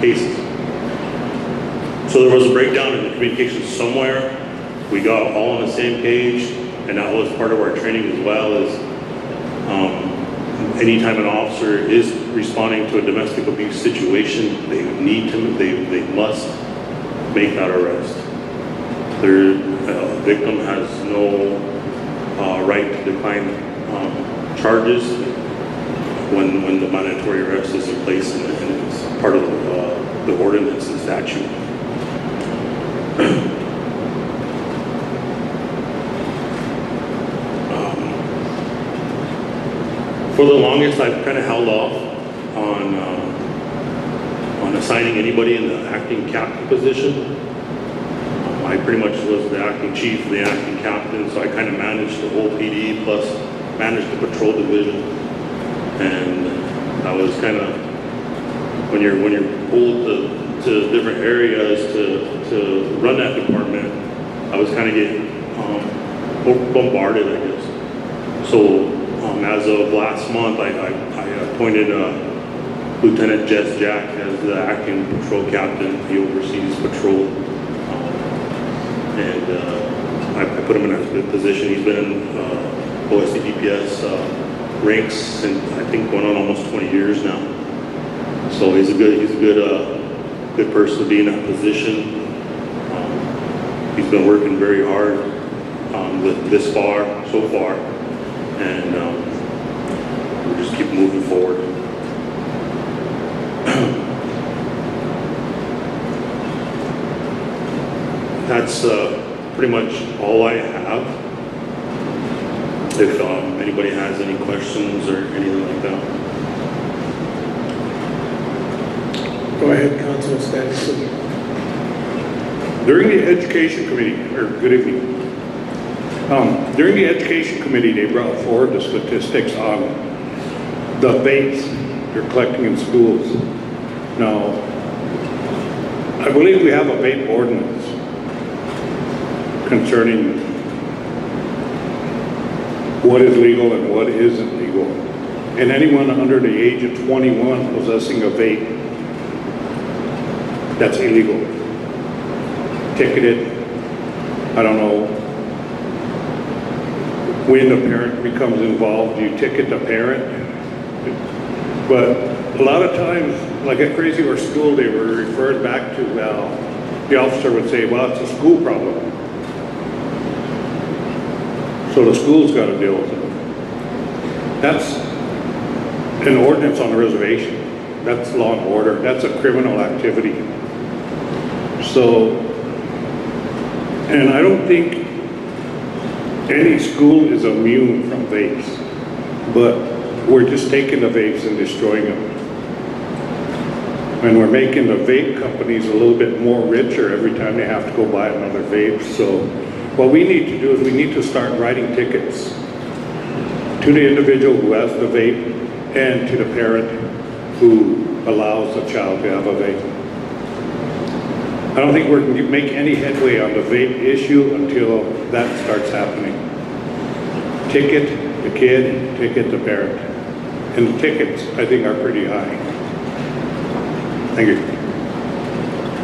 cases. So there was a breakdown in the communication somewhere. We got all on the same page, and that was part of our training as well. Is anytime an officer is responding to a domestic abuse situation, they must make that arrest. Their victim has no right to decline charges when the mandatory arrest is in place and it's part of the ordinance and statute. For the longest, I've kind of held off on assigning anybody in the acting captain position. I pretty much was the acting chief and the acting captain, so I kind of managed the whole PD plus managed the patrol division. And I was kind of, when you're pulled to different areas to run that department, I was kind of getting bombarded, I guess. So as of last month, I appointed Lieutenant Jess Jack as the acting patrol captain. He oversees patrol. I put him in a good position. He's been in OSC DPS ranks since I think going on almost 20 years now. So he's a good person to be in that position. He's been working very hard with so far, and we'll just keep moving forward. That's pretty much all I have. If anybody has any questions or anything like that. Go ahead, Councilor Stanton. During the Education Committee, or good evening. During the Education Committee, they brought forward the statistics on the vapes they're collecting in schools. Now, I believe we have a vape ordinance concerning what is legal and what isn't legal. And anyone under the age of 21 possessing a vape, that's illegal. Ticketed. I don't know when the parent becomes involved, you ticket the parent. But a lot of times, like at Crazy Horse School, they were referred back to, the officer would say, well, it's a school problem. So the school's got to deal with it. That's an ordinance on the reservation. That's law and order. That's a criminal activity. So, and I don't think any school is immune from vapes, but we're just taking the vapes and destroying them. And we're making the vape companies a little bit more richer every time they have to go buy another vape. So what we need to do is we need to start writing tickets to the individual who has the vape and to the parent who allows the child to have a vape. I don't think we're going to make any headway on the vape issue until that starts happening. Ticket the kid, ticket the parent. And the tickets, I think, are pretty high. Thank you.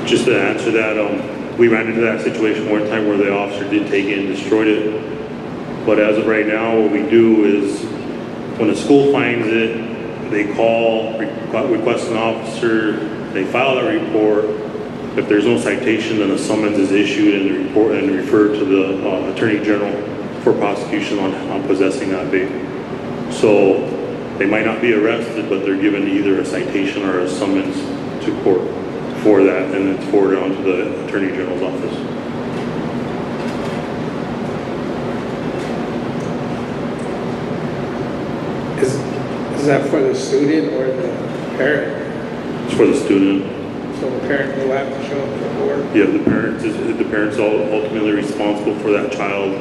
Just to answer that, we ran into that situation one time where the officer did take it and destroyed it. But as of right now, what we do is when the school finds it, they call, request an officer, they file a report. If there's no citation, then a summons is issued and the report and referred to the Attorney General for prosecution on possessing that vape. So they might not be arrested, but they're given either a citation or a summons to court for that, and it's forwarded on to the Attorney General's office. Is that for the student or the parent? It's for the student. So the parent will have to show up for court? Yeah, the parents are ultimately responsible for that child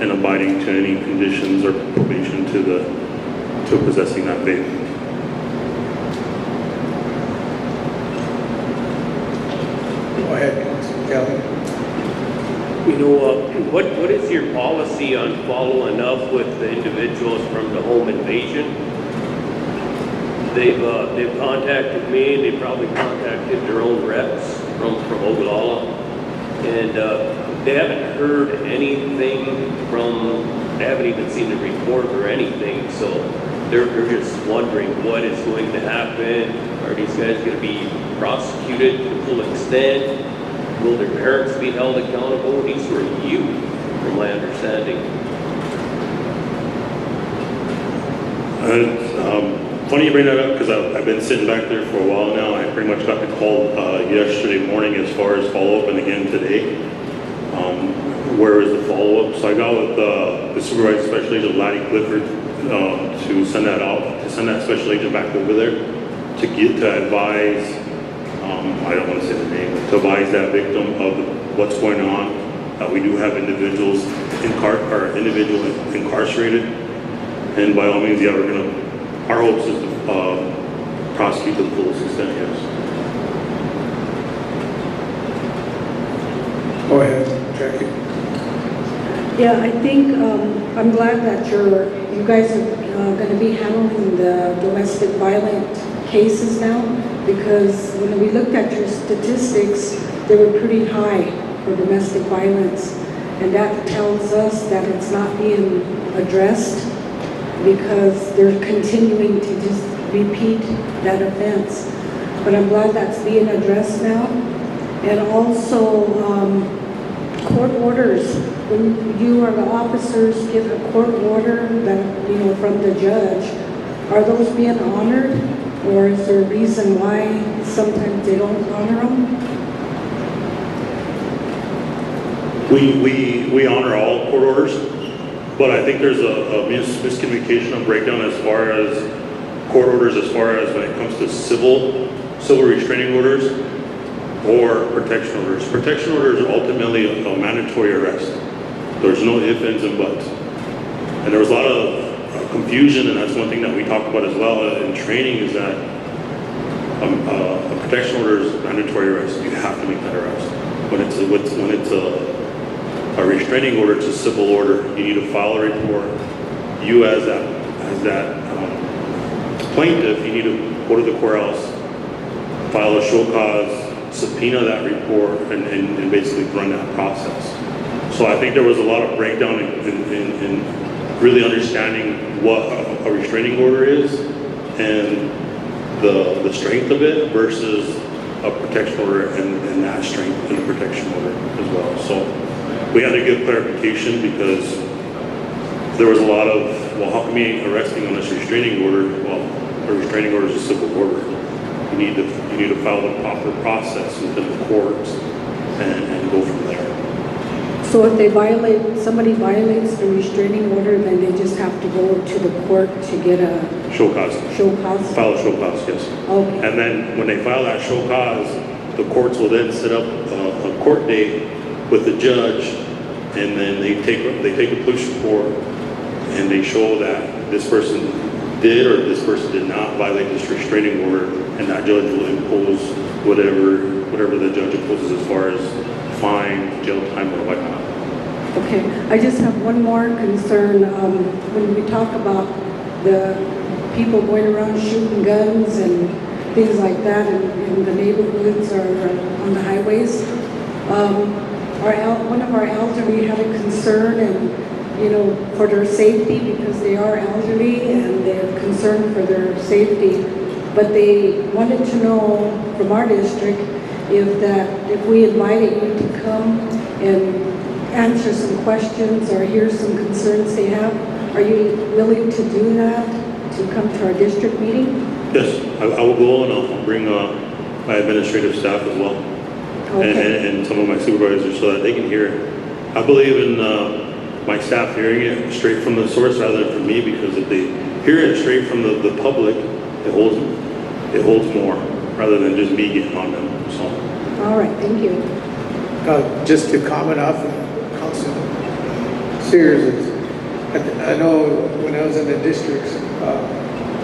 and abiding to any conditions or probation to possessing that vape. Go ahead, Councilor Kelly. You know, what is your policy on following up with the individuals from the home invasion? They've contacted me, and they probably contacted their own reps from Oglala, and they haven't heard anything they haven't even seen the report or anything, so they're just wondering what is going to happen. Are these guys going to be prosecuted to the full extent? Will their parents be held accountable? These were youth, from my understanding. Funny you bring that up because I've been sitting back there for a while now. I pretty much got the call yesterday morning as far as follow-up, and again today. Where is the follow-up? So I got with the supervisor special agent Laddie Clifford to send that special agent back over there to advise. I don't want to say the name, to advise that victim of what's going on. We do have individuals incarcerated, and by all means, yeah, our hopes is to prosecute to the fullest extent, yes. Go ahead, Jackie. Yeah, I think, I'm glad that you're you guys are going to be handling the domestic violent cases now? Because when we looked at your statistics, they were pretty high for domestic violence. And that tells us that it's not being addressed because they're continuing to just repeat that offense. But I'm glad that's being addressed now. And also, court orders. When you or the officers get a court order that, you know, from the judge, are those being honored? Or is there a reason why sometimes they don't honor them? We honor all court orders, but I think there's a miscommunication and breakdown as far as court orders, as far as when it comes to civil restraining orders or protection orders. Protection orders are ultimately a mandatory arrest. There's no ifs, ands, and buts. And there was a lot of confusion, and that's one thing that we talk about as well in training, is that a protection order is mandatory arrest. You have to make that arrest. When it's a restraining order, it's a civil order. You need to file a report. You as that plaintiff, you need to go to the courthouse, file a show cause, subpoena that report, and basically run that process. So I think there was a lot of breakdown in really understanding what a restraining order is and the strength of it versus a protection order and that strength in the protection order as well. So we had to give clarification because there was a lot of, well, how come you ain't arresting on this restraining order? Well, a restraining order is a civil order. You need to follow the proper process within the courts and go from there. So if somebody violates the restraining order, then they just have to go to the court to get a show cause. File a show cause, yes. Okay. And then when they file that show cause, the courts will then set up a court date with the judge, and then they take a police report and they show that this person did or this person did not violate this restraining order, and that judge will impose whatever the judge imposes as far as fine, jail time, or whatnot. Okay, I just have one more concern. When we talk about the people going around shooting guns and things like that in the neighborhoods or on the highways, one of our elderly had a concern, and you know, for their safety, because they are elderly and they're concerned for their safety. But they wanted to know from our district if we invited you to come and answer some questions or hear some concerns they have, are you willing to do that, to come to our district meeting? Yes, I will go, and I'll bring my administrative staff as well. Okay. And some of my supervisors so that they can hear it. I believe in my staff hearing it straight from the source rather than from me, because if they hear it straight from the public, it holds more rather than just me getting on them. So. All right, thank you. Just to comment off of Council Sears, I know when I was in the districts,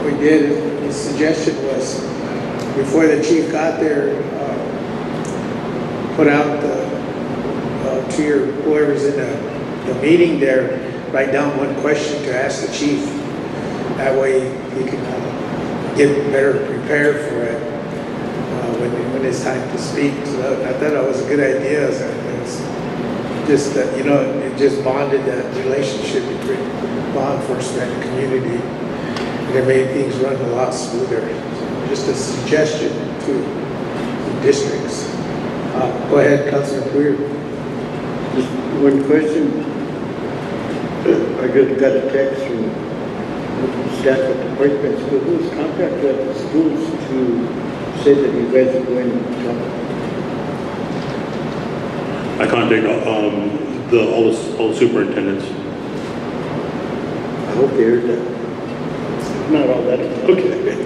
we did, the suggestion was before the chief got there, put out to whoever's in the meeting there, write down one question to ask the chief. That way he can get better prepared for it when it's time to speak. So I thought that was a good idea. It's just that, you know, it just bonded that relationship between law enforcement and community. And it made things run a lot smoother. So just a suggestion to the districts. Go ahead, Councilor Queer. Just one question. I just got a text from staff at the Park School. Who's contacted the schools to say that you guys are going to talk? I contact all the superintendents. I hope they heard that. Not all that. Okay.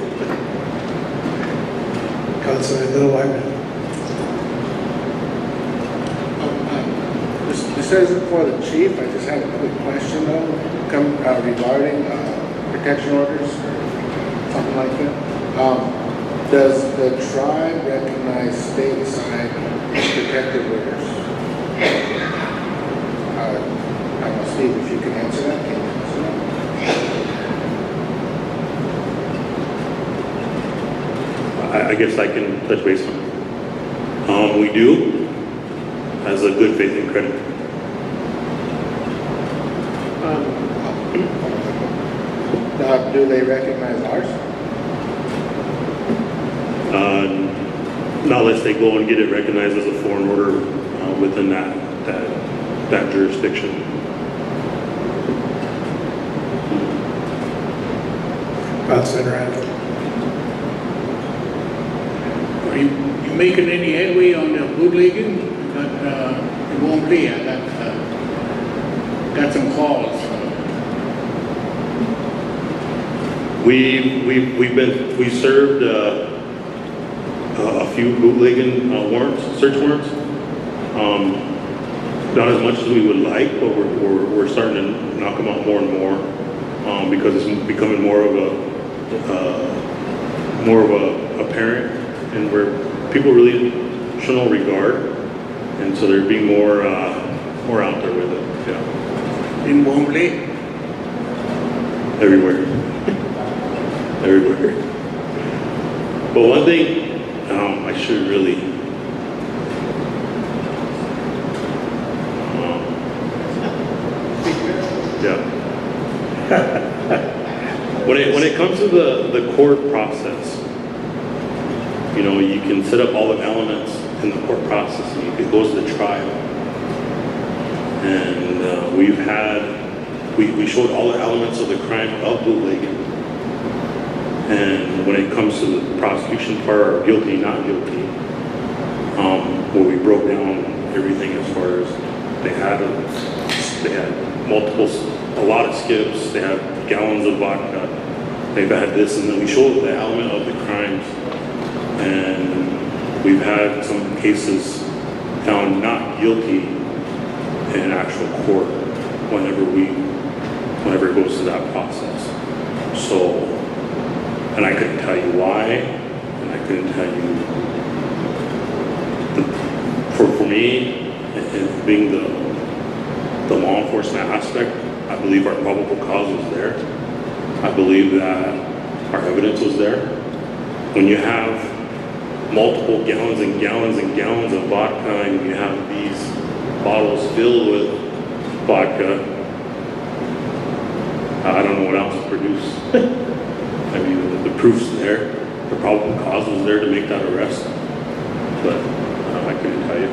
Councilor Little Wyman. This isn't for the chief. I just had a quick question though, regarding protection orders or something like that. Does the tribe recognize stateside protective orders? I don't know, Steve, if you can answer that, can you answer that? I guess I can touch base on it. We do, as a good faith and credit. Do they recognize ours? Not unless they go and get it recognized as a foreign order within that jurisdiction. Councilman Randall. Are you making any headway on the bootlegging? It won't be. I got some calls. We served a few bootlegging warrants, search warrants. Not as much as we would like, but we're starting to knock them out more and more because it's becoming more of a apparent, and where people really show no regard, and so they're being more out there with it. Yeah. In Wombley? Everywhere. Everywhere. But one thing I should really when it comes to the court process, you know, you can set up all the elements in the court process, and it goes to the trial. And we showed all the elements of the crime of bootlegging. And when it comes to the prosecution part, or guilty, not guilty, where we broke down everything as far as they had a lot of skips, they had gallons of vodka, they've had this, and then we showed the element of the crimes. And we've had some cases found not guilty in actual court whenever it goes to that process. So, and I couldn't tell you why, and I couldn't tell you. For me, and being the law enforcement aspect, I believe our probable cause was there. I believe that our evidence was there. When you have multiple gallons and gallons and gallons of vodka, and you have these bottles filled with vodka, I don't know what else to produce. I mean, the proof's there. The probable cause was there to make that arrest. But I couldn't tell you.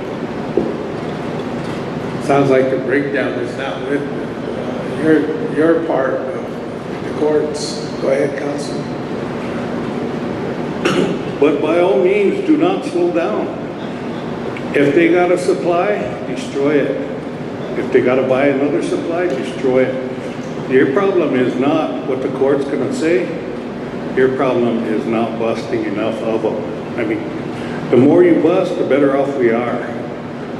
Sounds like the breakdown is not with your part of the courts. Go ahead, Councilman. But by all means, do not slow down. If they got a supply, destroy it. If they got to buy another supply, destroy it. Your problem is not what the court's going to say. Your problem is not busting enough of them. I mean, the more you bust, the better off we are.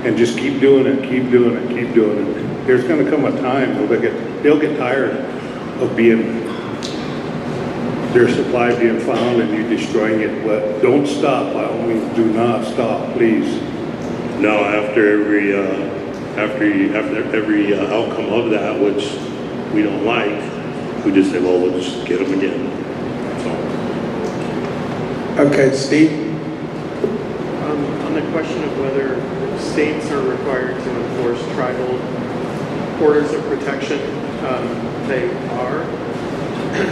And just keep doing it, keep doing it, keep doing it. There's going to come a time where they'll get tired of their supply being found and you destroying it. But don't stop. By all means, do not stop, please. No, after every outcome of that, which we don't like, we just say, well, we'll just get them again. So. Okay, Steve. On the question of whether states are required to enforce tribal orders of protection, they are.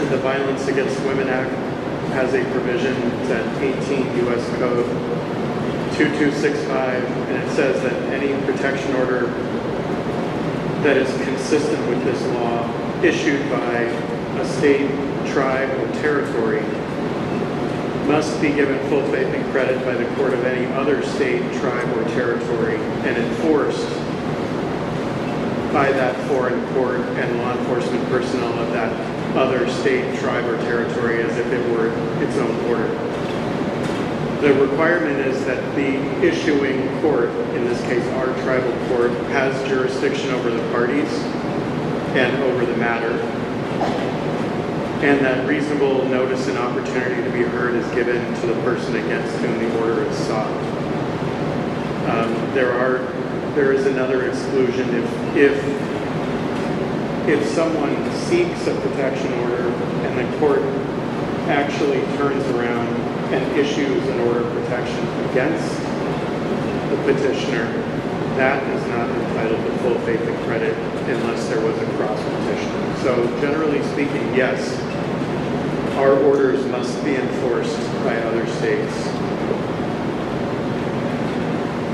The Violence Against Women Act has a provision, it's at 18 U.S. Code 2265, and it says that any protection order that is consistent with this law issued by a state, tribe, or territory must be given full faith and credit by the court of any other state, tribe, or territory and enforced by that foreign court and law enforcement personnel of that other state, tribe, or territory as if it were its own order. The requirement is that the issuing court, in this case our tribal court, has jurisdiction over the parties and over the matter, and that reasonable notice and opportunity to be heard is given to the person against whom the order is sought. There is another exclusion if someone seeks a protection order and the court actually turns around and issues an order of protection against the petitioner, that is not entitled to full faith and credit unless there was a cross petition. So generally speaking, yes, our orders must be enforced by other states.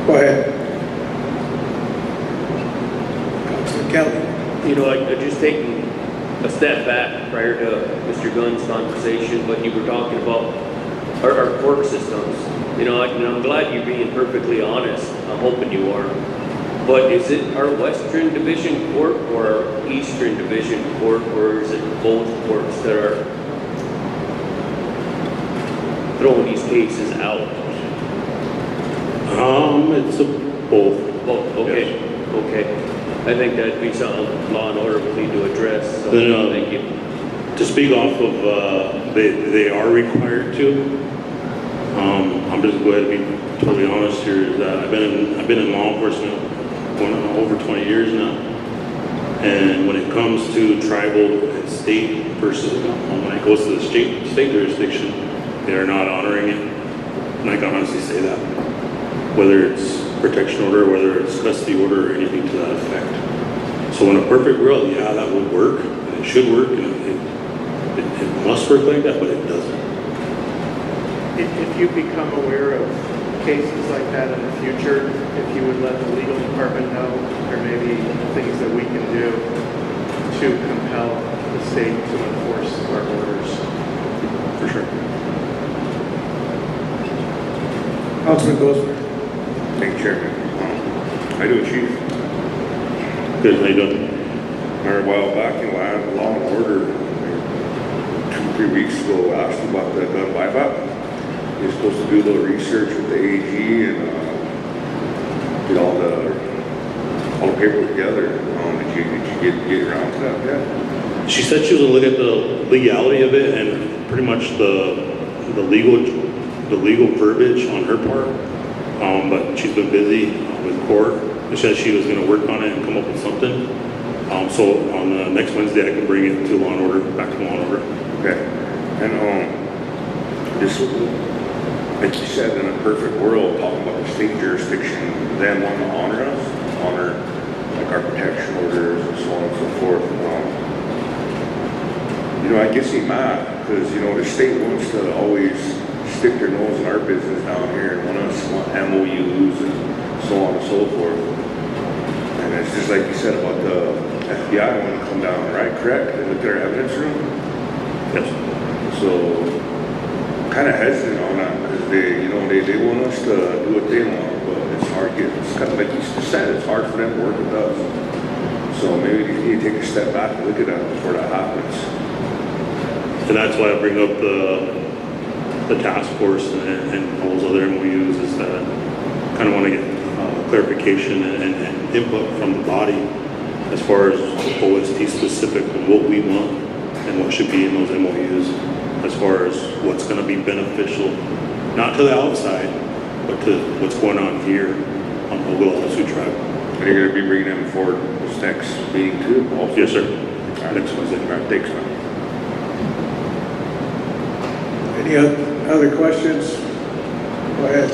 Go ahead. Councilman Kelly. You know, I just taking a step back prior to Mr. Gunn's conversation, when you were talking about our court systems. You know, I'm glad you're being perfectly honest. I'm hoping you are. But is it our Western Division Court or our Eastern Division Court, or is it both courts that are throwing these cases out? It's both. Both, okay, Yes. okay. I think that'd be something law and order will need to address, so Then, thank you. To speak off of, they are required to. I'm just going to be totally honest here. Is that I've been in law enforcement going on over 20 years now, and when it comes to tribal and state versus when it goes to the state jurisdiction, they are not honoring it. And I can honestly say that, whether it's protection order, whether it's custody order, or anything to that effect. So in a perfect world, yeah, that would work, and it should work, and it must work like that, but it doesn't. If you become aware of cases like that in the future, if you would let the legal department know, there may be things that we can do to compel the state to enforce our orders. For sure. Councilman Gosper. Thank you, Chairman. How you doing, Chief? Good, how you doing? Remember a while back, Law and Order, 2-3 weeks ago, asked about the gun buyback. You're supposed to do a little research with the AG and get all the paperwork together. Did you get around to that yet? She said she was gonna look at the legality of it and pretty much the legal verbiage on her part. But she's been busy with court. She said she was gonna work on it and come up with something. So on next Wednesday, I can bring it to Law and Order, back to Law and Order. Okay. And this, like you said, in a perfect world, talking about the state jurisdiction, them want to honor us, honor like our protection orders and so on and so forth. I gets me mad because, the state wants to always stick their nose in our business down here and want MOUs and so on and so forth. And it's just like you said about the FBI want to come down, right? Correct? And look at our evidence room? Yes. So, kind of hesitant on that because they want us to do what they want, but it's hard it's kind of like you said, it's hard for them to work with us. So maybe you need to take a step back and look at that before that happens. And that's why I bring up the task force and all those other MOUs, is that I kind of want to get clarification and input from the body as far as OST specific and what we want and what should be in those MOUs as far as what's going to be beneficial, not to the outside, but to what's going on here on the Oglala Sioux tribe. Are you going to be bringing them forward this next meeting too? Also? Yes, sir. Right. Next Wednesday. All right, thanks, man. Any other questions? Go ahead.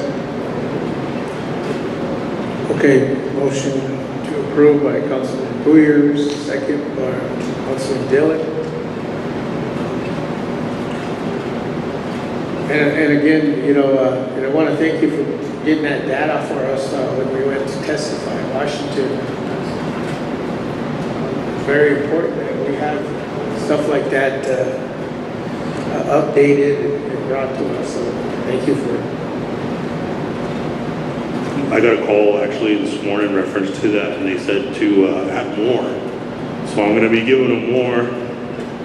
Okay, motion to approve by Councilman Boyers, second by Councilman Dillon. And again, and I want to thank you for getting that data for us when we went to testify in Washington. It's very important that we have stuff like that updated and brought to us. So thank you for it. I got a call actually this morning in reference to that, and they said to add more. So I'm going to be giving them more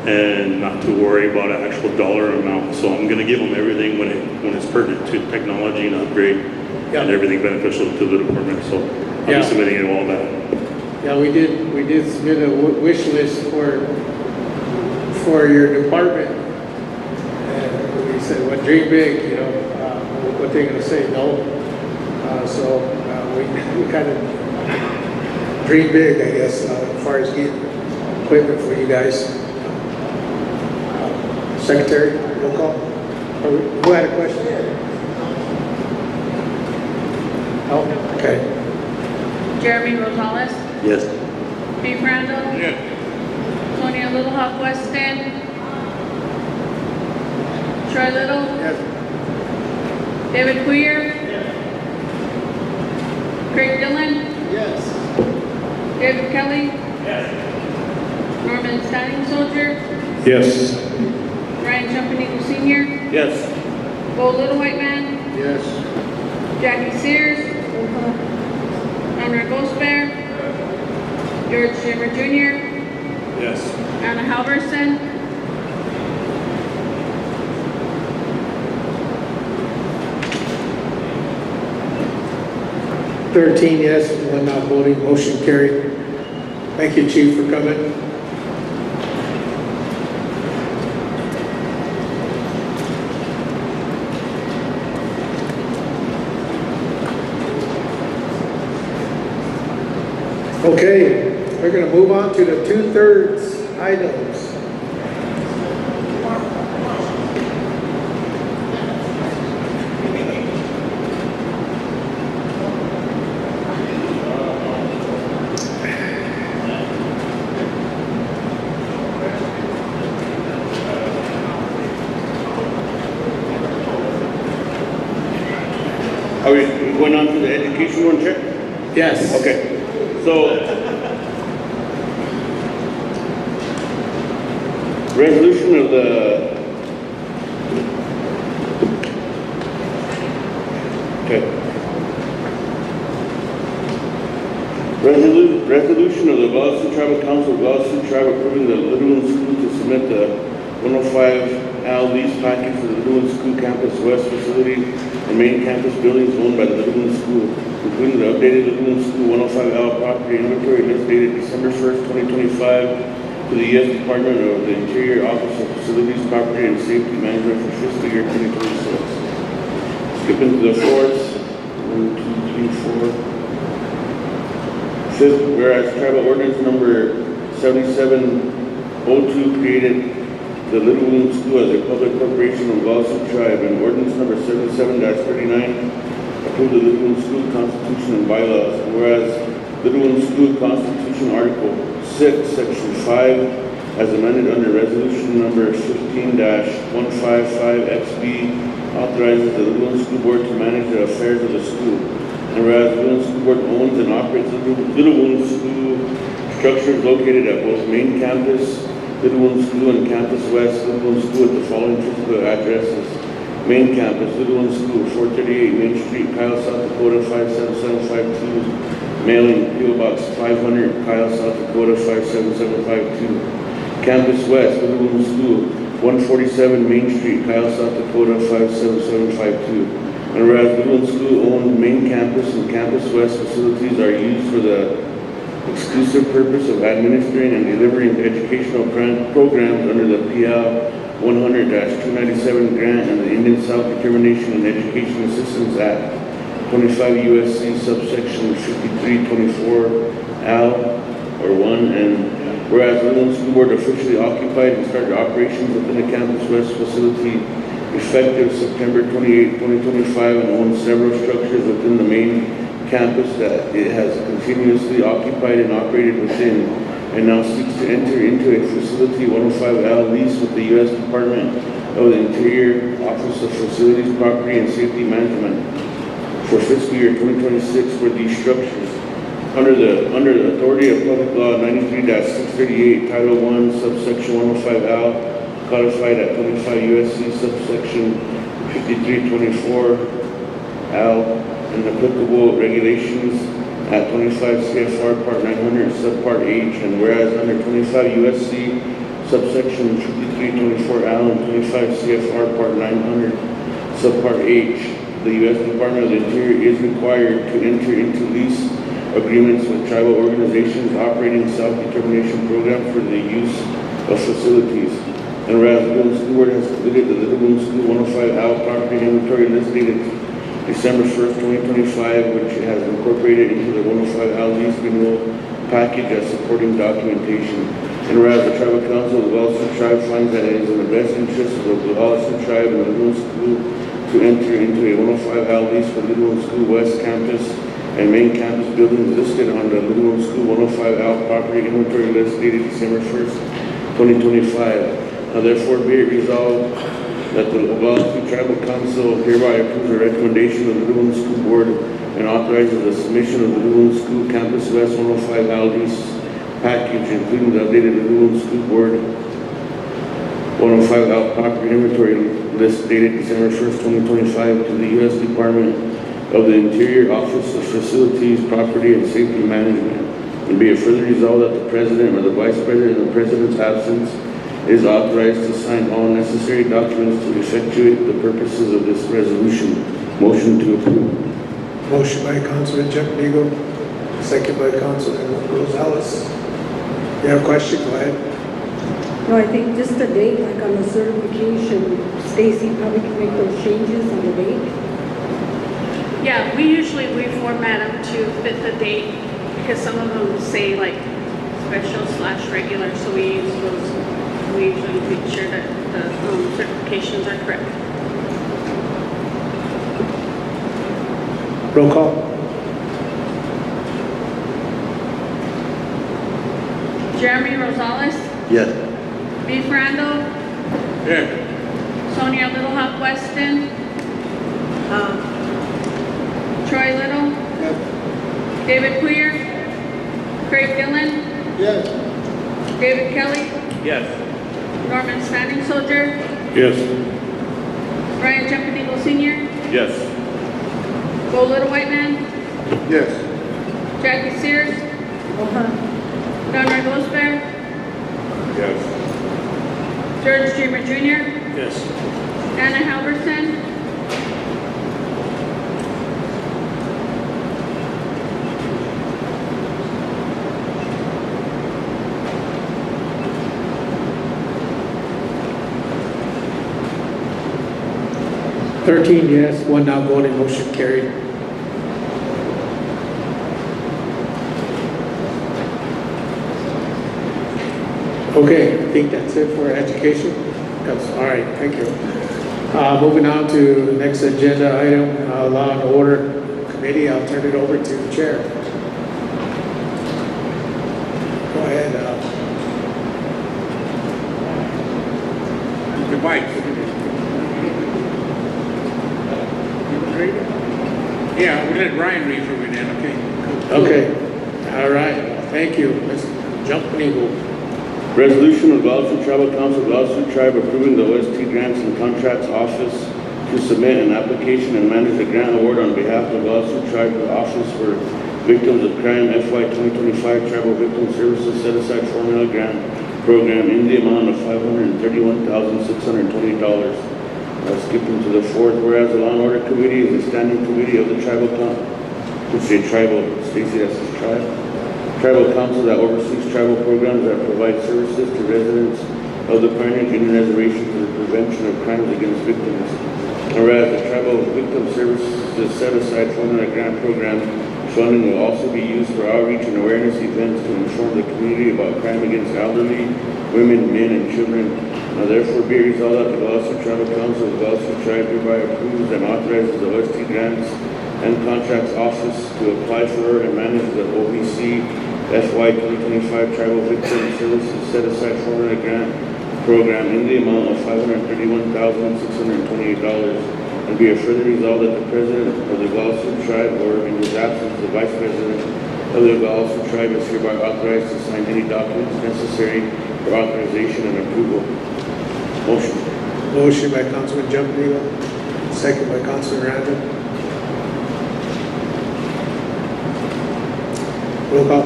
and not to worry about an actual dollar amount. So I'm going to give them everything when it's pertinent to technology and upgrade and everything beneficial to the department. So I'll be submitting all that. Yeah, we did submit a wish list for your department. And we said, well, dream big, what they're going to say, no. So we kind of dream big, I guess, as far as getting equipment for you guys. Secretary, roll call. Who had a question? Oh, okay. Jeremy Rosales, Yes. Steve Randall, Yes. Sonia Little Hawk Weston, Troy Little, Yes. David Queer, Craig Dillon, Yes. David Kelly, Norman Standing Soldier, Yes. Ryan Champanico Senior, Yes. Bo Little White Man, Yes. Jackie Sears, Honor Gosper, George Shimmer Jr., Yes. Anna Halverson, 13 yes, one not voting, motion carried. Thank you, Chief, for coming. Okay, we're going to move on to the 2/3 items. Are we going on to the education one, Chair? Yes. Okay, so resolution of the, resolution of the Oglala Sioux Tribal Council of Oglala Sioux Tribe approving the Little One School to submit the 105 Al lease package for the Little One School Campus West facility and main campus buildings owned by the Little One School, including the updated Little One School 105 Al property inventory list dated December 1st, 2025 to the U.S. Department of the Interior Office of Facilities, Property and Safety Management for fiscal year 2026. Skipping to the fourth, 1, 2, 3, 4. Fifth, whereas tribal ordinance number 7702 created the Little Wound School as a public corporation of Oglala Sioux Tribe, and ordinance number 77-39 approved the Little Wound School Constitution and bylaws. And whereas Little Wound School Constitution Article 6, Section 5, as amended under Resolution number 15-155XB, authorizes the Little Wound School Board to manage the affairs of the school. And whereas Little Wound School Board owns and operates Little Wound School structures located at both main campus, Little Wound School, and Campus West, Little Wound School at the following physical addresses. Main campus, Little Wound School, 438 Main Street, Kyle, South Dakota, 57752. Mailing, P.O. Box 500, Kyle, South Dakota, 57752. Campus West, Little Wound School, 147 Main Street, Kyle, South Dakota, 57752. And whereas Little Wound School owned main campus and Campus West facilities are used for the exclusive purpose of administering and delivering educational programs under the PL 100-297 grant and the Indian South Determination and Education Assistance Act, 25 U.S.C. subsection 5324 Al or 1, and whereas Little Wound School Board officially occupied and started operations within the Campus West facility effective September 28, 2025, and owns several structures within the main campus that it has continuously occupied and operated within, and now seeks to enter into a facility 105 Al lease with the U.S. Department of the Interior Office of Facilities, Property and Safety Management for fiscal year 2026 for these structures. Under the authority of Public Law 93-638, Title I, subsection 105 Al, codified at 25 U.S.C. subsection 5324 Al, and applicable regulations at 25 CFR Part 900 Subpart H, and whereas under 25 U.S.C. subsection 5324 Al and 25 CFR Part 900 Subpart H, the U.S. Department of the Interior is required to enter into lease agreements with tribal organizations operating self-determination programs for the use of facilities. And whereas the Little Wound School Board has completed the Little Wound School 105 Al property inventory list dated December 1st, 2025, which it has incorporated into the 105 Al lease renewal package as supporting documentation. And whereas the tribal council of the Oglala Sioux Tribe finds that it is in the best interest of the Oglala Sioux Tribe and the Little School to enter into a 105-hour lease for Little School West Campus and main campus buildings listed on the Little School 105-hour property inventory list dated December 1st, 2025. Now therefore be it resolved that the Oglala Sioux Tribal Council hereby approves the recommendation of the Little School Board and authorizes the submission of the Little School Campus West 105-hour lease package, including the updated Little School Board 105-hour property inventory list dated December 1st, 2025 to the U.S. Department of the Interior Office of Facilities, Property, and Safety Management. And be it further resolved that the President or the Vice President in the President's absence is authorized to sign all necessary documents to effectuate the purposes of this resolution. Motion to approve. Motion by Councilman Jumpnigo, second by Councilman Rosales. You have a question? Go ahead. No, I think just the date, like on the certification, Stacy probably can make those changes on the date. Yeah, we usually format them to fit the date because some of them say like special/regular, so we use those. We usually make sure that the certifications are correct. Roll call. Jeremy Rosales, Yes. Beef Randall, Yeah. Sonia Little Hawk Weston, Troy Little, David Poyer, Craig Dillon, Yes. David Kelly, Yes. Norman Standing Soldier, Yes. Ryan Jumping Eagle Sr., Yes. Bo Little White Man, Yes. Jackie Sears, Donald Rosberg, Yes. George Dreamer Jr., Yes. Anna Halverson, Yes, 1 not voting, motion carried. Okay, I think that's it for education. That's all right, thank you. Moving on to the next agenda item, Law and Order Committee. I'll turn it over to the chair. Go ahead. The mic. Yeah, we'll let Ryan read for me then, okay? Okay, all right, thank you. Let's jump an eagle. Resolution of Oglala Sioux Tribal Council of Oglala Sioux Tribe approving the OST Grants and Contracts Office to submit an application and manage the grant award on behalf of Oglala Sioux Tribe Office for Victims of Crime FY 2025 Tribal Victim Services Set Aside Formula Grant Program in the amount of $531,620. Skipping to the fourth, whereas the Law and Order Committee is a standing committee of the Tribal Council, Stacy, that's his tribe. Tribal Council that oversees tribal programs that provide services to residents of the Pioneer Indian Reservation for the prevention of crimes against victims. Whereas the Tribal Victim Services Set Aside Formula Grant Program funding will also be used for outreach and awareness events to inform the community about crime against elderly, women, men, and children. Now therefore be it resolved that the Oglala Sioux Tribal Council of Oglala Sioux Tribe hereby approves and authorizes the OST Grants and Contracts Office to apply for and manage the OVC FY 2025 Tribal Victim Services Set Aside Formula Grant Program in the amount of $531,628. And be it further resolved that the President of the Oglala Sioux Tribe, or in his absence, the Vice President of the Oglala Sioux Tribe is hereby authorized to sign any documents necessary for authorization and approval. Motion. Motion by Councilman Jumpney, second by Councilman Randall. Roll call.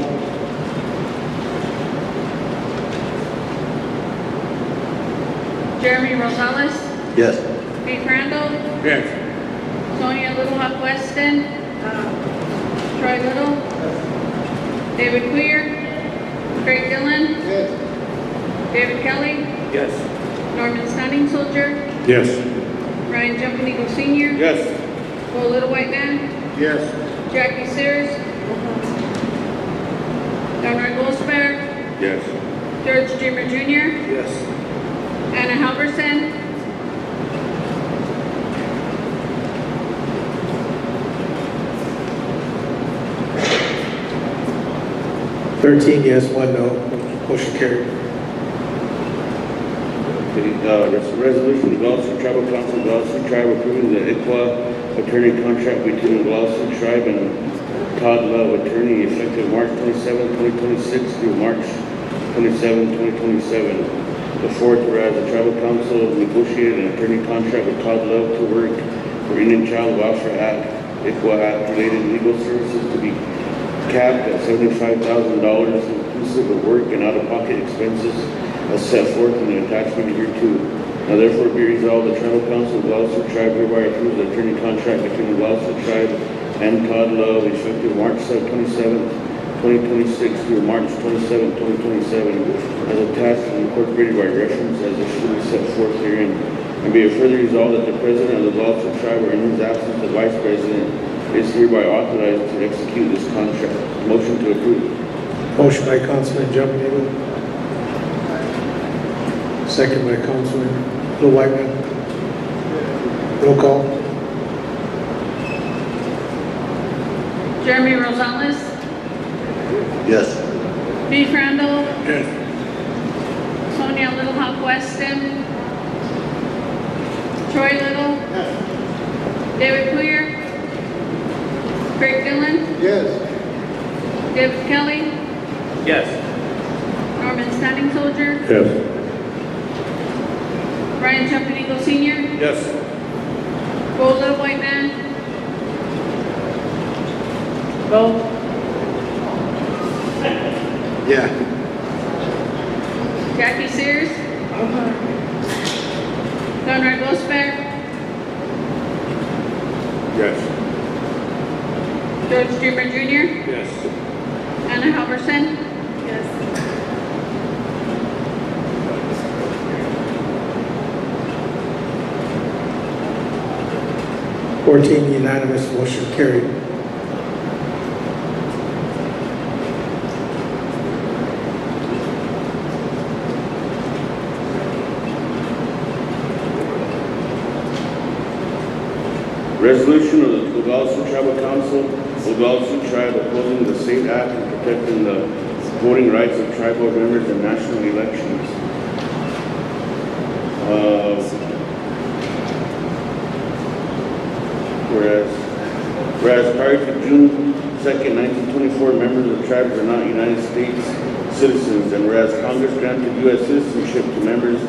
Jeremy Rosales, Yes. Beef Randall, Yes. Sonia Little Hawk Weston, Troy Little, David Poyer, Craig Dillon, David Kelly, Yes. Norman Standing Soldier, Yes. Ryan Jumping Eagle Sr., Yes. Bo Little White Man, Yes. Jackie Sears, Conrad Goldsberg, Yes. George Dreamer Jr., Yes. Anna Halverson, 13 yes, 1 no. Motion carried. Resolution, the Oglala Sioux Tribal Council, Oglala Sioux Tribe approving the ICWA attorney contract between the Oglala Sioux Tribe and Todd Love, attorney, effective March 27, 2026 through March 27, 2027. The fourth, whereas the Tribal Council negotiated an attorney contract with Todd Love to work for Indian Child Welfare Act, ICWA Act related legal services to be capped at $75,000 inclusive of work and out-of-pocket expenses as set forth in the attachment hereto. Now therefore be resolved, the Tribal Council of the Oglala Sioux Tribe hereby approves the attorney contract between the Oglala Sioux Tribe and Todd Love effective March 27th, 2026 through March 27th, 2027 as attached and incorporated by reference as officially set forth herein. And be it further resolved that the President of the Oglala Sioux Tribe or in his absence the Vice President is hereby authorized to execute this contract. Motion to approve. Motion by Councilman Jumpman, second by Councilman Lil Whiteman. Roll call. Jeremy Rosales, Yes. Beef Randall, Yes. Sonia Little Hawk Weston, Troy Little, David Poyer, Craig Dillon, Yes. Deb Kelly, Yes. Norman Standing Soldier, Yes. Ryan Jumping Eagle Sr., Yes. Bo Little White Man, Bo, Yeah. Jackie Sears, Conrad Goldsberg, Yes. George Dreamer Jr., Yes. Anna Halverson, Yes. Fourteen unanimous, motion carried. Resolution of the Oglala Sioux Tribal Council, Oglala Sioux Tribe opposing the SAFE Act and protecting the voting rights of tribal members in national elections. Whereas prior to June 2nd, 1924, members of the tribes are not United States citizens, and whereas Congress granted U.S. citizenship to members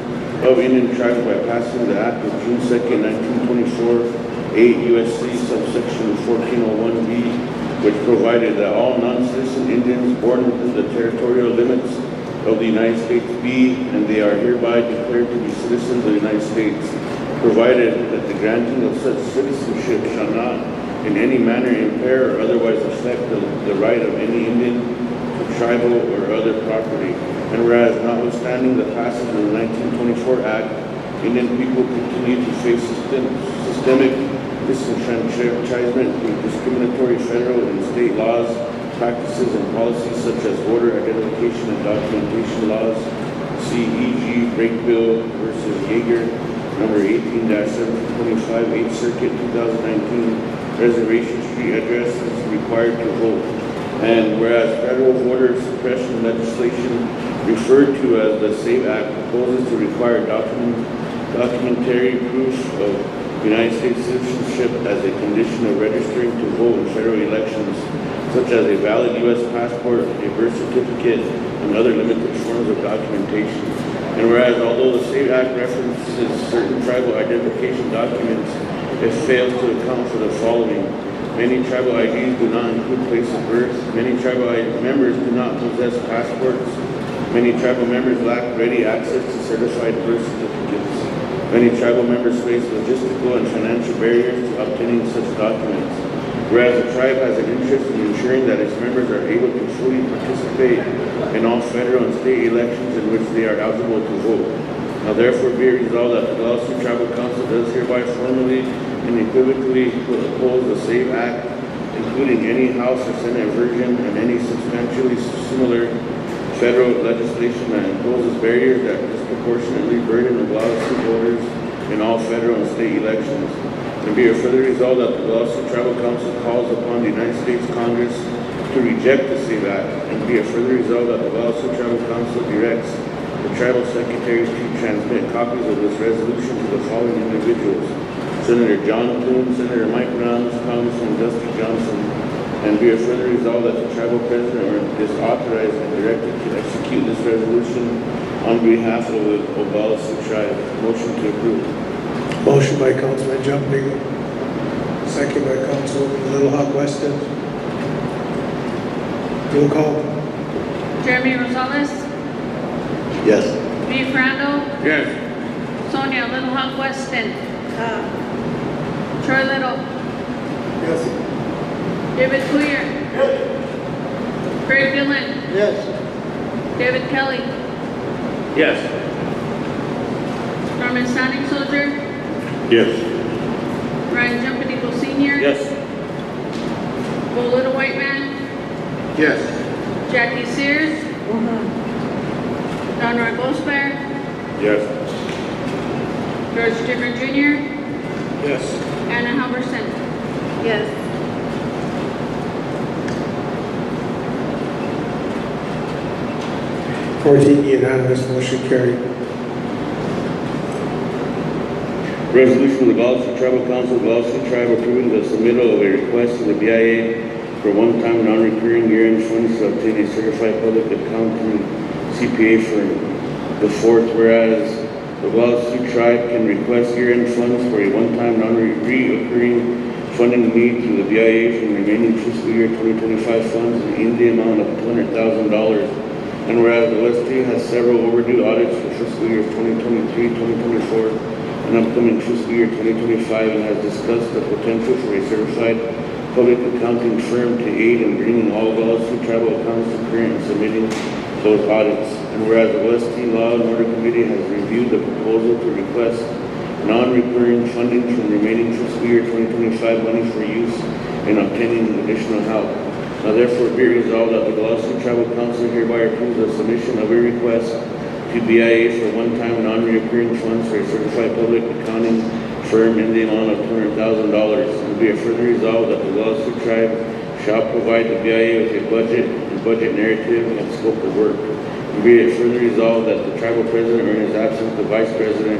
of Indian tribes by passing the Act of June 2nd, 1924, 8 U.S.C. subsection 1401B, which provided that all non-citizen Indians born within the territorial limits of the United States be, and they are hereby declared to be citizens of the United States, provided that the granting of such citizenship shall not in any manner impair or otherwise affect the right of any Indian to tribal or other property. And whereas notwithstanding the passage of the 1924 Act, Indian people continue to face systemic disenfranchisement through discriminatory federal and state laws, practices, and policies such as voter identification and documentation laws, CEG Break Bill versus Yeager, number 18-725, 8th Circuit, 2019, Reservation Street address is required to vote. And whereas federal voter suppression legislation referred to as the SAFE Act proposes to require documentary proof of United States citizenship as a condition of registering to vote in federal elections, such as a valid U.S. passport, a birth certificate, and other limited forms of documentation. And whereas although the SAFE Act references certain tribal identification documents, it fails to account for the following. Many tribal IDs do not include place of birth. Many tribal members do not possess passports. Many tribal members lack ready access to certified birth certificates. Many tribal members face logistical and financial barriers to obtaining such documents. Whereas the tribe has an interest in ensuring that its members are able to fully participate in all federal and state elections in which they are eligible to vote. Now therefore be it resolved that the Oglala Sioux Tribal Council does hereby formally and unequivocally oppose the SAFE Act, including including any House or Senate version and any substantially similar federal legislation that imposes barriers that disproportionately burden Oglala Sioux voters in all federal and state elections. And be it further resolved that the Oglala Sioux Tribal Council calls upon the United States Congress to reject the SAVE Act, and be it further resolved that the Oglala Sioux Tribal Council directs the tribal secretary to transmit copies of this resolution to the following individuals: Senator John Coon, Senator Mike Rounds, Congressman Dusty Johnson. And be it further resolved that the tribal president is authorized and directed to execute this resolution on behalf of the Oglala Sioux tribe. Motion to approve. Motion by Councilman Jumping, second by Councilman Little Hawk Weston. Roll call. Jeremy Rosales, Yes. Dave Randall, Yes. Sonia Little Hawk Weston, Troy Little, Yes. David Poyer, Craig Dillon, Yes. David Kelly, Yes. Norman Standing Soldier, Yes. Ryan Jumping Eagle Senior, Yes. Bo Little White Man, Yes. Jackie Sears, Don Roy Gosper, Yes. George Jimmer Jr., Yes. Anna Halverson. Yes. Unanimous, motion carried. Resolution of the Oglala Sioux Tribal Council of Oglala Sioux Tribe approving the submittal of a request to the BIA for one-time non-recurring year-end funds to obtain a certified public accounting CPA firm. The fourth, whereas the Oglala Sioux Tribe can request year-end funds for a one-time non-recurring funding need through the BIA from remaining fiscal year 2025 funds in the amount of $200,000. And whereas the OST has several overdue audits for fiscal years 2023, 2024, and upcoming fiscal year 2025, and has discussed the potential for a certified public accounting firm to aid in bringing all Oglala Sioux tribal accounts to current and submitting those audits. And whereas the OST Law and Order Committee has reviewed the proposal to request non-recurring funding from remaining fiscal year 2025 money for use in obtaining additional help. Now therefore be it resolved that the Oglala Sioux Tribal Council hereby approves the submission of a request to BIA for one-time non-recurring funds for a certified public accounting firm in the amount of $200,000. And be it further resolved that the Oglala Sioux Tribe shall provide the BIA with a budget narrative and scope of work. And be it further resolved that the tribal president or in his absence the vice president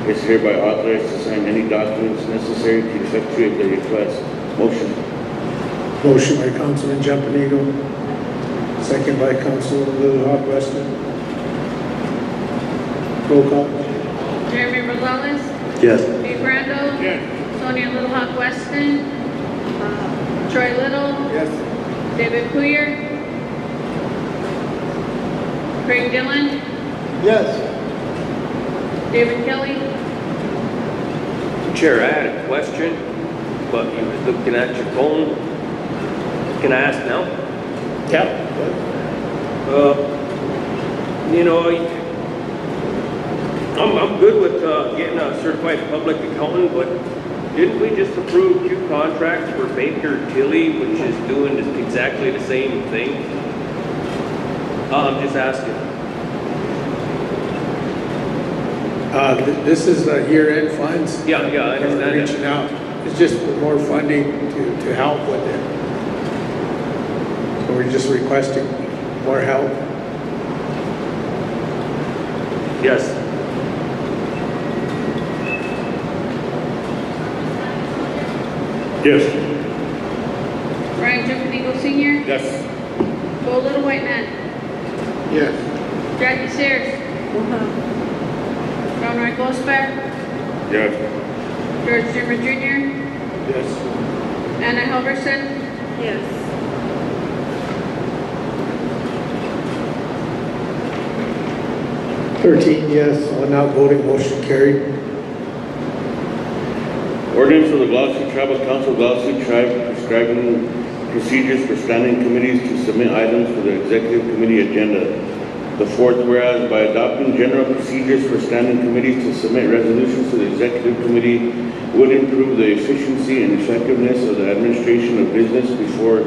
is hereby authorized to sign any documents necessary to effectuate the request. Motion. Motion by Councilman Jumping Eagle, second by Councilman Little Hawk Weston. Roll call. Jeremy Rosales, Yes. Dave Randall, Yes. Sonia Little Hawk Weston, Troy Little, Yes. David Poyer, Craig Dillon, Yes. David Kelly, Chair, I had a question, but you was looking at your phone. Can I ask now? Yeah. You know, I'm good with getting a certified public accountant, but didn't we just approve 2 contracts for Baker Tilly, which is doing exactly the same thing? I'm just asking. This is the year-end funds. Yeah, I understand that. Reaching out, it's just more funding to help with it. So we're just requesting more help. Yes. Yes. Ryan Jumping Eagle Senior, Yes. Bo Little White Man, Yes. Jackie Sears, Don Roy Gosper, Yes. George Jimmer Jr., Yes. Anna Halverson, Yes. 13 yes, one out voting, motion carried. Ordinance of the Oglala Sioux Tribal Council of Oglala Sioux Tribe prescribing procedures for standing committees to submit items to the executive committee agenda. The The fourth, whereas by adopting general procedures for standing committees to submit resolutions to the executive committee would improve the efficiency and effectiveness of the administration of business before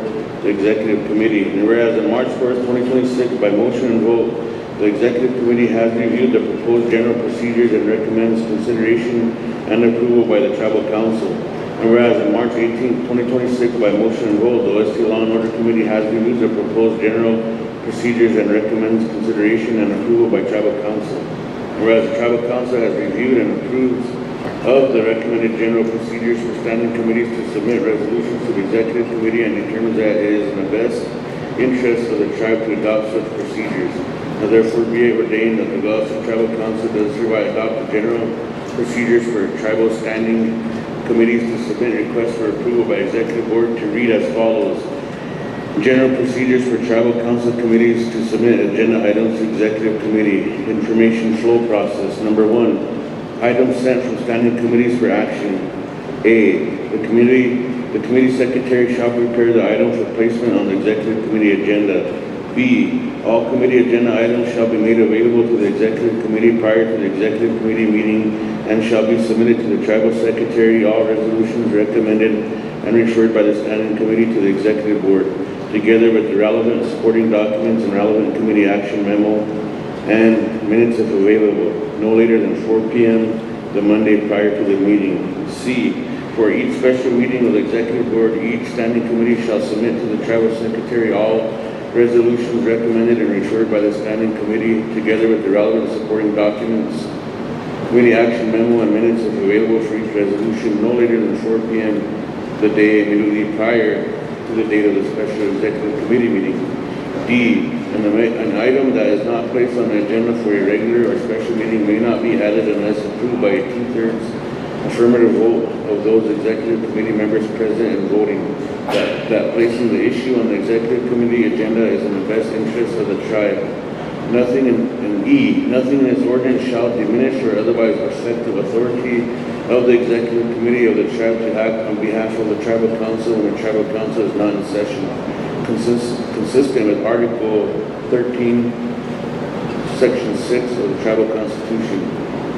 the executive committee. And whereas on March 1st, 2026, by motion and vote, the executive committee has reviewed the proposed general procedures and recommends consideration and approval by the tribal council. And whereas on March 18th, 2026, by motion and vote, the OST Law and Order Committee has reviewed the proposed general procedures and recommends consideration and approval by tribal council. And whereas the tribal council has reviewed and approves of the recommended general procedures for standing committees to submit resolutions to the executive committee and determines that it is in the best interest of the tribe to adopt such procedures. Now therefore be it ordained that the Oglala Sioux Tribal Council does hereby adopt the general procedures for tribal standing committees to submit requests for approval by executive board to read as follows. General procedures for tribal council committees to submit agenda items to executive committee. Information flow process. Number 1, items sent from standing committees for action. A, the committee secretary shall prepare the item for placement on the executive committee agenda. B, all committee agenda items shall be made available to the executive committee prior to the executive committee meeting and shall be submitted to the tribal secretary. All resolutions recommended and referred by the standing committee to the executive board, together with the relevant supporting documents and relevant committee action memo and minutes if available, no later than 4 p.m. the Monday prior to the meeting. C, for each special meeting of the executive board, each standing committee shall submit to the tribal secretary all resolutions recommended and referred by the standing committee, together with the relevant supporting documents, committee action memo, and minutes if available for each resolution, no later than 4 p.m. the day immediately prior to the date of the special executive committee meeting. D, an item that is not placed on the agenda for a regular or special meeting may not be added unless approved by a 2/3 affirmative vote of those executive committee members present and voting. That placing the issue on the executive committee agenda is in the best interest of the tribe. Nothing in E, nothing in this ordinance shall diminish or otherwise affect the authority of the executive committee of the tribe to act on behalf of the tribal council when the tribal council is not in session. Consistent with Article 13, Section 6 of the tribal constitution.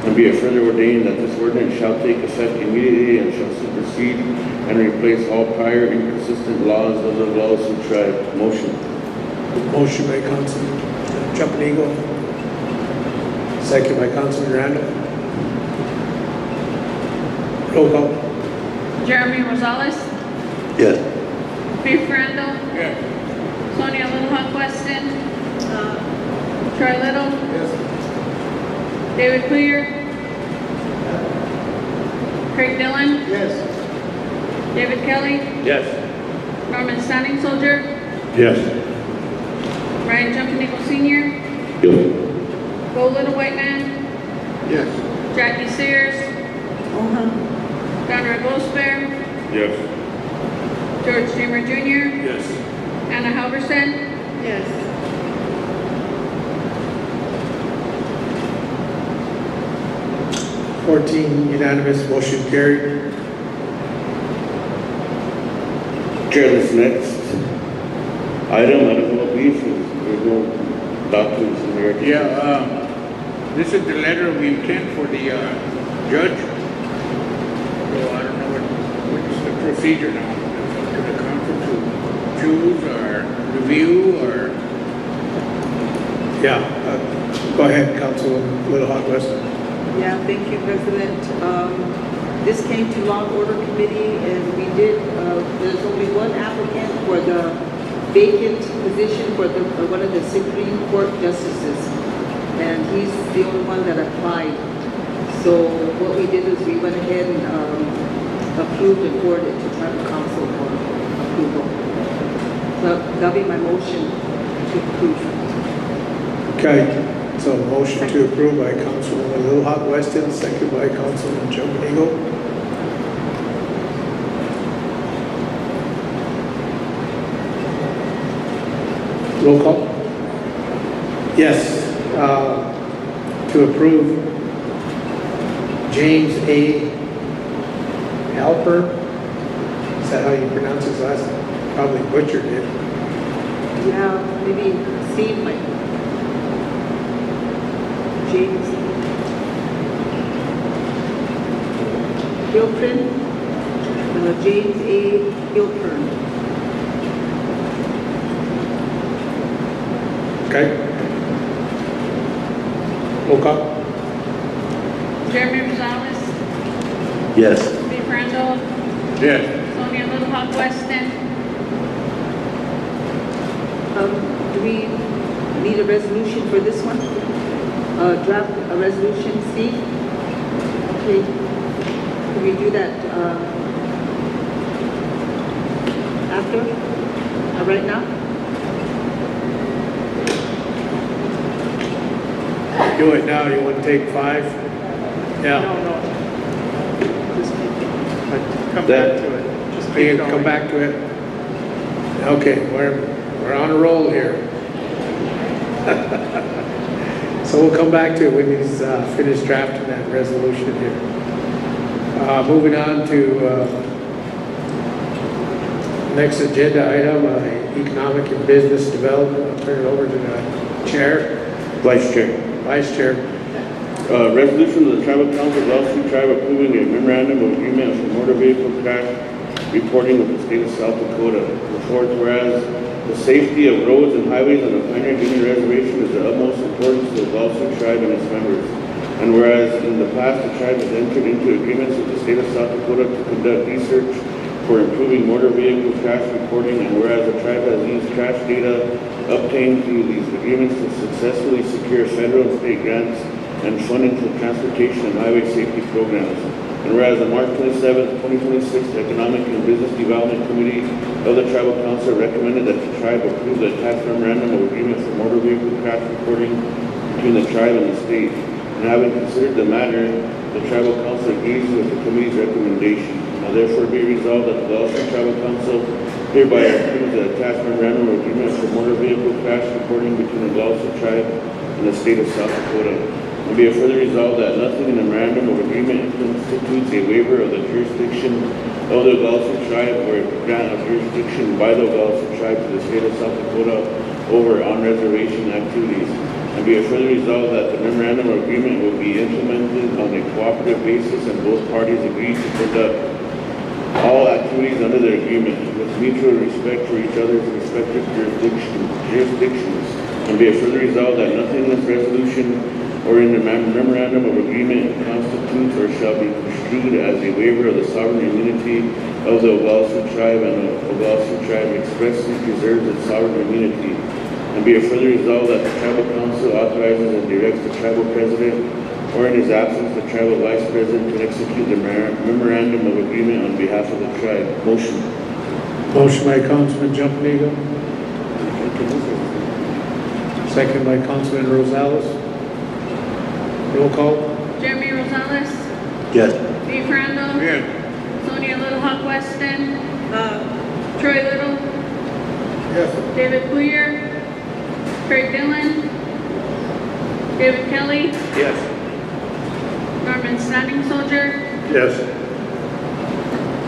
And be it further ordained that this ordinance shall take effect immediately and shall supersede and replace all prior inconsistent laws of the Oglala Sioux tribe. Motion. Motion by Councilman Jumping Eagle. Second by Councilman Randall. Roll call. Jeremy Rosales, Yes. Faith Randall, Yes. Sonia Little Hawk Weston, Troy Little, David Poyer, Craig Dillon, Yes. David Kelly, Yes. Norman Standing Soldier, Yes. Ryan Jumping Eagle Senior, Yes. Bo Little White Man, Yes. Jackie Sears, Conrad Gosper, Yes. George Dreamer Jr., Yes. Anna Halverson, Yes. 14 unanimous, motion carried. Chair, this next item, I don't know what these is, there's no documents in there. Yeah, this is the letter of intent for the judge. So I don't know what's the procedure now. To the council to choose or review or? Yeah, go ahead, Councilman Little Hawk Weston. Yeah, thank you, President. This came to Law and Order Committee, and we did, there's only one applicant for the vacant position for the, one of the Supreme Court justices, and he's the only one that applied. So what we did is we went ahead and approved and forwarded it to tribal council for approval. So that'll be my motion to approve. Okay, so motion to approve by Councilman Little Hawk Weston, second by Councilman Jumping Eagle. Roll call. Yes, to approve James A. Halper. Is that how you pronounce his last name? Probably butchered it. Yeah, maybe Steve might. James Gilpin, James A. Gilpin. Okay. Roll call. Jeremy Rosales, Yes. Steve Randall, Yes. Sonia Little Hawk Weston, Do we need a resolution for this one? Draft a resolution, Steve? Okay. Can we do that after? Right now? Do it now, you want to take 5? Yeah. Come back to it. Just We keep can come going. back to it. Okay, we're on a roll here. So we'll come back to it when he's finished drafting that resolution here. Moving on to next agenda item, economic and business development. I'll turn it over to the chair, Vice Chair. vice chair. Resolution of the Tribal Council of Oglala Sioux Tribe approving a memorandum of agreement for motor vehicle crash reporting with the state of South Dakota. The fourth, whereas the safety of roads and highways on the Pioneer Indian Reservation is the utmost importance to the Oglala Sioux Tribe and its members. And whereas in the past the tribe has entered into agreements with the state of South Dakota to conduct research for improving motor vehicle crash reporting, and whereas the tribe has used crash data obtained through these agreements to successfully secure federal and state grants and funding for transportation and highway safety programs. And whereas the March 27, 2026 Economic and Business Development Committee of the Tribal Council recommended that the tribe approve the attached memorandum of agreement for motor vehicle crash reporting between the tribe and the state. And having considered the matter, the Tribal Council agrees with the committee's recommendation. Now therefore be resolved that the Oglala Sioux Tribal Council hereby approves the attached memorandum of agreement for motor vehicle crash reporting between the Oglala Sioux Tribe and the state of South Dakota. And be it further resolved that nothing in the memorandum of agreement constitutes a waiver of the jurisdiction of the Oglala Sioux Tribe or a grant of jurisdiction by the Oglala Sioux Tribe to the state of South Dakota over on-reservation activities. And be it further resolved that the memorandum of agreement will be implemented on a cooperative basis and both parties agree to conduct all activities under the agreement with mutual respect for each other's respective jurisdictions. And be it further resolved that nothing in this resolution or in the memorandum of agreement constitutes or shall be construed as a waiver of the sovereign immunity of the Oglala Sioux Tribe, and the Oglala Sioux Tribe expressly preserves its sovereign immunity. And be it further resolved that the Tribal Council authorizes and directs the Tribal President, or in his absence, the Tribal Vice President, to execute the memorandum of agreement on behalf of the tribe. Motion. Motion by Councilman Jumping, second by Councilman Rosales. Roll call. Jeremy Rosales, Yes. Steve Randall, Yes. Sonia Little Hawk Weston, Troy Little, Yes. David Poyer, Craig Dillon, David Kelly, Yes. Norman Standing Soldier, Yes.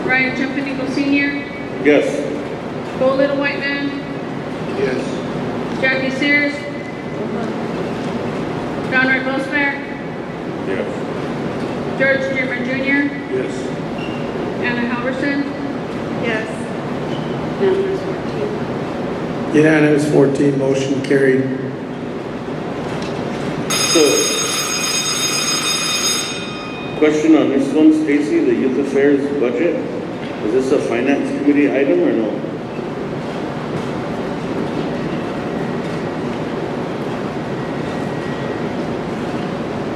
Ryan Jumping Sr., Yes. Bo Little White Man, Yes. Jackie Sears, Donald Bosbear, Yes. George Jimmer Jr., Yes. Anna Halverson, Yes. unanimous 14. Unanimous 14, motion carried. So, question on this one, Stacy, the Youth Affairs budget. Is this a finance committee item or no?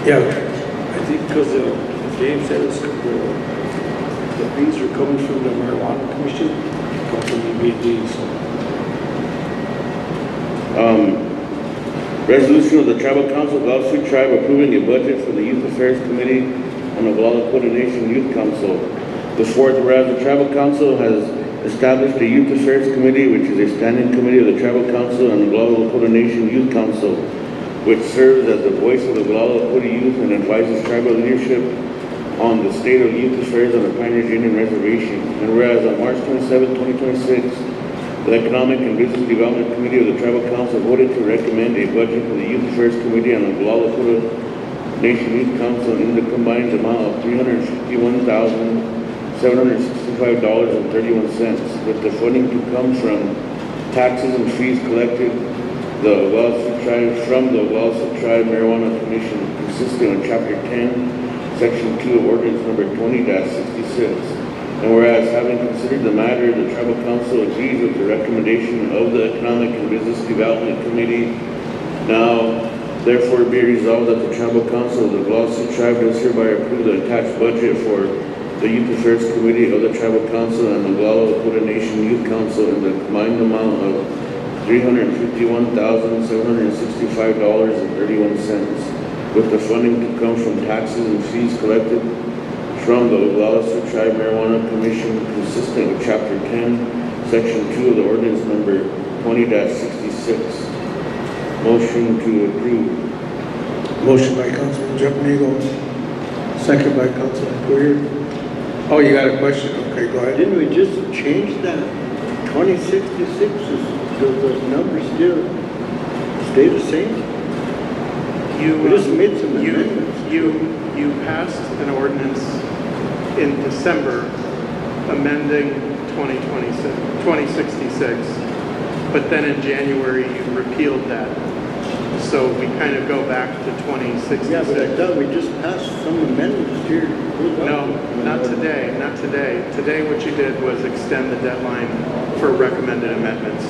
Yeah, I think because James said it's, the fees are coming from the marijuana commission, come from the EBD, so. Resolution of the Tribal Council of Oglala Sioux Tribe approving a budget for the Youth Affairs Committee on the Oglala Nation Youth Council. The fourth, whereas the Tribal Council has established a Youth Affairs Committee, which is a standing committee of the Tribal Council and the Oglala Nation Youth Council, which serves as the voice of the Oglala youth and advises tribal leadership on the state of youth affairs on the Pioneer Indian Reservation. And whereas on March 27, 2026, the Economic and Business Development Committee of the Tribal Council voted to recommend a budget for the Youth Affairs Committee on the Oglala Nation Youth Council in the combined amount of $351,765.31, with the funding to come from taxes and fees collected from the Oglala Sioux Tribe Marijuana Commission, consistent of Chapter 10, Section 2 of Ordinance Number 20-66. And whereas, having considered the matter, the Tribal Council agrees with the recommendation of the Economic and Business Development Committee. Now, therefore, be resolved that the Tribal Council of the Oglala Sioux Tribe does hereby approve the attached budget for the Youth Affairs Committee of the Tribal Council and the Oglala Nation Youth Council in the combined amount of $351,765.31, with the funding to come from taxes and fees collected from the Oglala Sioux Tribe Marijuana Commission, consistent with Chapter 10, Section 2 of the Ordinance Number 20-66. Motion to approve. Motion by Councilman Jumping, second by Councilman Poirier. Oh, you got a question? Okay, go ahead. Didn't we just change that 2066? Does the number still stay the same? We just made some amendments. You passed an ordinance in December amending 2066, but then in January you repealed that. So we kind of go back to 2066. Yeah, but I thought we just passed some amendments here. No, not today, not today. Today what you did was extend the deadline for recommended amendments.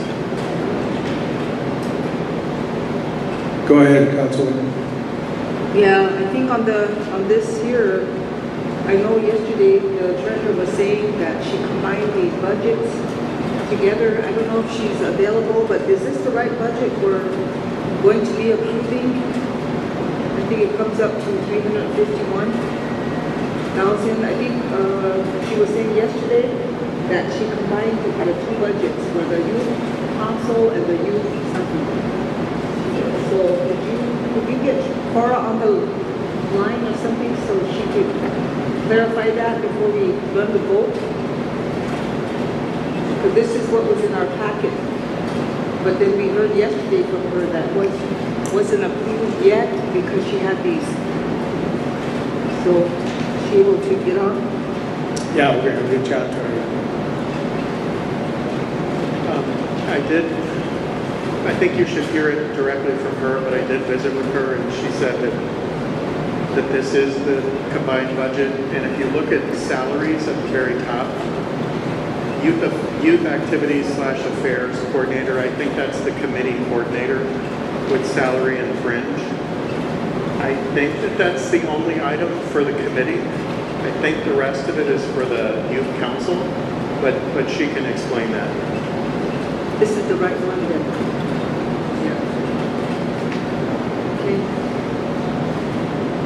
Go ahead, Councilman. Yeah, I think on this here, I know yesterday the treasurer was saying that she combined these budgets together. I don't know if she's available, but is this the right budget we're going to be approving? I think it comes up to 351,000. I think she was saying yesterday that she combined the two budgets for the youth council and the youth something. So could you get Cora on the line or something so she could clarify that before we run the vote? Because this is what was in our packet. But then we heard yesterday from her that wasn't approved yet because she had these. So she able to get on? Yeah, we're gonna reach out to her. I think you should hear it directly from her, but I did visit with her and she said that this is the combined budget. And if you look at the salaries at the very top, youth activities / affairs coordinator, I think that's the committee coordinator with salary and fringe. I think that's the only item for the committee. I think the rest of it is for the youth council, but she can explain that. This is the right one then. Yeah. Okay.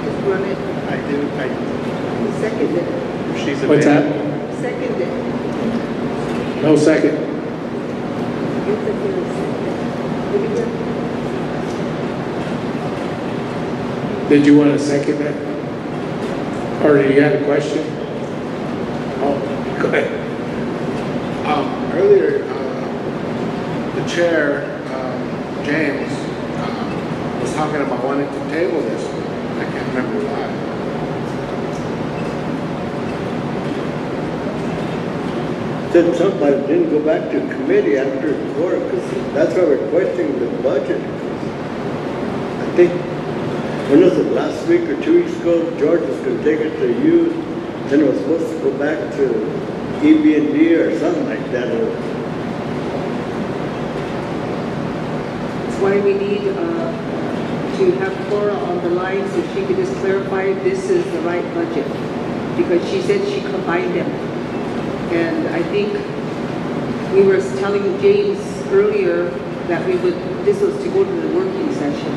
Just run it. I do. Second it. She's What's that? Second it. No second. Did you want to second that? Or you had a question? Oh, go ahead. Earlier, the chair, James, was talking about wanting to table this. I can't remember why. Said something, I didn't go back to committee after court, because that's why we're questioning the budget. I think, when was it, last week or 2 weeks ago, George was going to take it to youth, then it was supposed to go back to EB&D or something like that. That's why we need to have Cora on the line so she could just clarify this is the right budget. Because she said she combined them. And I think we were telling James earlier that this was to go to the working session.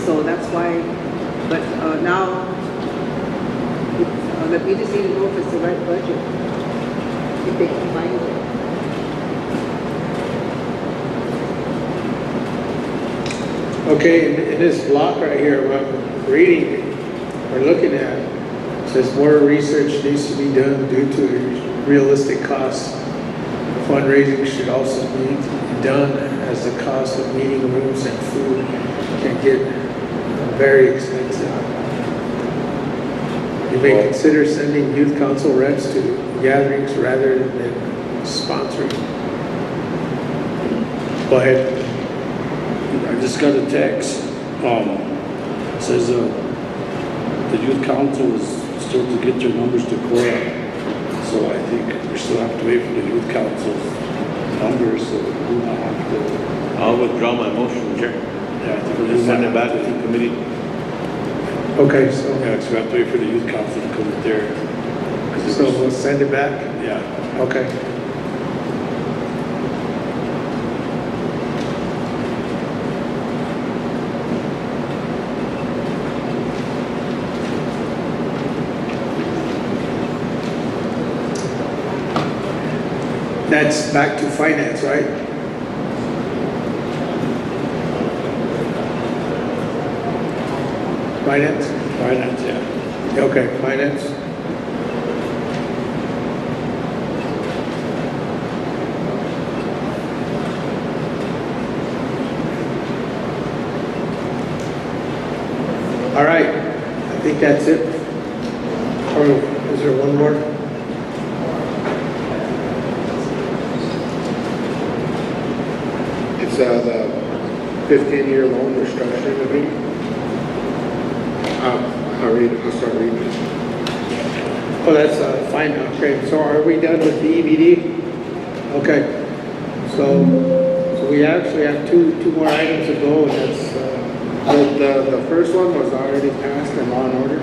So that's why, but now, we just need to know if it's the right budget. If they combine it. Okay, in this block right here, what I'm reading or looking at, it says more research needs to be done due to realistic costs fundraising should also be done, as the cost of meeting rooms and food can get very expensive. You may consider sending youth council reps to gatherings rather than sponsoring. Go ahead. I just got a text, says, the youth council is still to get their numbers to Cora. So I think we still have to wait for the youth council's numbers, so we do not have to. I'll withdraw my motion, Chair. Yeah, I think We'll just send it back to committee. Okay, so, Yeah, so we have to wait for the youth council to come in there. so we'll send it back? Yeah. Okay. That's back to finance, right? Finance? Finance, yeah. Okay, finance. All right, I think that's it. Or is there one more? It's the 15-year loan restructuring agreement. I'll start reading it. Oh, that's fine, okay, so are we done with the EBD? Okay, so we actually have two more items to go, and that's, The first one was already passed in law and order.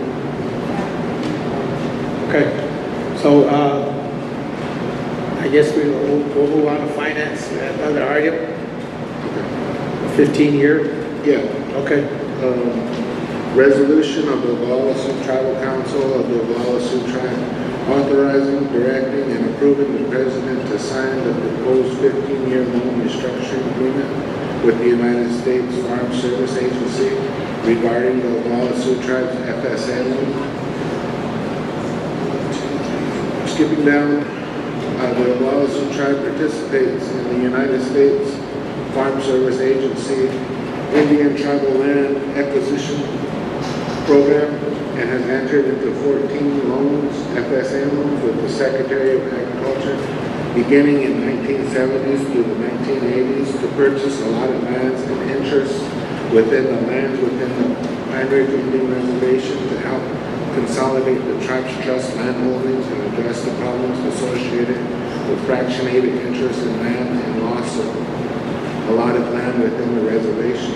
okay. So, I guess we'll move on to finance, another item. 15-year, Yeah. okay. Resolution of the Oglala Sioux Tribal Council of the Oglala Sioux Tribe authorizing, directing, and approving the president to sign the proposed 15-year loan restructuring agreement with the United States Farm Service Agency regarding the Oglala Sioux Tribe's FSA loan. Skipping down, the Oglala Sioux Tribe participates in the United States Farm Service Agency Indian Tribal Land Acquisition Program and has entered into 14 loans, FSA loans, with the Secretary of Agriculture beginning in 1970s through the 1980s to purchase allotted lands and interests within the lands within the Pine Ridge Indian Reservation to help consolidate the tribe's trust land holdings and address the problems associated with fractionated interest in land and loss of allotted land within the reservation.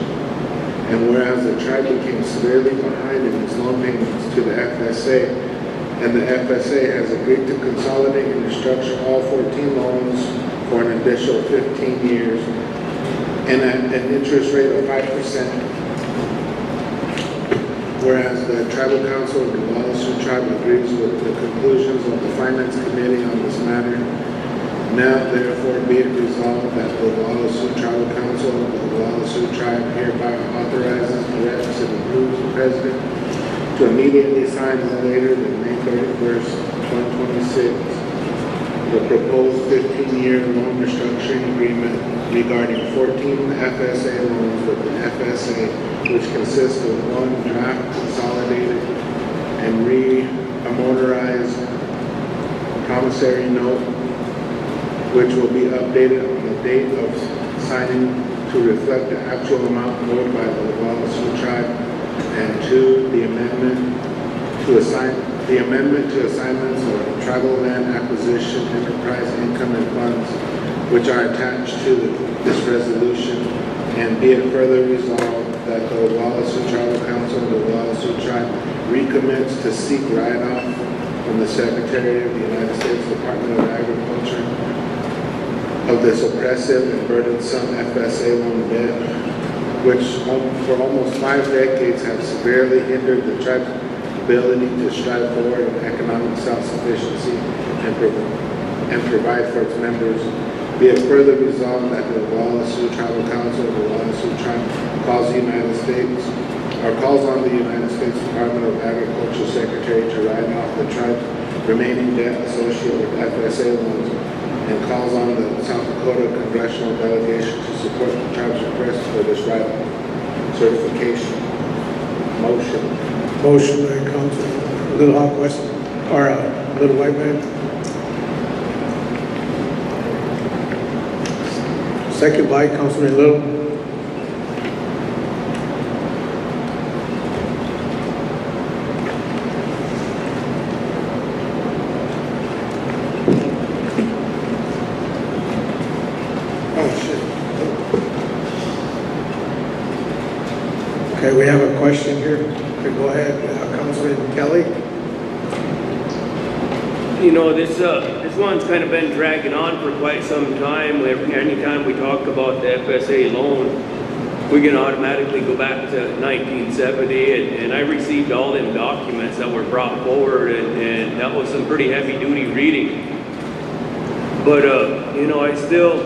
And whereas the tribe became severely behind in its loan payments to the FSA, and the FSA has agreed to consolidate and restructure all 14 loans for an additional 15 years and at an interest rate of 5%. Whereas the Tribal Council of the Oglala Sioux Tribe agrees with the conclusions of the Finance Committee on this matter. Now therefore be it resolved that the Oglala Sioux Tribal Council of the Oglala Sioux Tribe hereby authorizes, directs, and approves the President to immediately sign no later than May 31st, 2026, the proposed 15-year loan restructuring agreement regarding 14 FSA loans with the FSA, which consists of one draft consolidated and re-amortized promissory note, which will be updated on the date of signing to reflect the actual amount owed by the Oglala Sioux Tribe, and two, the amendment to assignments of tribal land acquisition, enterprise income and funds, which are attached to this resolution, and be it further resolved that the Oglala Sioux Tribal Council of the Oglala Sioux Tribe recommits to seek write-off from the Secretary of the United States Department of Agriculture of this oppressive and burdensome FSA loan debt, which for almost 5 decades have severely hindered the tribe's ability to strive forward in economic self-sufficiency and provide for its members. Be it further resolved that the Oglala Sioux Tribal Council of the Oglala Sioux Tribe calls on the United States Department of Agriculture Secretary to write off the tribe's remaining debt associated with FSA loans and calls on the South Dakota congressional delegation to support the tribe's request for this right certification. Motion. Motion by Councilman Little Hawk West, or Little White Man. Second by Councilman Little. Okay, we have a question here. Okay, go ahead, Councilman Kelly. You know, this one's kind of been dragging on for quite some time. Anytime we talk about the FSA loan, we can automatically go back to 1970, and I received all them documents that were brought forward, and that was some pretty heavy duty reading. But, you know, I still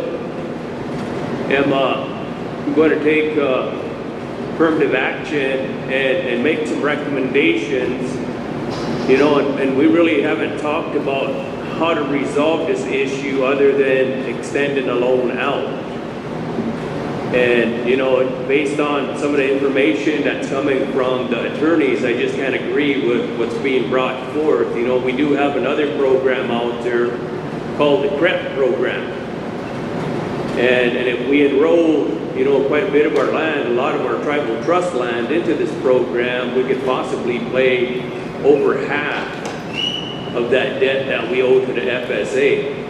am going to take affirmative action and make some recommendations, you know, and we really haven't talked about how to resolve this issue other than extending a loan out. And, you know, based on some of the information that's coming from the attorneys, I just can't agree with what's being brought forth. You know, we do have another program out there called the CREP program. And if we enroll, you know, quite a bit of our land, a lot of our tribal trust land into this program, we could possibly pay over half of that debt that we owe to the FSA.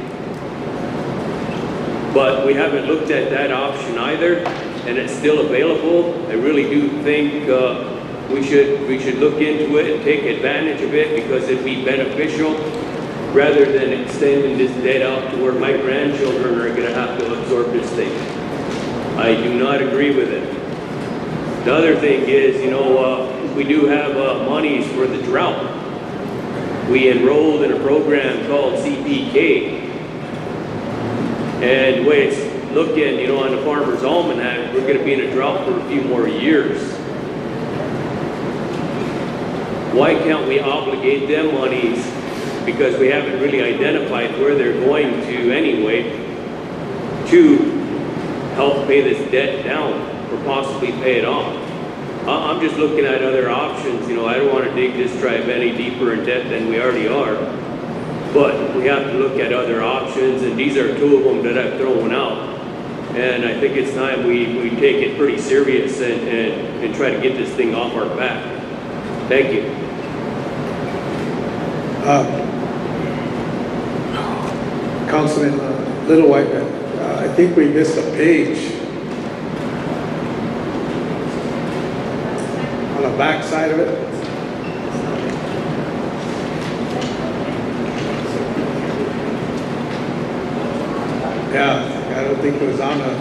But we haven't looked at that option either, and it's still available. I really do think we should look into it and take advantage of it because it'd be beneficial rather than extending this debt out to where my grandchildren are going to have to absorb this thing. I do not agree with it. The other thing is, you know, we do have monies for the drought. We enrolled in a program called CPK. And the way it's looking, you know, on the Farmer's Almanac, we're going to be in a drought for a few more years. Why can't we obligate them monies, because we haven't really identified where they're going to anyway, to help pay this debt down or possibly pay it off? I'm just looking at other options. You know, I don't want to dig this tribe any deeper in debt than we already are. But we have to look at other options, and these are two of them that I've thrown out. And I think it's time we take it pretty serious and try to get this thing off our back. Thank you. Councilman Little White Man, I think we missed a page. On the back side of it. Yeah, I don't think it was on the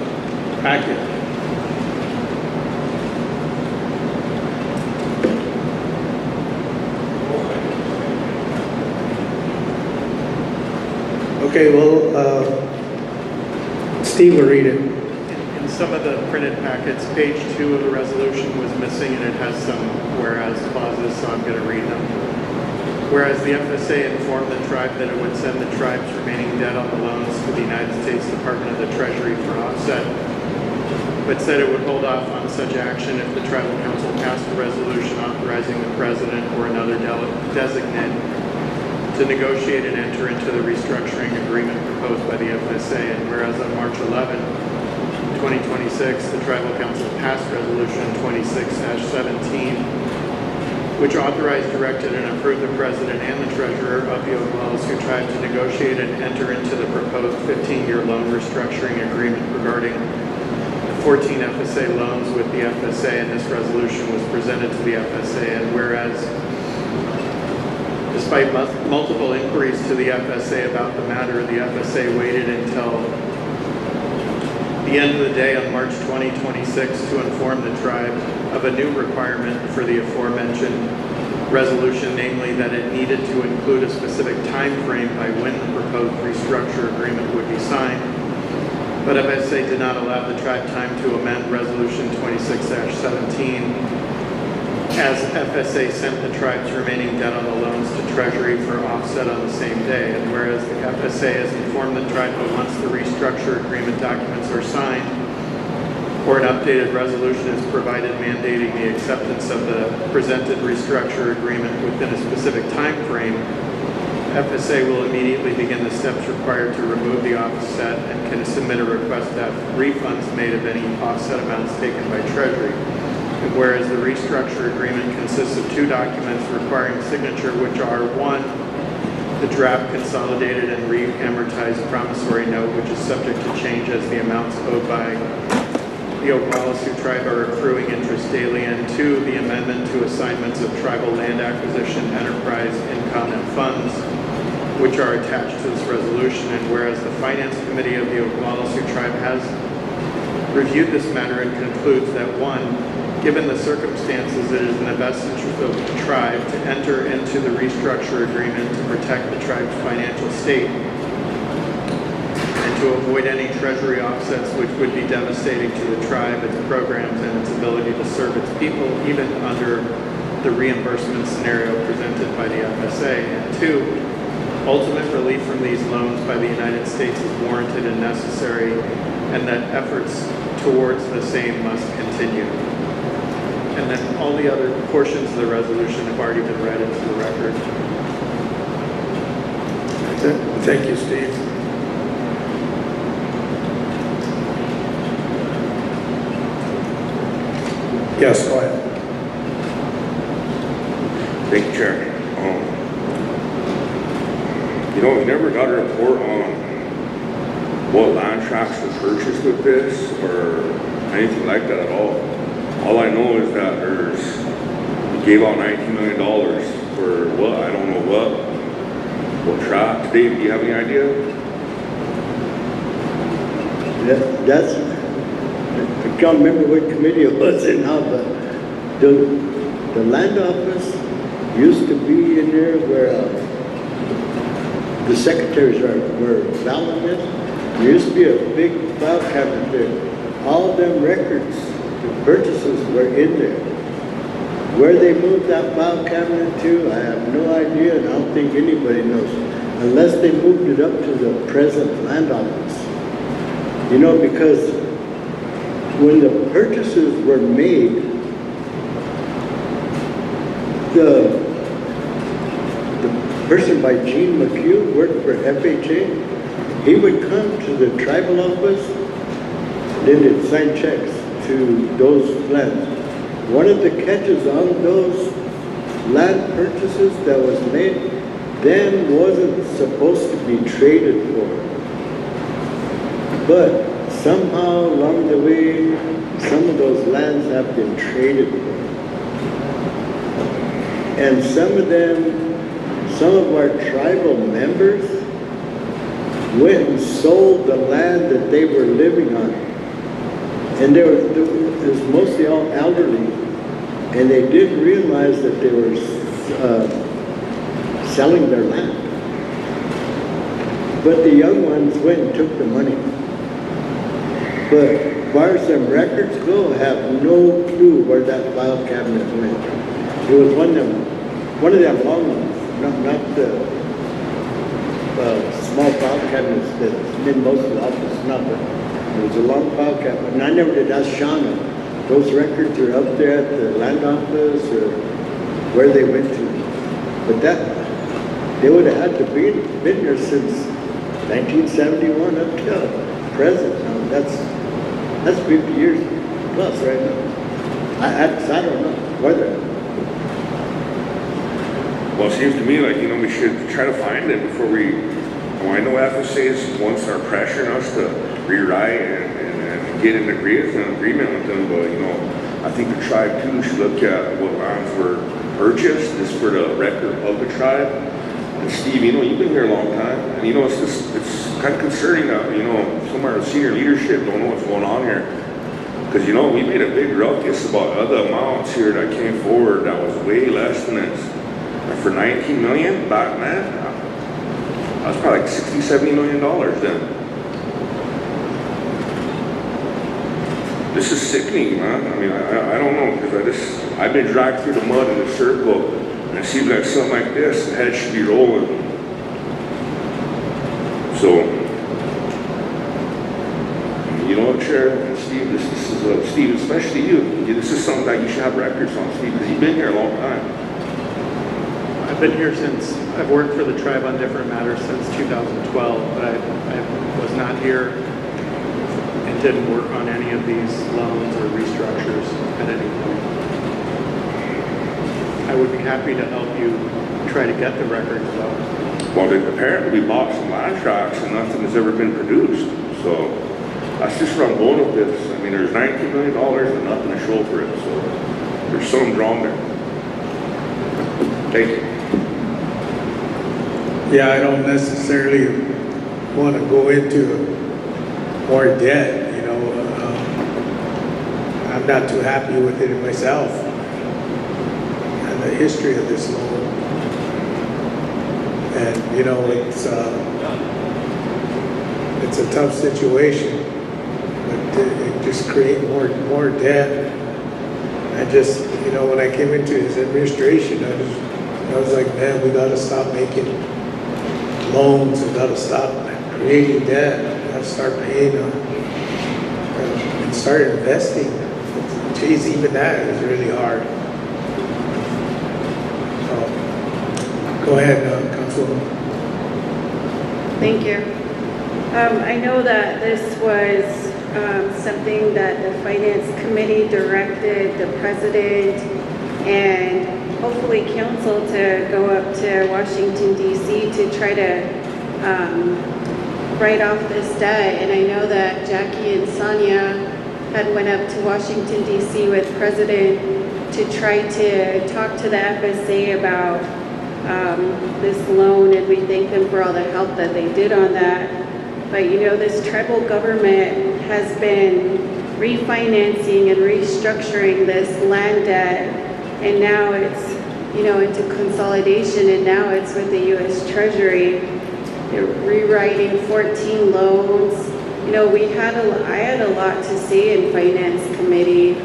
packet. Okay, well, Steve will read it. In some of the printed packets, page 2 of the resolution was missing, and it has some whereas clauses, so I'm going to read them. Whereas the FSA informed the tribe that it would send the tribe's remaining debt on the loans to the United States Department of the Treasury for offset, but said it would hold off on such action if the tribal council passed a resolution authorizing the president or another designate to negotiate and enter into the restructuring agreement proposed by the FSA. And whereas on March 11, 2026, the tribal council passed resolution 26-17, which authorized, directed, and approved the president and the treasurer of the Oglala Sioux tribe to negotiate and enter into the proposed 15-year loan restructuring agreement regarding 14 FSA loans with the FSA, and this resolution was presented to the FSA. And whereas, despite multiple inquiries to the FSA about the matter, the FSA waited until the end of the day on March 2026 to inform the tribe of a new requirement for the aforementioned resolution, namely that it needed to include a specific time frame by when the proposed restructure agreement would be signed. But FSA did not allow the tribe time to amend resolution 26-17 as FSA sent the tribe's remaining debt on the loans to Treasury for offset on the same day, and whereas the FSA has informed the tribe that once the restructure agreement documents are signed, or an updated resolution is provided mandating the acceptance of the presented restructure agreement within a specific time frame, FSA will immediately begin the steps required to remove the offset and can submit a request to have refunds made of any offset amounts taken by Treasury. And whereas the restructure agreement consists of two documents requiring signature, which are one, the draft consolidated and re-amortized promissory note, which is subject to change as the amounts owed by the Oglala Sioux tribe are accruing interest daily, and two, the amendment to assignments of tribal land acquisition, enterprise, income, and funds, which are attached to this resolution. And whereas the Finance Committee of the Oglala Sioux tribe has reviewed this matter and concludes that one, given the circumstances, it is in the best interest of the tribe to enter into the restructure agreement to protect the tribe's financial state and to avoid any treasury offsets which would be devastating to the tribe, its programs, and its ability to serve its people, even under the reimbursement scenario presented by the FSA. And two, ultimate relief from these loans by the United States is warranted and necessary, and that efforts towards the same must continue. And then all the other portions of the resolution have already been read into the record. That's it. Thank you, Steve. Yes, go ahead. Thank you, Chair. We never got a report on what land tracts were purchased with this or anything like that at all. All I know is that we gave out $19 million for what? I don't know what tract. Dave, do you have any idea? That's, I can't remember what committee it was in now, but the land office used to be in there where the secretaries were balanced. There used to be a big file cabinet there. All them records, the purchases were in there. Where they moved that file cabinet to, I have no idea, and I don't think anybody knows, unless they moved it up to the present land office. Because when the purchases were made, the person by Gene McHugh worked for FHA. He would come to the tribal office, then they'd sign checks to those lands. One of the catches on those land purchases that was made then wasn't supposed to be traded for. But somehow along the way, some of those lands have been traded for. And some of our tribal members went and sold the land that they were living on. And it was mostly all elderly, and they didn't realize that they were selling their land. But the young ones went and took the money. But as far as them records go, I have no clue where that file cabinet went. It was one of them long ones. Not the small file cabinets that's in most of the office, not but it was a long file cabinet. And I never did ask Shauna. Those records are up there at the land office or where they went to. But they would have had to been there since 1971 up till present. Now that's 50 years plus right now. I don't know whether. Well, it seems to me like, we should try to find it before I know FSAs once are pressuring us to rewrite and get an agreement with them, but, I think the tribe too should look at what lands were purchased, just for the record of the tribe. And Steve, you've been here a long time, and it's kind of concerning that, some of our senior leadership don't know what's going on here. Because, we made a big ruckus about other amounts here that came forward that was way less than this. And for $19 million back then, that was probably like $60, $70 million then. This is sickening, man. I mean, I don't know, because I've been dragged through the mud in a circle, and it seems like something like this, the head should be rolling. So, you know what, Chair and Steve, this is, Steve, especially you, this is something that you should have records on, Steve, because you've been here a long time. I've been here I've worked for the tribe on different matters since 2012, but I was not here and didn't work on any of these loans or restructures at any point. I would be happy to help you try to get the records though. Well, apparently we bought some land tracts and nothing has ever been produced. So that's just where I'm going with this. I mean, there's $19 million and nothing to show for it. So there's something wrong there. Thank you. Yeah, I don't necessarily want to go into more debt, you know. I'm not too happy with it myself and the history of this loan. And, you know, it's a tough situation, but it just creates more debt. I just, you know, when I came into his administration, I was like, man, we got to stop making loans. We got to stop creating debt. We got to start paying and start investing. Geez, even that is really hard. Go ahead, Councilwoman. Thank you. I know that this was something that the Finance Committee directed the President and hopefully Council to go up to Washington, D.C. to try to write off this debt. And I know that Jackie and Sonia had went up to Washington, D.C. with President to try to talk to the FSA about this loan, and we thank them for all the help that they did on that. But you know, this tribal government has been refinancing and restructuring this land debt, and now it's, you know, into consolidation, and now it's with the U.S. Treasury. They're rewriting 14 loans. You know, I had a lot to say in Finance Committee.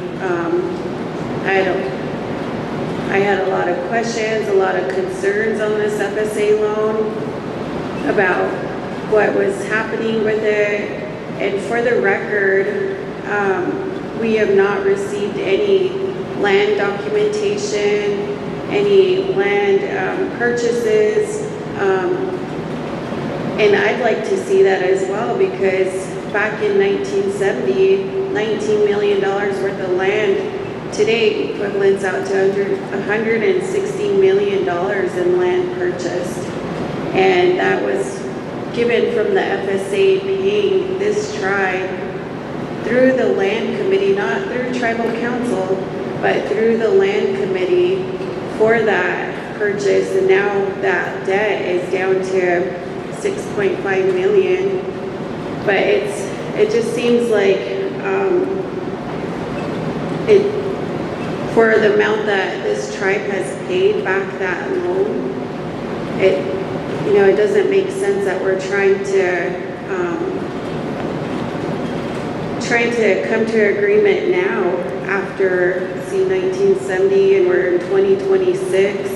I had a lot of questions, a lot of concerns on this FSA loan about what was happening with it. And for the record, we have not received any land documentation, any land purchases. And I'd like to see that as well, because back in 1970, $19 million worth of land today equivalents out to $160 million in land purchased. And that was given from the FSA paying this tribe through the land committee, not through tribal council, but through the land committee for that purchase. And now that debt is down to 6.5 million. But it just seems like for the amount that this tribe has paid back that loan, it doesn't make sense that we're trying to come to agreement now after 1970, and we're in 2026.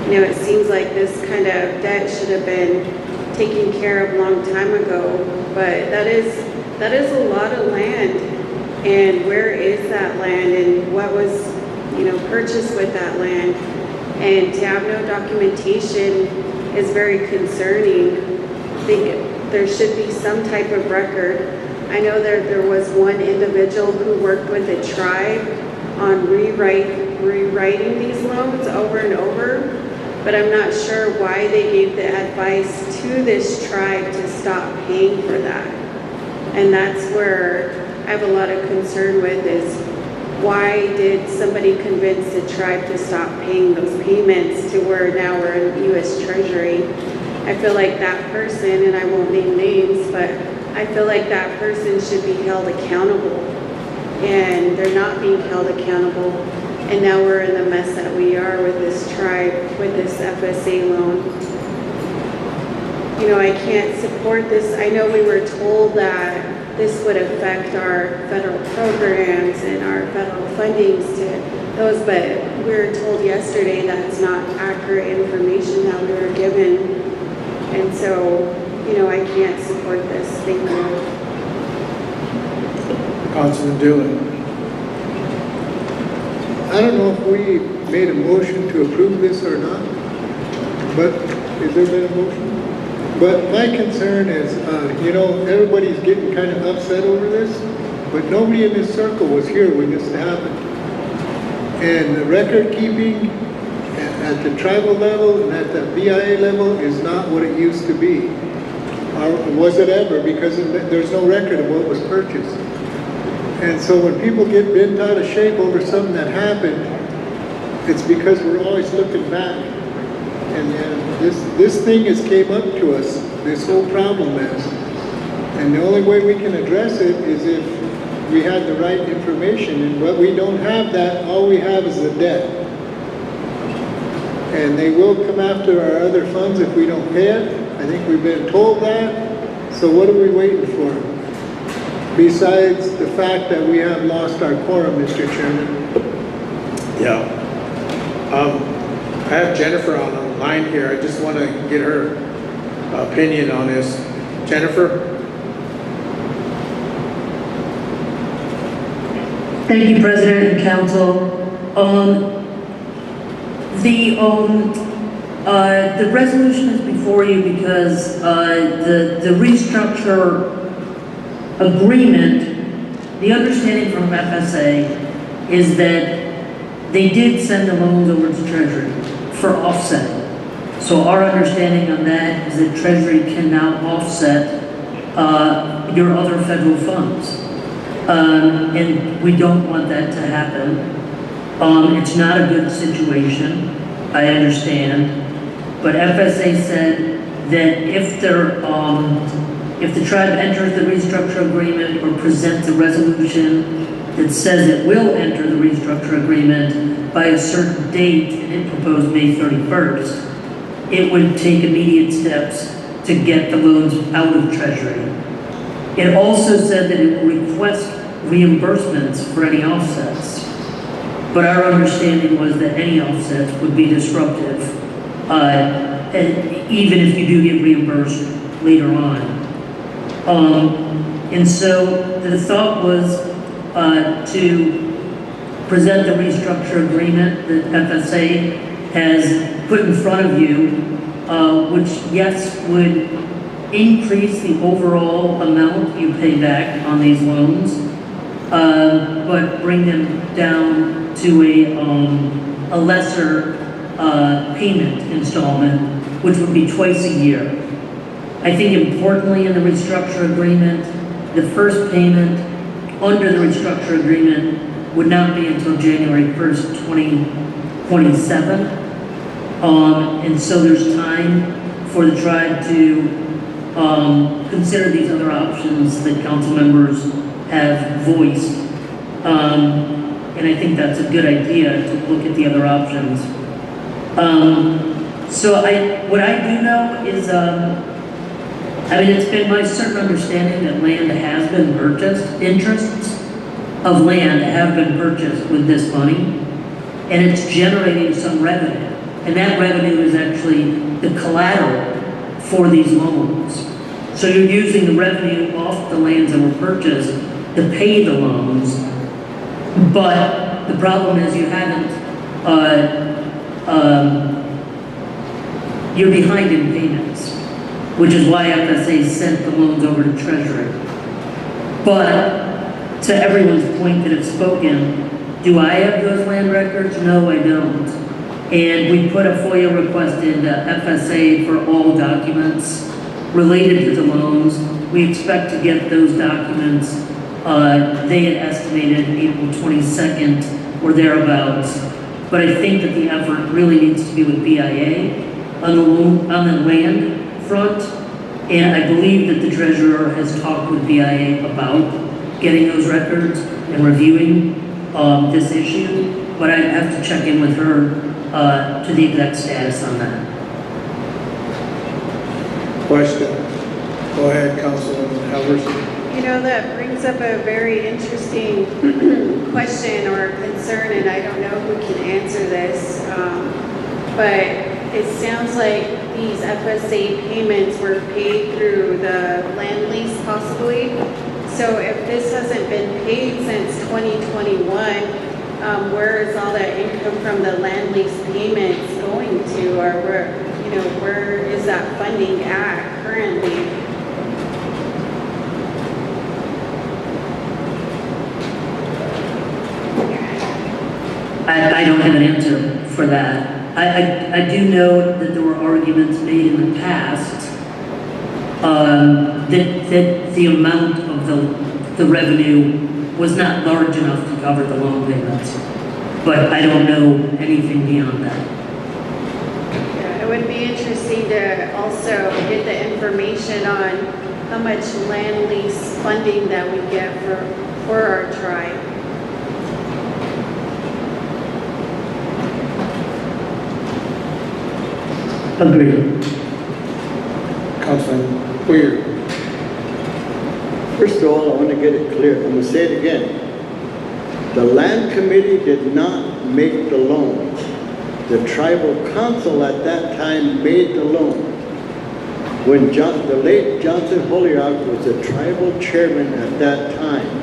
You know, it seems like this kind of debt should have been taken care of a long time ago, but that is a lot of land. And where is that land, and what was, purchased with that land? And to have no documentation is very concerning. I think there should be some type of record. I know there was one individual who worked with a tribe on rewriting these loans over and over, but I'm not sure why they gave the advice to this tribe to stop paying for that. And that's where I have a lot of concern with, is why did somebody convince the tribe to stop paying those payments to where now we're in U.S. Treasury? I feel like that person, and I won't name names, but I feel like that person should be held accountable. And they're not being held accountable. And now we're in the mess that we are with this tribe, with this FSA loan. I can't support this. I know we were told that this would affect our federal programs and our federal fundings to those, but we were told yesterday that's not accurate information that we were given. And so, I can't support this. Thank you. Councilman Dillon. I don't know if we made a motion to approve this or not, but has there been a motion? But my concern is, everybody's getting kind of upset over this, but nobody in this circle was here when this happened. And the record keeping at the tribal level and at the BIA level is not what it used to be. Or was it ever? Because there's no record of what was purchased. And so when people get bent out of shape over something that happened, it's because we're always looking back. And this thing has came up to us, this whole problem is. And the only way we can address it is if we had the right information. And but we don't have that, all we have is the debt. And they will come after our other funds if we don't pay it. I think we've been told that. So what are we waiting for? Besides the fact that we have lost our quorum, Mr. Chairman. Yeah. I have Jennifer on the line here. I just want to get her opinion on this. Jennifer? Thank you, President and Council. The resolution is before you because the restructure agreement, the understanding from FSA is that they did send the loans over to Treasury for offsetting. So our understanding on that is that Treasury can now offset your other federal funds. And we don't want that to happen. It's not a good situation, I understand. But FSA said that if the tribe enters the restructure agreement or presents a resolution that says it will enter the restructure agreement by a certain date, and it proposed May 31st, it would take immediate steps to get the loans out of Treasury. It also said that it would request reimbursements for any offsets. But our understanding was that any offsets would be disruptive, even if you do get reimbursed later on. And so the thought was to present the restructure agreement that FSA has put in front of you, which, yes, would increase the overall amount you pay back on these loans, but bring them down to a lesser payment installment, which would be twice a year. I think importantly in the restructure agreement, the first payment under the restructure agreement would not be until January 1st, 2027. And so there's time for the tribe to consider these other options that council members have voiced. And I think that's a good idea to look at the other options. What I do know is, it's been my certain understanding that land has been purchased, interests of land have been purchased with this money, and it's generating some revenue. And that revenue is actually the collateral for these loans. So you're using the revenue off the lands that were purchased to pay the loans, but the problem is you haven't, you're behind in payments, which is why FSA sent the loans over to Treasury. But to everyone's point that have spoken, do I have those land records? No, I don't. And we put a FOIA request into FSA for all documents related to the loans. We expect to get those documents. They had estimated April 22nd or thereabouts. But I think that the effort really needs to be with BIA on the land front. And I believe that the treasurer has talked with BIA about getting those records and reviewing this issue. But I'd have to check in with her to the exact status on that. Question. Go ahead, Councilman Alvarez. You know, that brings up a very interesting question or concern, and I don't know who can answer this. But it sounds like these FSA payments were paid through the land lease possibly. So if this hasn't been paid since 2021, where is all that income from the land lease payments going to, or where is that funding at currently? I don't have an answer for that. I do know that there were arguments made in the past that the amount of the revenue was not large enough to cover the loan payments. But I don't know anything beyond that. Yeah, it would be interesting to also get the information on how much land lease funding that we get for our tribe. Agreed. Councilman Weir. First of all, I want to get it clear. I'm going to say it again. The land committee did not make the loan. The tribal council at that time made the loan. When the late Johnson Holyoke was the tribal chairman at that time,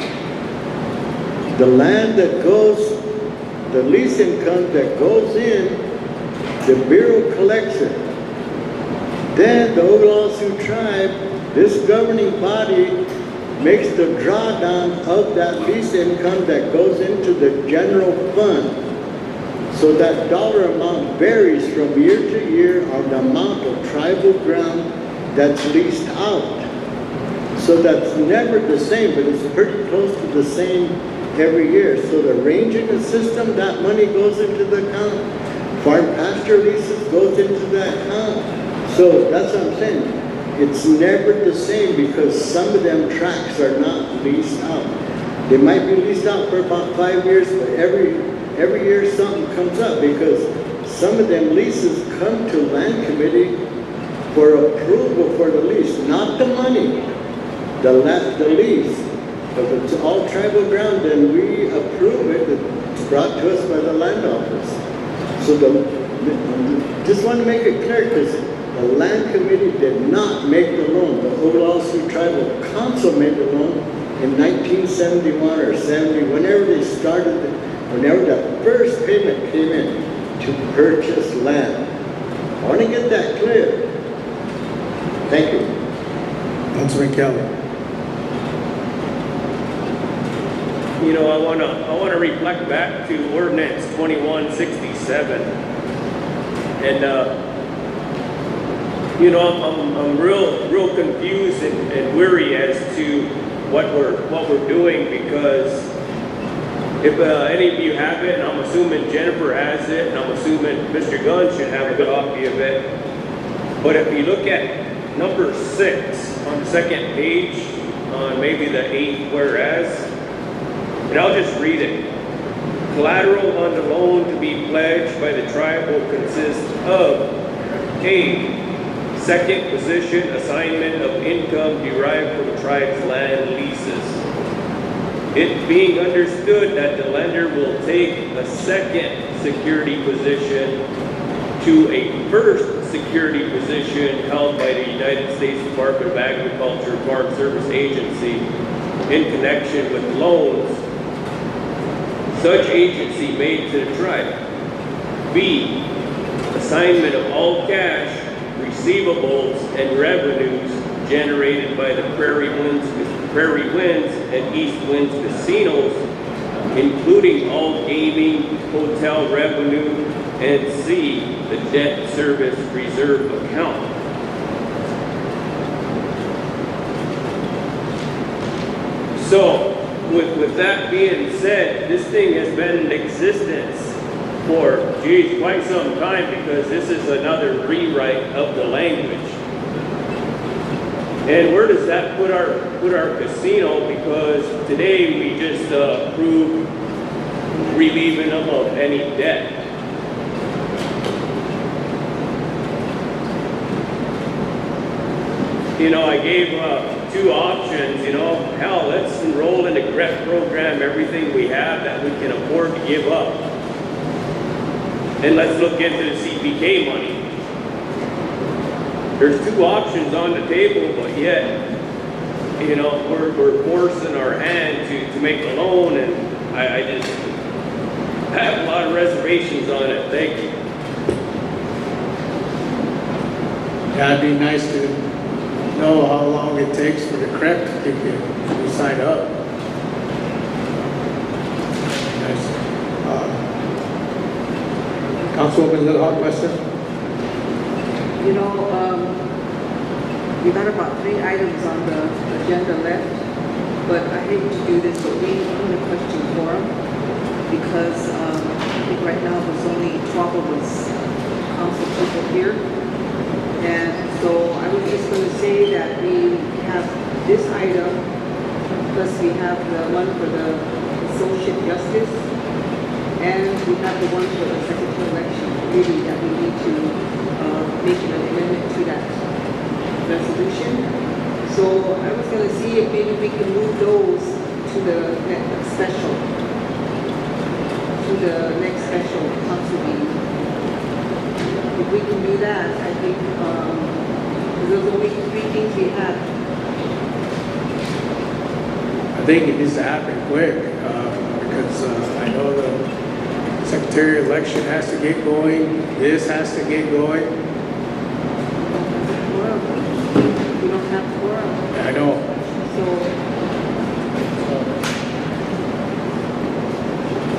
the land that goes, the lease income that goes in, the Bureau collects it. Then the Oglala Sioux tribe, this governing body, makes the drawdown of that lease income that goes into the general fund. So that dollar amount varies from year to year on the amount of tribal ground that's leased out. So that's never the same, but it's pretty close to the same every year. So the ranging system, that money goes into the account. Farm pasture leases goes into that account. So that's what I'm saying. It's never the same because some of them tracts are not leased out. They might be leased out for about 5 years, but every year something comes up because some of them leases come to land committee for approval for the lease, not the money, the lease. If it's all tribal ground, then we approve it. It's brought to us by the land office. So just want to make it clear because the land committee did not make the loan. The Oglala Sioux Tribal Council made the loan in 1971 or 70, whenever they started, whenever that first payment came in to purchase land. I want to get that clear. Thank you. Councilman Kelly. You know, I want to reflect back to ordinance 2167, and you know, I'm real confused and weary as to what we're doing because if any of you have it, and I'm assuming Jennifer has it, and I'm assuming Mr. Gunn should have a copy of it. But if you look at number 6 on the second page, on maybe the 8th whereas, and I'll just read it. Collateral on the loan to be pledged by the tribe will consist of A, second position assignment of income derived from the tribe's land leases. It being understood that the lender will take a second security position to a first security position held by the United States Department of Agriculture Farm Service Agency in connection with loans such agency made to the tribe. B, assignment of all cash, receivables, and revenues generated by the Prairie Winds and East Winds casinos, including all gaming, hotel revenue, and C, the debt service reserve account. So, with that being said, this thing has been in existence for, quite some time because this is another rewrite of the language. And where does that put our casino? Because today we just approved relieving them of any debt. you know, I gave two options, you know, hell, let's enroll in a GREP program, everything we have that we can afford to give up. And let's look into the CPK money. There's two options on the table, but yet, you know, we're forcing our hand to make a loan, and I just have a lot of reservations on it. Thank you. Yeah, it'd be nice to know how long it takes for the CREP to kick in, to sign up. Nice. Councilwoman Little Hawk Weston? You know, we got about 3 items on the agenda left, but I hate to do this, but I'm going to question quorum because I think right now there's only 12 of us council people here. And so I was just going to say that we have this item, plus we have the one for the associate justice, and we have the one for the secretary election committee that we need to make an amendment to that resolution. So I was going to see if maybe we can move those to the next special council meeting. If we can do that, I think there's only 3 things we have. I think it needs to happen quick, because I know the secretary election has to get going, this has to get going. Quorum. We don't have quorum. I know.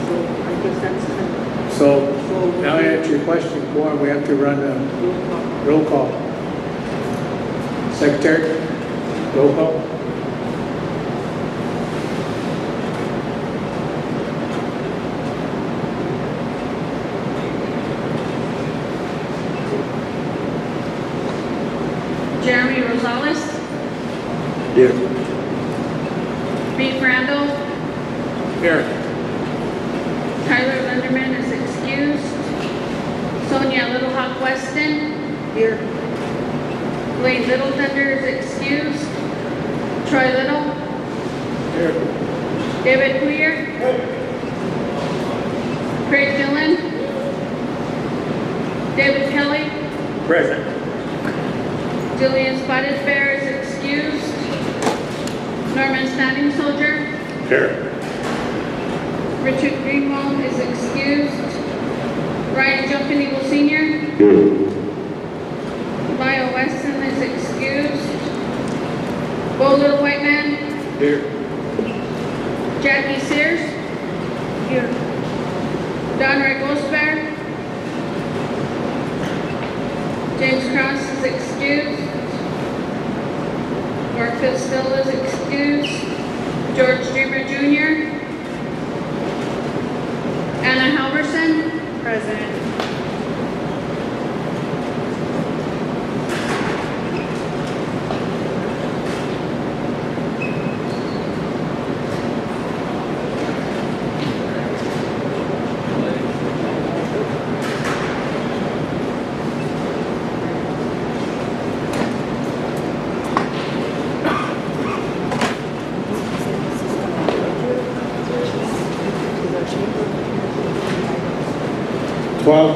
So I guess that's kind of. So now to answer your question, quorum, we have to run a roll call. Secretary, roll call. Jeremy Rosales, Here. Beef Randall, Here. Tyler Linderman is excused. Sonia Little Hawk Weston. Here. Wade Little Thunder is excused. Troy Little. Here. David Poyer. Craig Dillon. David Kelly. Present. Julian Spotted Bear is excused. Norman Standing Soldier. Here. Richard Greenwald is excused. Ryan Jumping Eagle Sr. Lyle Weston is excused. Bo Little White Man. Here. Jackie Sears. Here. Don Ray Gosper. James Cross is excused. Mark Still is excused. George Dreamer Jr. Anna Halverson. Present.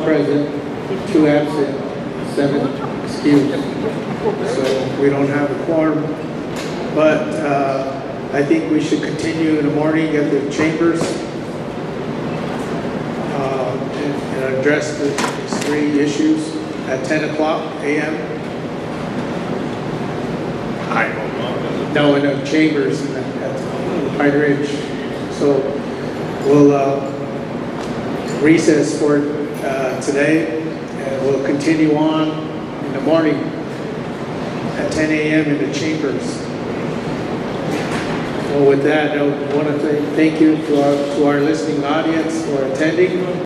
Present, 2 absent, 7 excused. So we don't have a quorum. But I think we should continue in the morning at the chambers and address these 3 issues at 10 o'clock a.m. I don't know. No, in the chambers at Pine Ridge. So we'll recess for today, and we'll continue on in the morning at 10 a.m. in the chambers. So with that, I want to say thank you to our listening audience for attending.